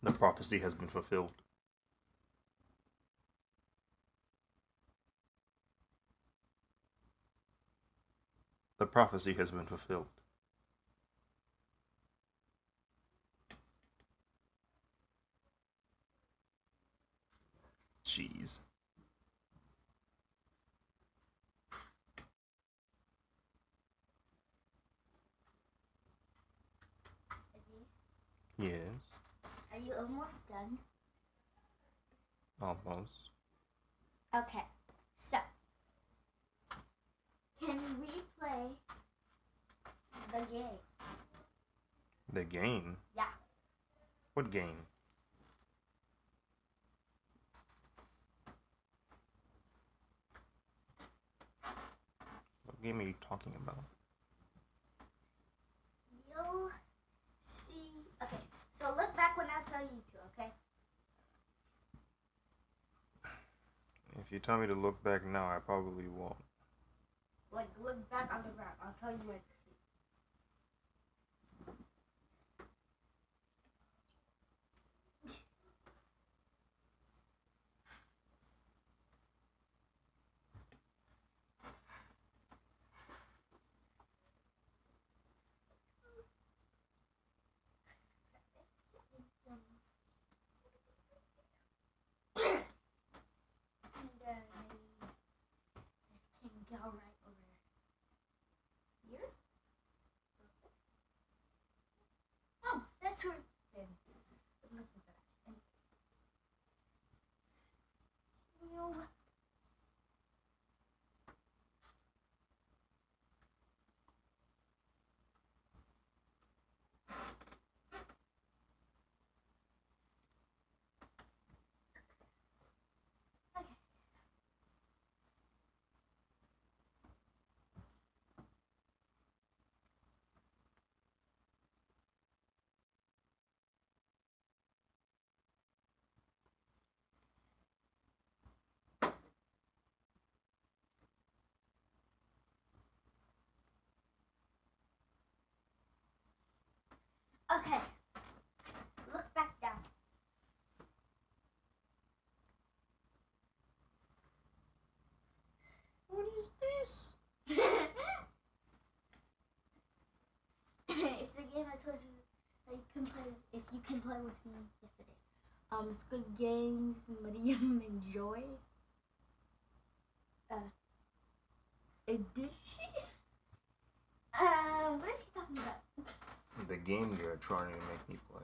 The prophecy has been fulfilled. The prophecy has been fulfilled. Jeez. Yes. Are you almost done? Almost. Okay, so can we play the game? The game? Yeah. What game? What game are you talking about? You'll see. Okay, so look back when I tell you to, okay? If you tell me to look back now, I probably won't. Like, look back on the ground. I'll tell you when to see. And maybe this can go right over here. Oh, that's where it's been. I'm looking for that. And you. Okay. Look back down. What is this? It's the game I told you that you can play if you can play with me yesterday. Squid Games, Medium and Joy. Edition. What is he talking about? The game you're trying to make me play.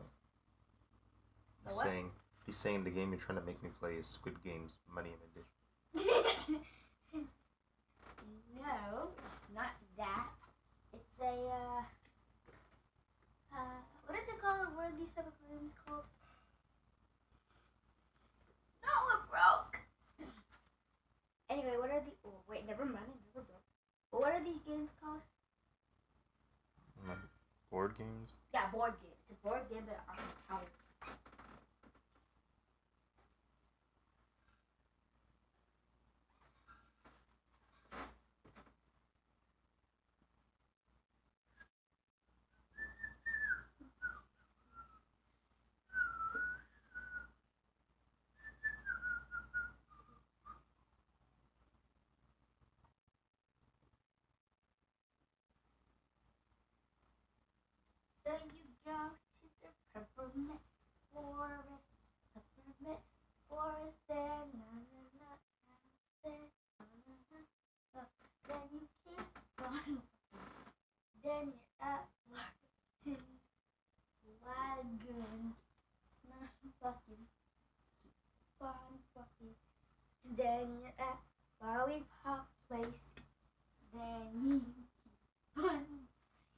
He's saying the game you're trying to make me play is Squid Games Money and Edition. No, it's not that. It's a what is it called? What are these type of games called? No, it broke. Anyway, what are the? Oh, wait, never mind. It never broke. But what are these games called? Board games? Yeah, board games. It's a board game, but on the counter. So you go to the peppermint forest, then then you keep on, then you're at Martin Wagon, not fucking, keep on fucking, then you're at Lollipop Place, then you keep on.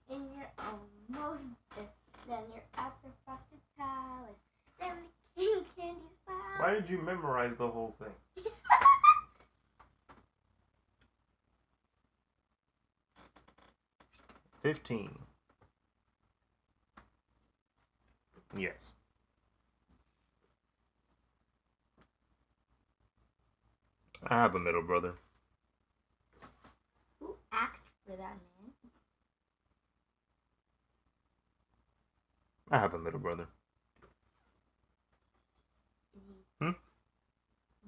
And you're almost there. Then you're at the Frosted Palace. Then the King Candy's Palace. Why did you memorize the whole thing? 15. Yes. I have a middle brother. Who asked for that, man? I have a middle brother.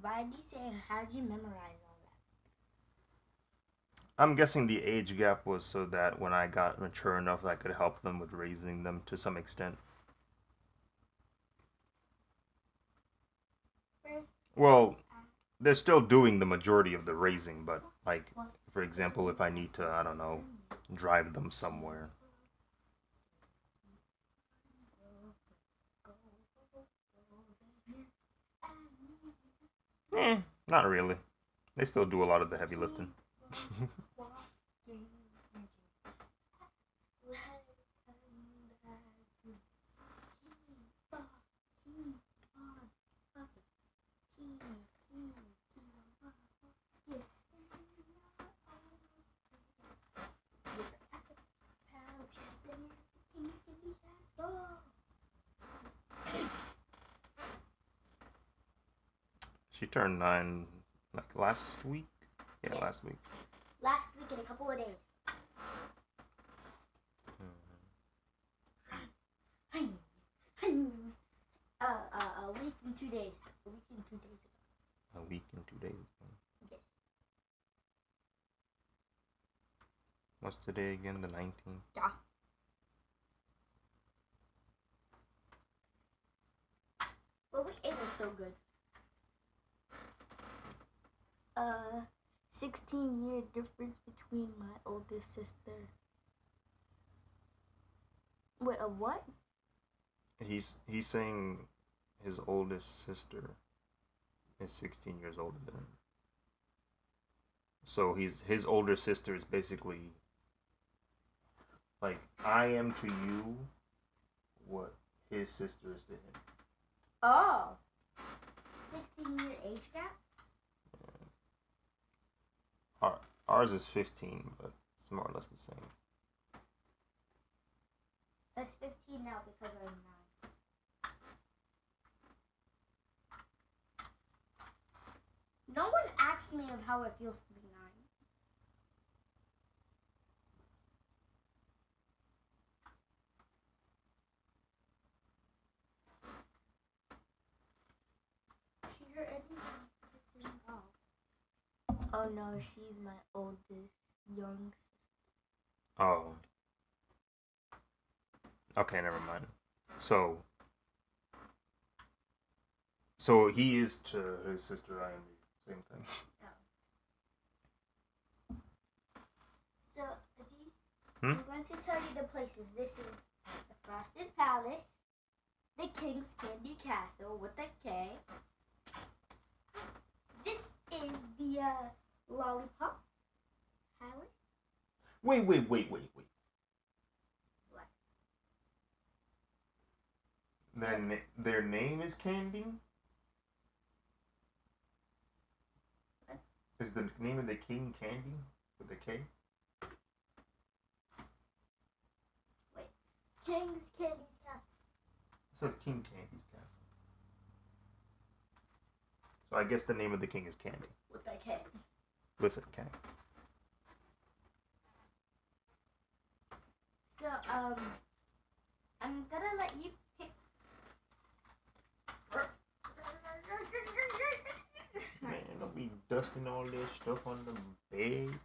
Why do you say, how'd you memorize all that? I'm guessing the age gap was so that when I got mature enough, I could help them with raising them to some extent. First, Well, they're still doing the majority of the raising, but like, for example, if I need to, I don't know, drive them somewhere. Not really. They still do a lot of the heavy lifting. She turned 9 like last week. Yeah, Yes. last week. Last week in a couple of days. A week and 2 days. A week and 2 days ago. A week and 2 days. Yes. What's today again? The 19th. Yeah. What we ate was so good. 16-year difference between my oldest sister. Wait, a what? He's saying his oldest sister is 16 years older than him. So his older sister is basically like I am to you what his sister is to him. Oh. 16-year age gap? Ours is 15, but it's more or less the same. That's 15 now because I'm 9. No one asked me of how it feels to be 9. She heard anything that's involved. Oh no, she's my oldest young sister. Oh. Okay, never mind. So he is to his sister. I am the same thing. So, Aziz, I'm going to tell you the places. This is the Frosted Palace, the King's Candy Castle with a K. This is the Lollipop Palace. Wait. What? Their name is Candy? What? Is the name of the king Candy with a K? Wait. King's Candy's Castle. It says King Candy's Castle. So I guess the name of the king is Candy. With a K. With a K. So, I'm gonna let you pick. Man, don't be dusting all this stuff on the bed.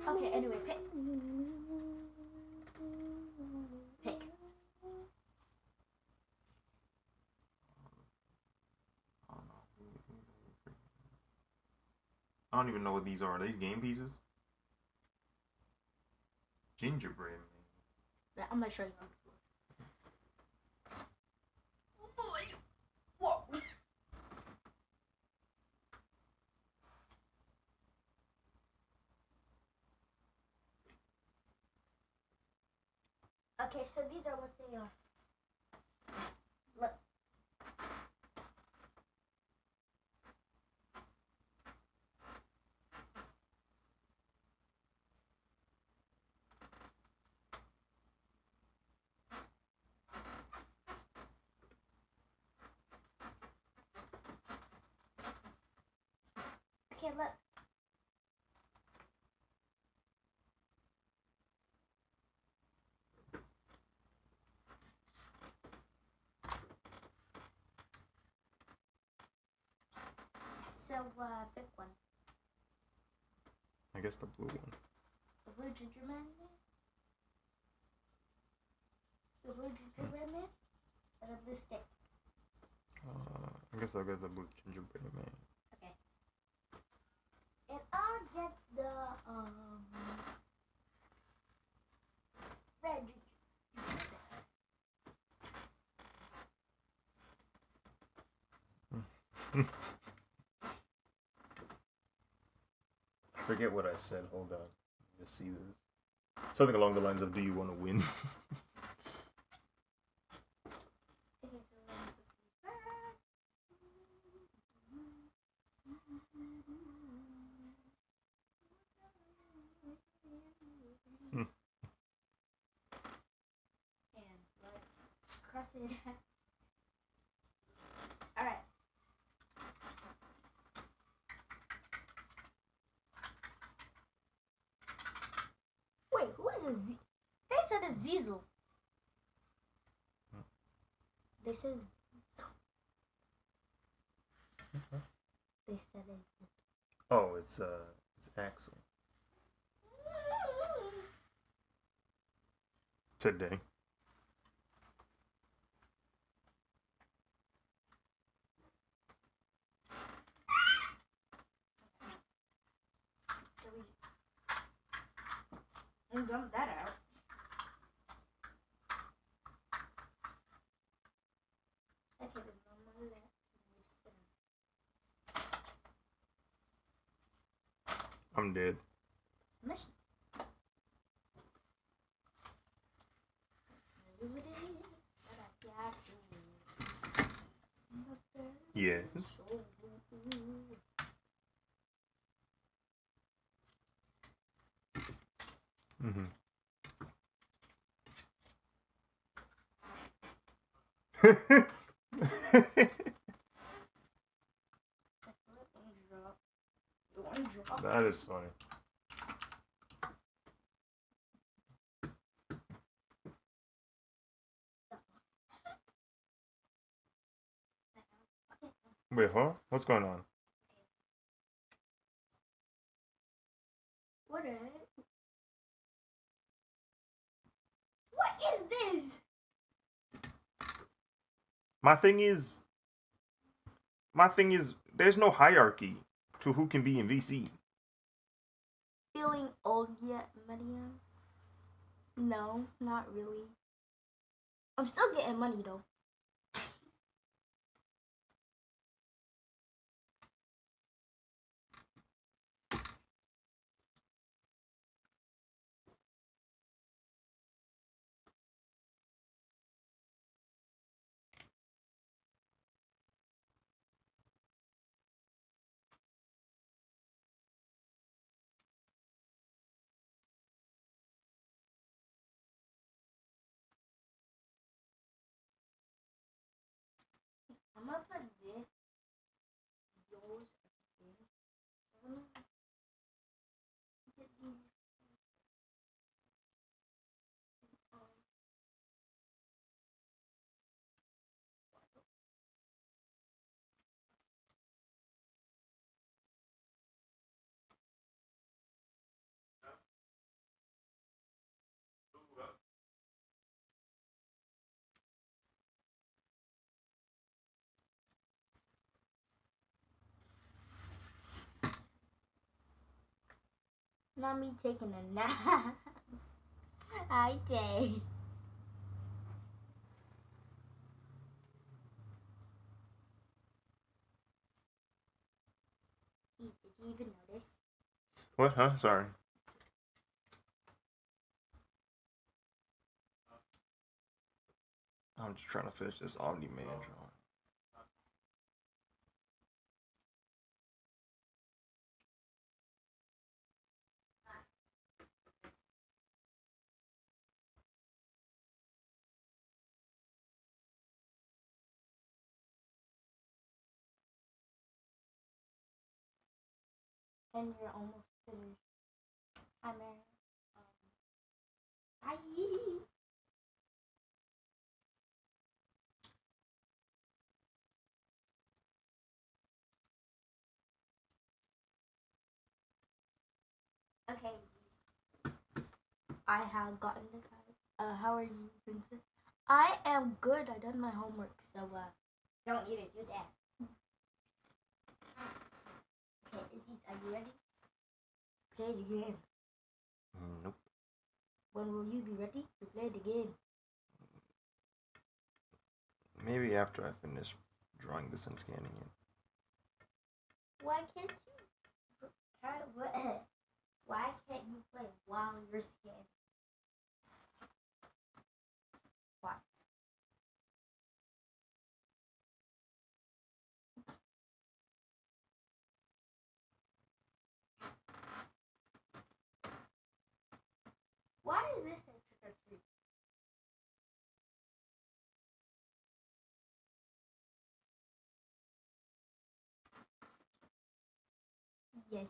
Okay, anyway, pick. Pick. I don't even know what these are. Are these game pieces? Gingerbread man. I'm gonna show you on the floor. Okay, so these are what they are. Look. Okay, look. So, pick one. I guess the blue one. The blue gingerbread man? The blue gingerbread man? Or the blue stick? I guess I'll get the blue gingerbread man. Okay. And I'll get the, red gingerbread. I forget what I said. Hold on. Just see this. Something along the lines of, "Do you want to win?" Okay, so let me put these back. And like cross it. Alright. Wait, who is a Z? They said a Ziesel. They said. They said it. Oh, it's Axel. Today. So we dump that out. Okay, there's no more left. We're just gonna I'm dead. mission. Do what it is that I got to. Yes. Mm-hmm. That is funny. Wait, huh? What's going on? What is this? My thing is, there's no hierarchy to who can be in VC. Feeling old yet, Medium? No, not really. I'm still getting money though. I'm gonna put this, yours, again. I'm gonna get these. Not me taking a nap. I day. Did you even notice? What? Huh? Sorry. I'm just trying to finish this OMNI-MAN drawing. And you're almost finished. Hi, man. Bye. Okay, I have gotten the cards. How are you, Princess? I am good. I done my homework, so don't need to do that. Okay, Izzy, are you ready? Play the game. Nope. When will you be ready to play the game? Maybe after I finish drawing this and scanning it. Why can't you? Why can't you play while you're scanning? Why? Why is this a trick or treat? Yes.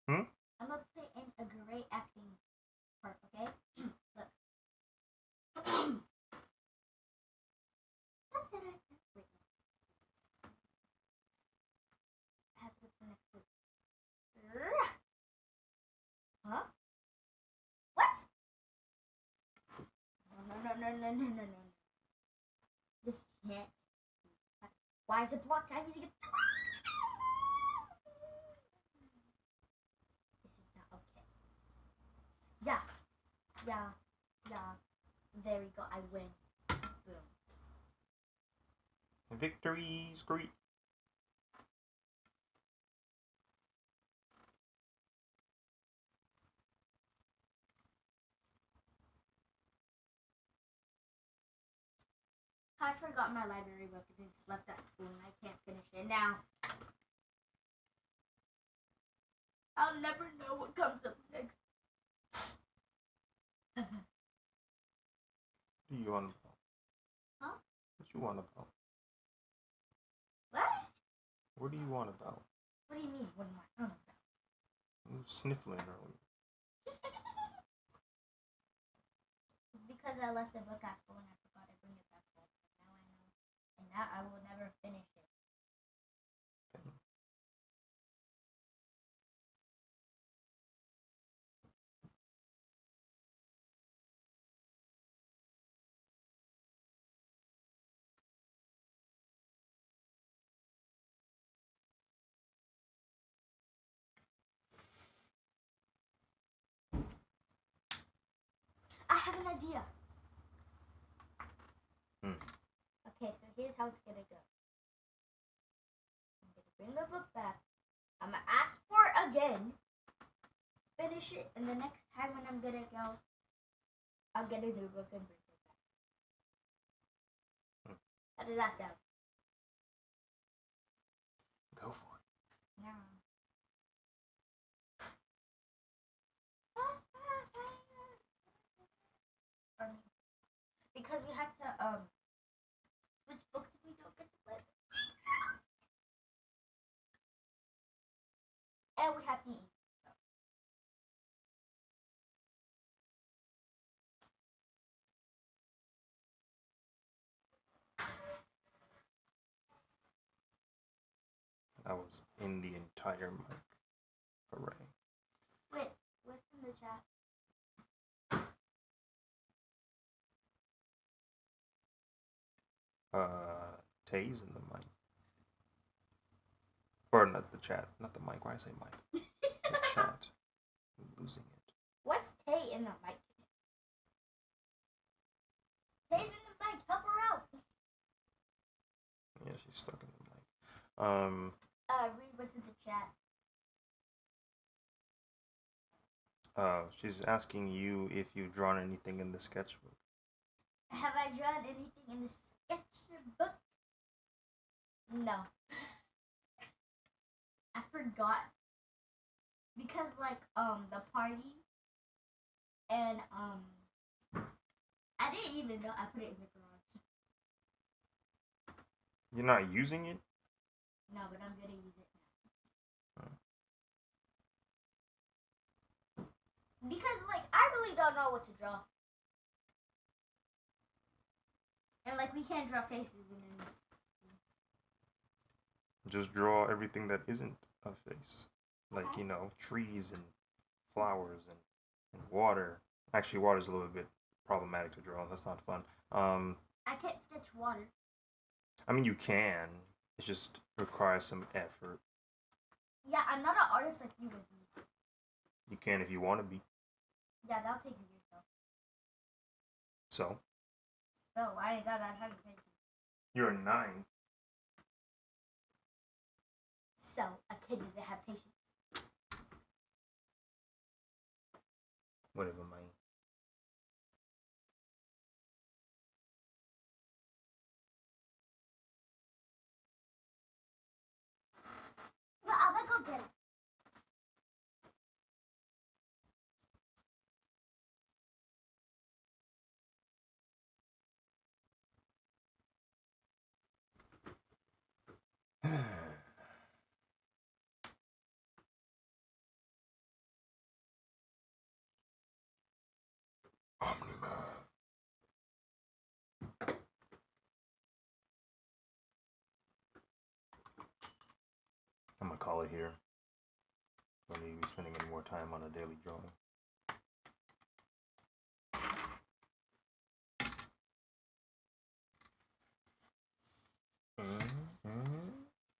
Hmm? I'm gonna play in a great acting part, okay? Look. Wait. I have to go to the next one. Huh? What? No. This can't. Why is it blocked? I need to get. This is not okay. Yeah. There we go. I win. Boom. Victory screech. I forgot my library book and it's left at school and I can't finish it now. I'll never know what comes up next. What do you want about? Huh? What you want about? What? What do you want about? What do you mean? What am I on about? You were sniffling earlier. It's because I left the book at school and I forgot to bring it back home. Now I know. And now I will never finish it. Okay. I have an idea. Hmm. Okay, so here's how it's gonna go. I'm gonna bring the book back. I'm gonna ask for it again. Finish it, and the next time when I'm gonna go, I'll get a new book and bring it back. How does that sound? Go for it. No. Because we had to switch books if we don't get to play. And we have to eat. That was in the entire mic. Hooray. Wait, what's in the chat? Tay's in the mic. Or not the chat, not the mic. Why did I say mic? The chat. I'm losing it. What's Tay in the mic? Tay's in the mic. Help her out. Yeah, she's stuck in the mic. Read what's in the chat. She's asking you if you've drawn anything in the sketchbook. Have I drawn anything in the sketchbook? No. I forgot. Because the party and I didn't even know I put it in the garage. You're not using it? No, but I'm gonna use it now. Because I really don't know what to draw. And we can't draw faces in any. Just draw everything that isn't a face. Like, Okay. trees and flowers and water. Actually, water's a little bit problematic to draw. That's not fun. I can't sketch water. I mean, you can. It just requires some effort. Yeah, I'm not an artist like you with these. You can if you want to be. Yeah, that'll take years though. So, So I ain't got that kind of patience. you're 9. So a kid doesn't have patience. Whatever, man. But I'm gonna go get it. OMNI-MAN. I'm gonna call it here. Don't need to be spending any more time on a daily drawing.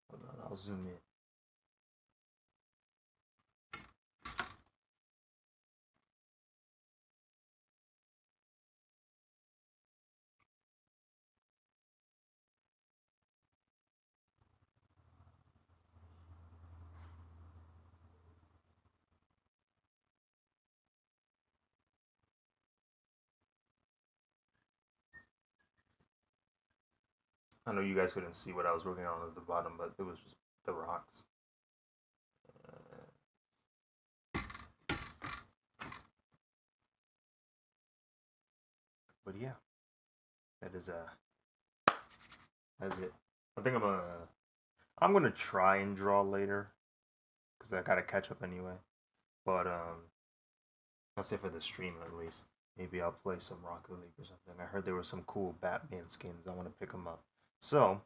Hold on, I'll zoom in. I know you guys couldn't see what I was working on at the bottom, but it was just the rocks. But yeah, that's it. I think I'm gonna try and draw later, cause I gotta catch up anyway. But I'll say for the stream at least. Maybe I'll play some Rocket League or something. I heard there were some cool Batman skins. I want to pick them up. So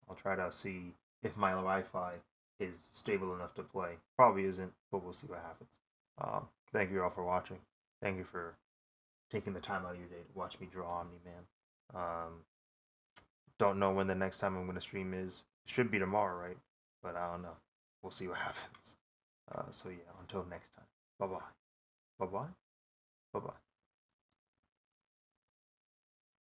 I'll try to see if my Wi-Fi is stable enough to play. Probably isn't, but we'll see what happens. Thank you all for watching. Thank you for taking the time out of your day to watch me draw OMNI-MAN. Don't know when the next time I'm going to stream is. It should be tomorrow, right? But I don't know. We'll see what happens. So yeah, until next time. Bye-bye. Bye-bye. Bye-bye.